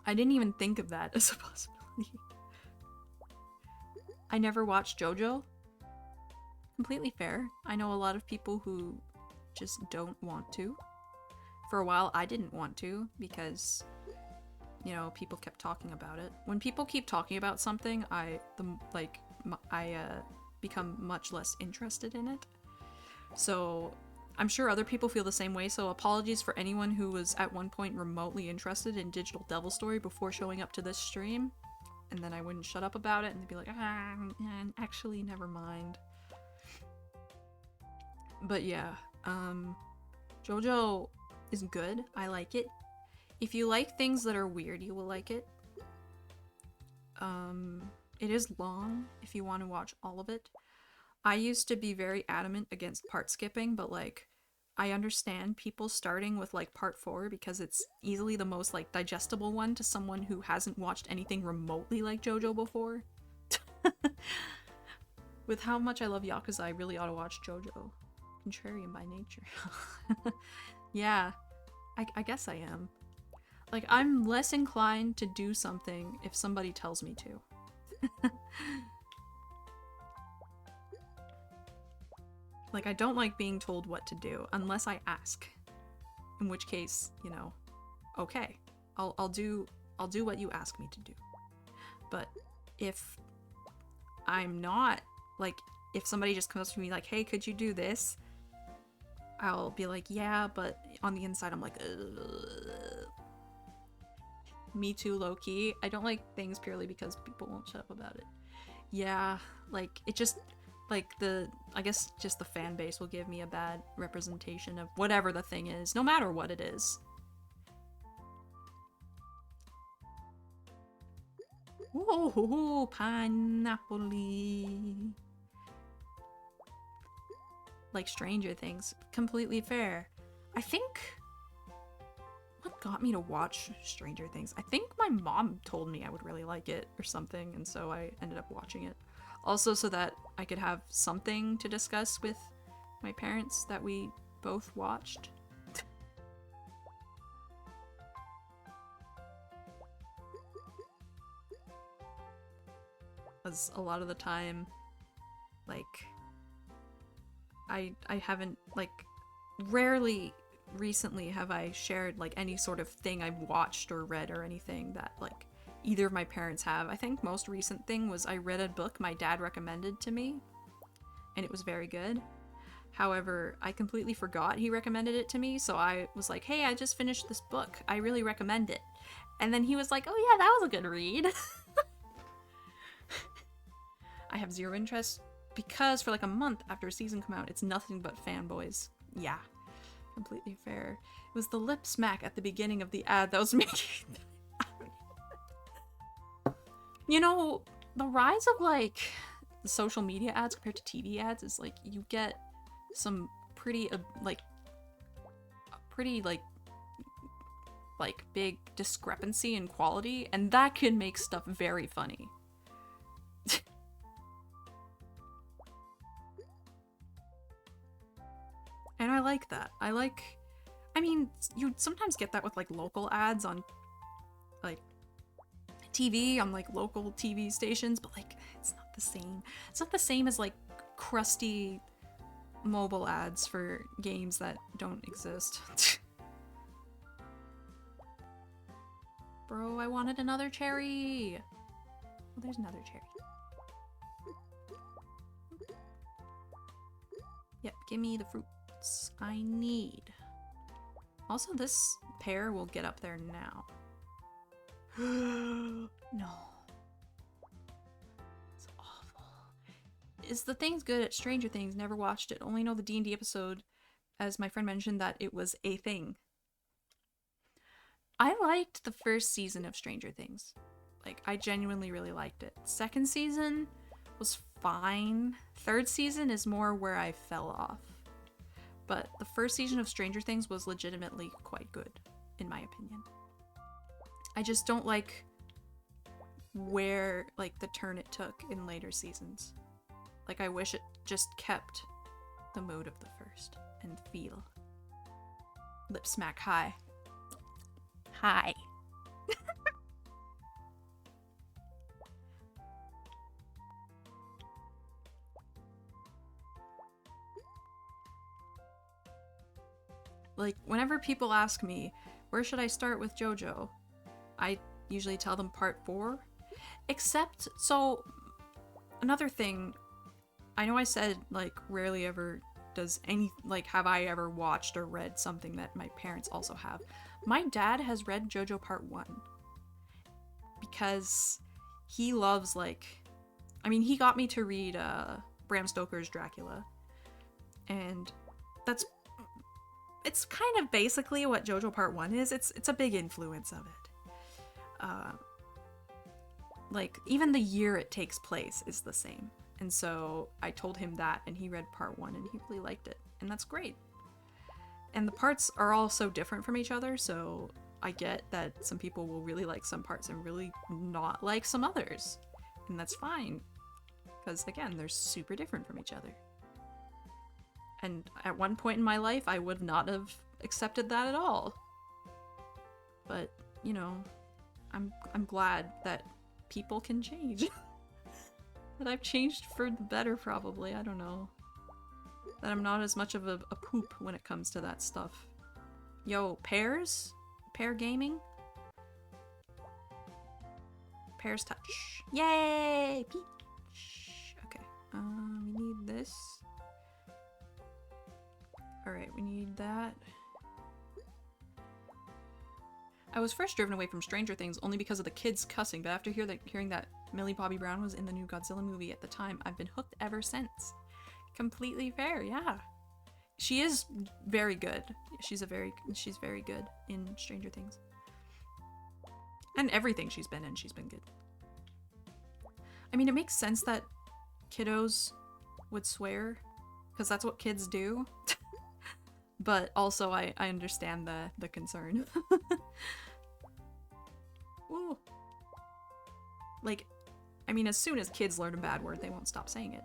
I didn't even think of that as a possibility. I never watched JoJo. Completely fair. I know a lot of people who just don't want to. For a while, I didn't want to because, you know, people kept talking about it. When people keep talking about something, I become much less interested in it. So I'm sure other people feel the same way, so apologies for anyone who was at one point remotely interested in Digital Devil Story before showing up to this stream, and then I wouldn't shut up about it and they'd be like, actually, never mind. But yeah, JoJo is good. I like it. If you like things that are weird, you will like it. It is long if you want to watch all of it. I used to be very adamant against part skipping, but like, I understand people starting with like part 4 because it's easily the most like digestible one to someone who hasn't watched anything remotely like JoJo before. With how much I love Yakuza, I really ought to watch JoJo. Contrarian by nature. Yeah, I guess I am. Like, I'm less inclined to do something if somebody tells me to. Like, I don't like being told what to do unless I ask. In which case, you know, okay. I'll I'll do what you ask me to do. But if I'm not, like, if somebody just comes to me like, hey, could you do this? I'll be like, yeah, but on the inside I'm like, ugh. Me too, low-key. I don't like things purely because people won't shut up about it. Yeah, like, it just, like, I guess just the fan base will give me a bad representation of whatever the thing is, no matter what it is. Ooh, pineapple. Like Stranger Things. Completely fair. I think... What got me to watch Stranger Things? I think my mom told me I would really like it or something, and so I ended up watching it. Also so that I could have something to discuss with my parents that we both watched. Because a lot of the time, like, I haven't, like, rarely recently have I shared, like, any sort of thing I've watched or read or anything that, like, either of my parents have. I think most recent thing was I read a book my dad recommended to me, and it was very good. However, I completely forgot he recommended it to me, so I was like, hey, I just finished this book. I really recommend it. And then he was like, oh yeah, that was a good read. I have zero interest because for like a month after a season come out, it's nothing but fanboys. Yeah, completely fair. It was the lip smack at the beginning of the ad that was making... You know, the rise of, like, social media ads compared to TV ads is, like, you get some pretty, big discrepancy in quality, and that can make stuff very funny. And I like that. I mean, you sometimes get that with, like, local ads on, like, TV, on, like, local TV stations, but, like, it's not the same. It's not the same as, like, crusty mobile ads for games that don't exist. Bro, I wanted another cherry! Oh, there's another cherry. Yep, give me the fruits I need. Also, this pear will get up there now. No. It's awful. Is the things good at Stranger Things? Never watched it. Only know the D&D episode, as my friend mentioned, that it was a thing. I liked the first season of Stranger Things. Like, I genuinely really liked it. Second season was fine. Third season is more where I fell off. But the first season of Stranger Things was legitimately quite good, in my opinion. I just don't like where, like, the turn it took in later seasons. Like, I wish it just kept the mood of the first and feel. Lip smack high. Hi. Like, whenever people ask me, where should I start with JoJo? I usually tell them part 4. Except, so, another thing, I know I said, like, rarely ever does any, like, have I ever watched or read something that my parents also have. My dad has read JoJo Part 1. Because he loves, like, I mean, he got me to read, Bram Stoker's Dracula. And that's, it's kind of basically what JoJo Part 1 is. It's a big influence of it. Like, even the year it takes place is the same. And so I told him that, and he read Part 1, and he really liked it. And that's great. And the parts are all so different from each other, so I get that some people will really like some parts and really not like some others. And that's fine. Because, again, they're super different from each other. And at one point in my life, I would not have accepted that at all. But, you know, I'm glad that people can change. That I've changed for the better, probably. I don't know. That I'm not as much of a poop when it comes to that stuff. Yo, pears? Pear gaming? Pear's touch. Yay! Peach. Okay. We need this. Alright, we need that. I was first driven away from Stranger Things only because of the kids cussing, but after hearing that Millie Bobby Brown was in the new Godzilla movie at the time, I've been hooked ever since. Completely fair, yeah. She is very good. She's very good in Stranger Things. And everything she's been in, she's been good. I mean, it makes sense that kiddos would swear, because that's what kids do. But also, I understand the concern. Ooh. Like, I mean, as soon as kids learn a bad word, they won't stop saying it.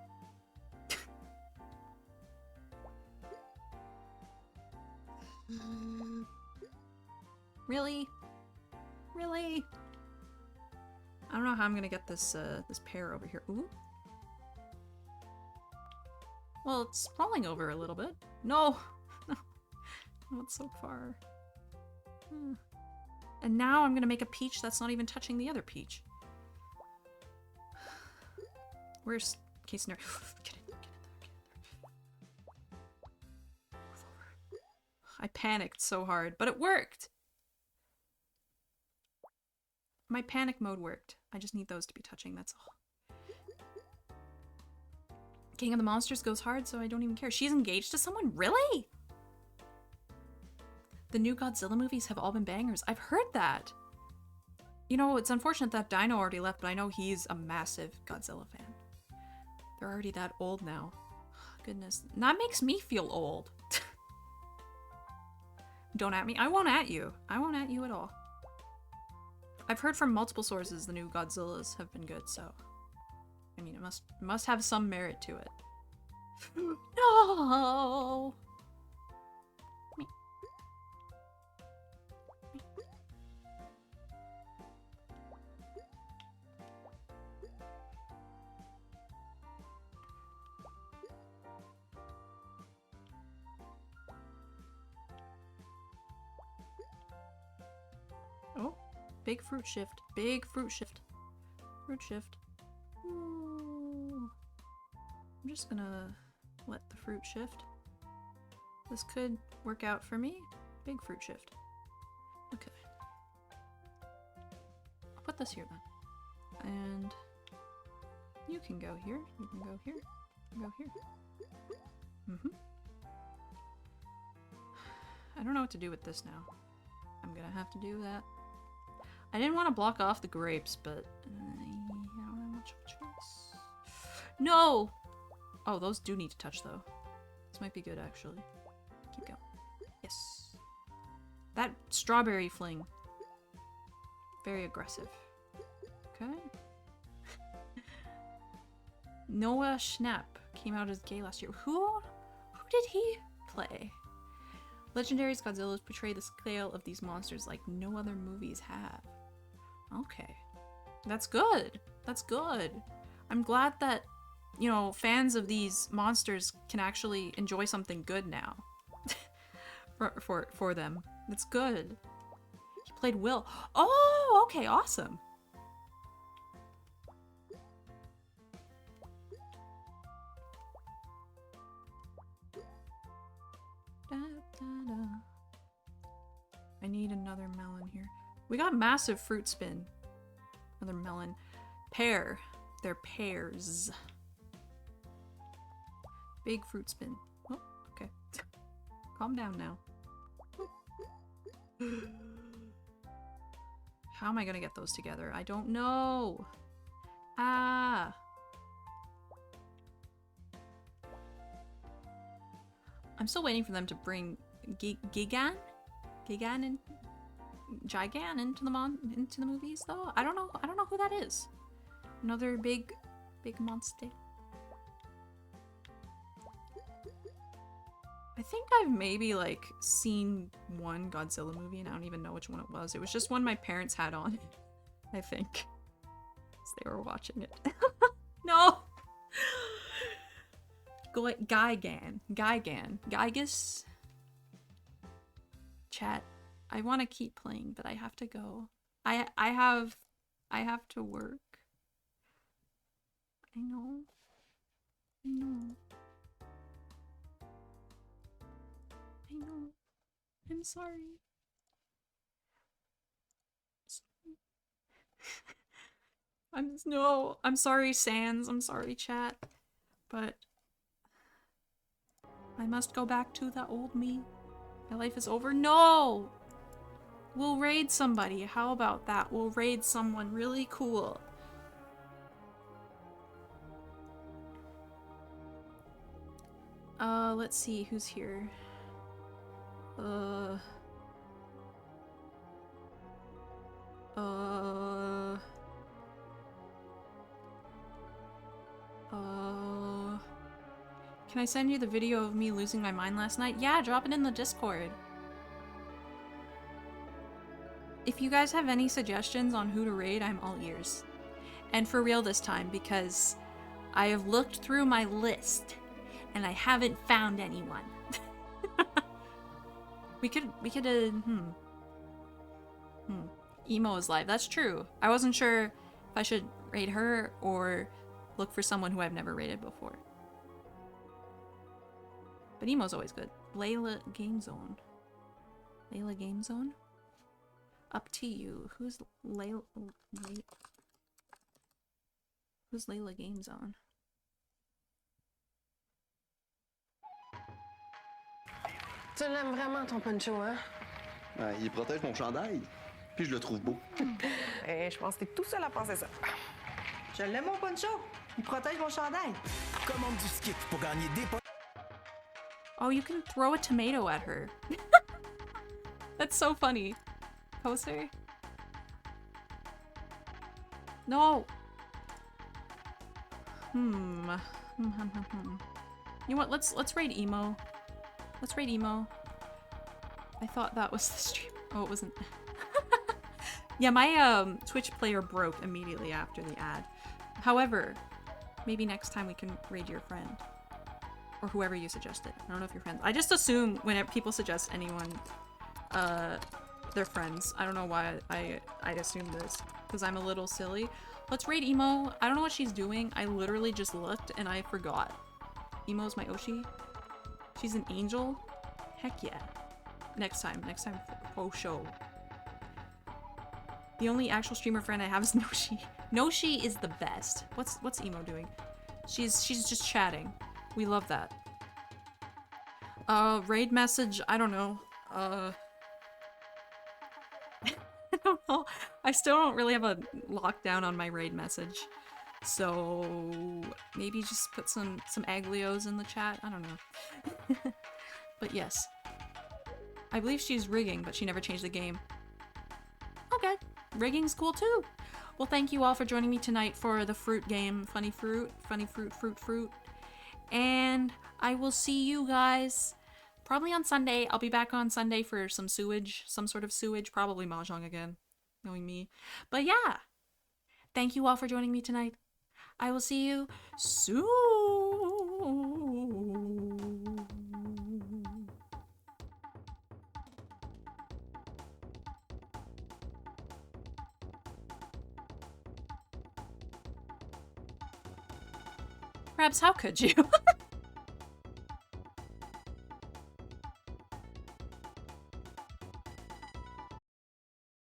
Really? Really? I don't know how I'm gonna get this this pear over here. Ooh. Well, it's falling over a little bit. No! Not so far. And now I'm gonna make a peach that's not even touching the other peach. Where's case scenario? Get in there. Move over. I panicked so hard, but it worked! My panic mode worked. I just need those to be touching, that's all. King of the Monsters goes hard, so I don't even care. She's engaged to someone? Really? The new Godzilla movies have all been bangers. I've heard that. You know, it's unfortunate that Dino already left, but I know he's a massive Godzilla fan. They're already that old now. Goodness. That makes me feel old. Don't at me. I won't at you. I won't at you at all. I've heard from multiple sources the new Godzillas have been good, so... I mean, it must have some merit to it. No! Oh, big fruit shift. Big fruit shift. Fruit shift. Ooh. I'm just gonna let the fruit shift. This could work out for me. Big fruit shift. Okay. I'll put this here then. And you can go here. You can go here. You can go here. Mm-hmm. I don't know what to do with this now. I'm gonna have to do that. I didn't want to block off the grapes, but I don't have much of a choice. No! Oh, those do need to touch, though. This might be good, actually. Keep going. Yes. That strawberry fling. Very aggressive. Okay. Noah Schnapp came out as gay last year. Who did he play? Legendary's Godzilla's portray the scale of these monsters like no other movies have. Okay. That's good. That's good. I'm glad that, you know, fans of these monsters can actually enjoy something good now. for them. That's good. He played Will. Oh, okay, awesome. Da, da, da. I need another melon here. We got massive fruit spin. Another melon. Pear. They're pears. Big fruit spin. Oh, okay. Calm down now. How am I gonna get those together? I don't know. Ah. I'm still waiting for them to bring Gigan into the movies though. I don't know who that is. Another big monster. I think I've maybe like seen one Godzilla movie and I don't even know which one it was. It was just one my parents had on, I think. 'Cause they were watching it. No! Gygus. Chat. I want to keep playing, but I have to go. I have I have to work. I know. I know. I know. I'm sorry. I'm sorry, Sans. I'm sorry, chat. But I must go back to the old me. My life is over. No! We'll raid somebody. How about that? We'll raid someone really cool. Let's see who's here. Can I send you the video of me losing my mind last night? Yeah, drop it in the Discord. If you guys have any suggestions on who to raid, I'm all ears. And for real this time, because I have looked through my list and I haven't found anyone. we could, Emo is live. That's true. I wasn't sure if I should raid her or look for someone who I've never raided before. But Emo's always good. Layla Game Zone. Layla Game Zone? Up to you. Who's Layla? Who's Layla Game Zone? Tu l'aimes vraiment, ton poncho, hein? Ouais, il protège mon chandail. Puis je le trouve beau. Et je pense que t'es tout seul à penser ça. Je l'aime, mon poncho. Il protège mon chandail. Commande du skip pour gagner des points. Oh, you can throw a tomato at her. That's so funny. Poster? No! You know what? Let's raid Emo. Let's raid Emo. I thought that was the stream. Oh, it wasn't. Yeah, my Twitch player broke immediately after the ad. However, maybe next time we can raid your friend. Or whoever you suggested. I don't know if you're friends. I just assume whenever people suggest anyone, they're friends. I don't know why I assume this. Because I'm a little silly. Let's raid Emo. I don't know what she's doing. I literally just looked and I forgot. Emo's my Oshi. She's an angel? Heck yeah. Next time for show. The only actual streamer friend I have is Noshi. Noshi is the best. What's Emo doing? She's just chatting. We love that. Raid message, I don't know. I don't know. I still don't really have a lockdown on my raid message. So maybe just put some aglios in the chat. I don't know. But yes. I believe she's rigging, but she never changed the game. Okay. Rigging's cool too. Well, thank you all for joining me tonight for the fruit game. Funny fruit. Fruit. And I will see you guys probably on Sunday. I'll be back on Sunday for some sewage, some sort of sewage, probably mahjong again, knowing me. But yeah, thank you all for joining me tonight. I will see you soon. Perhaps how could you?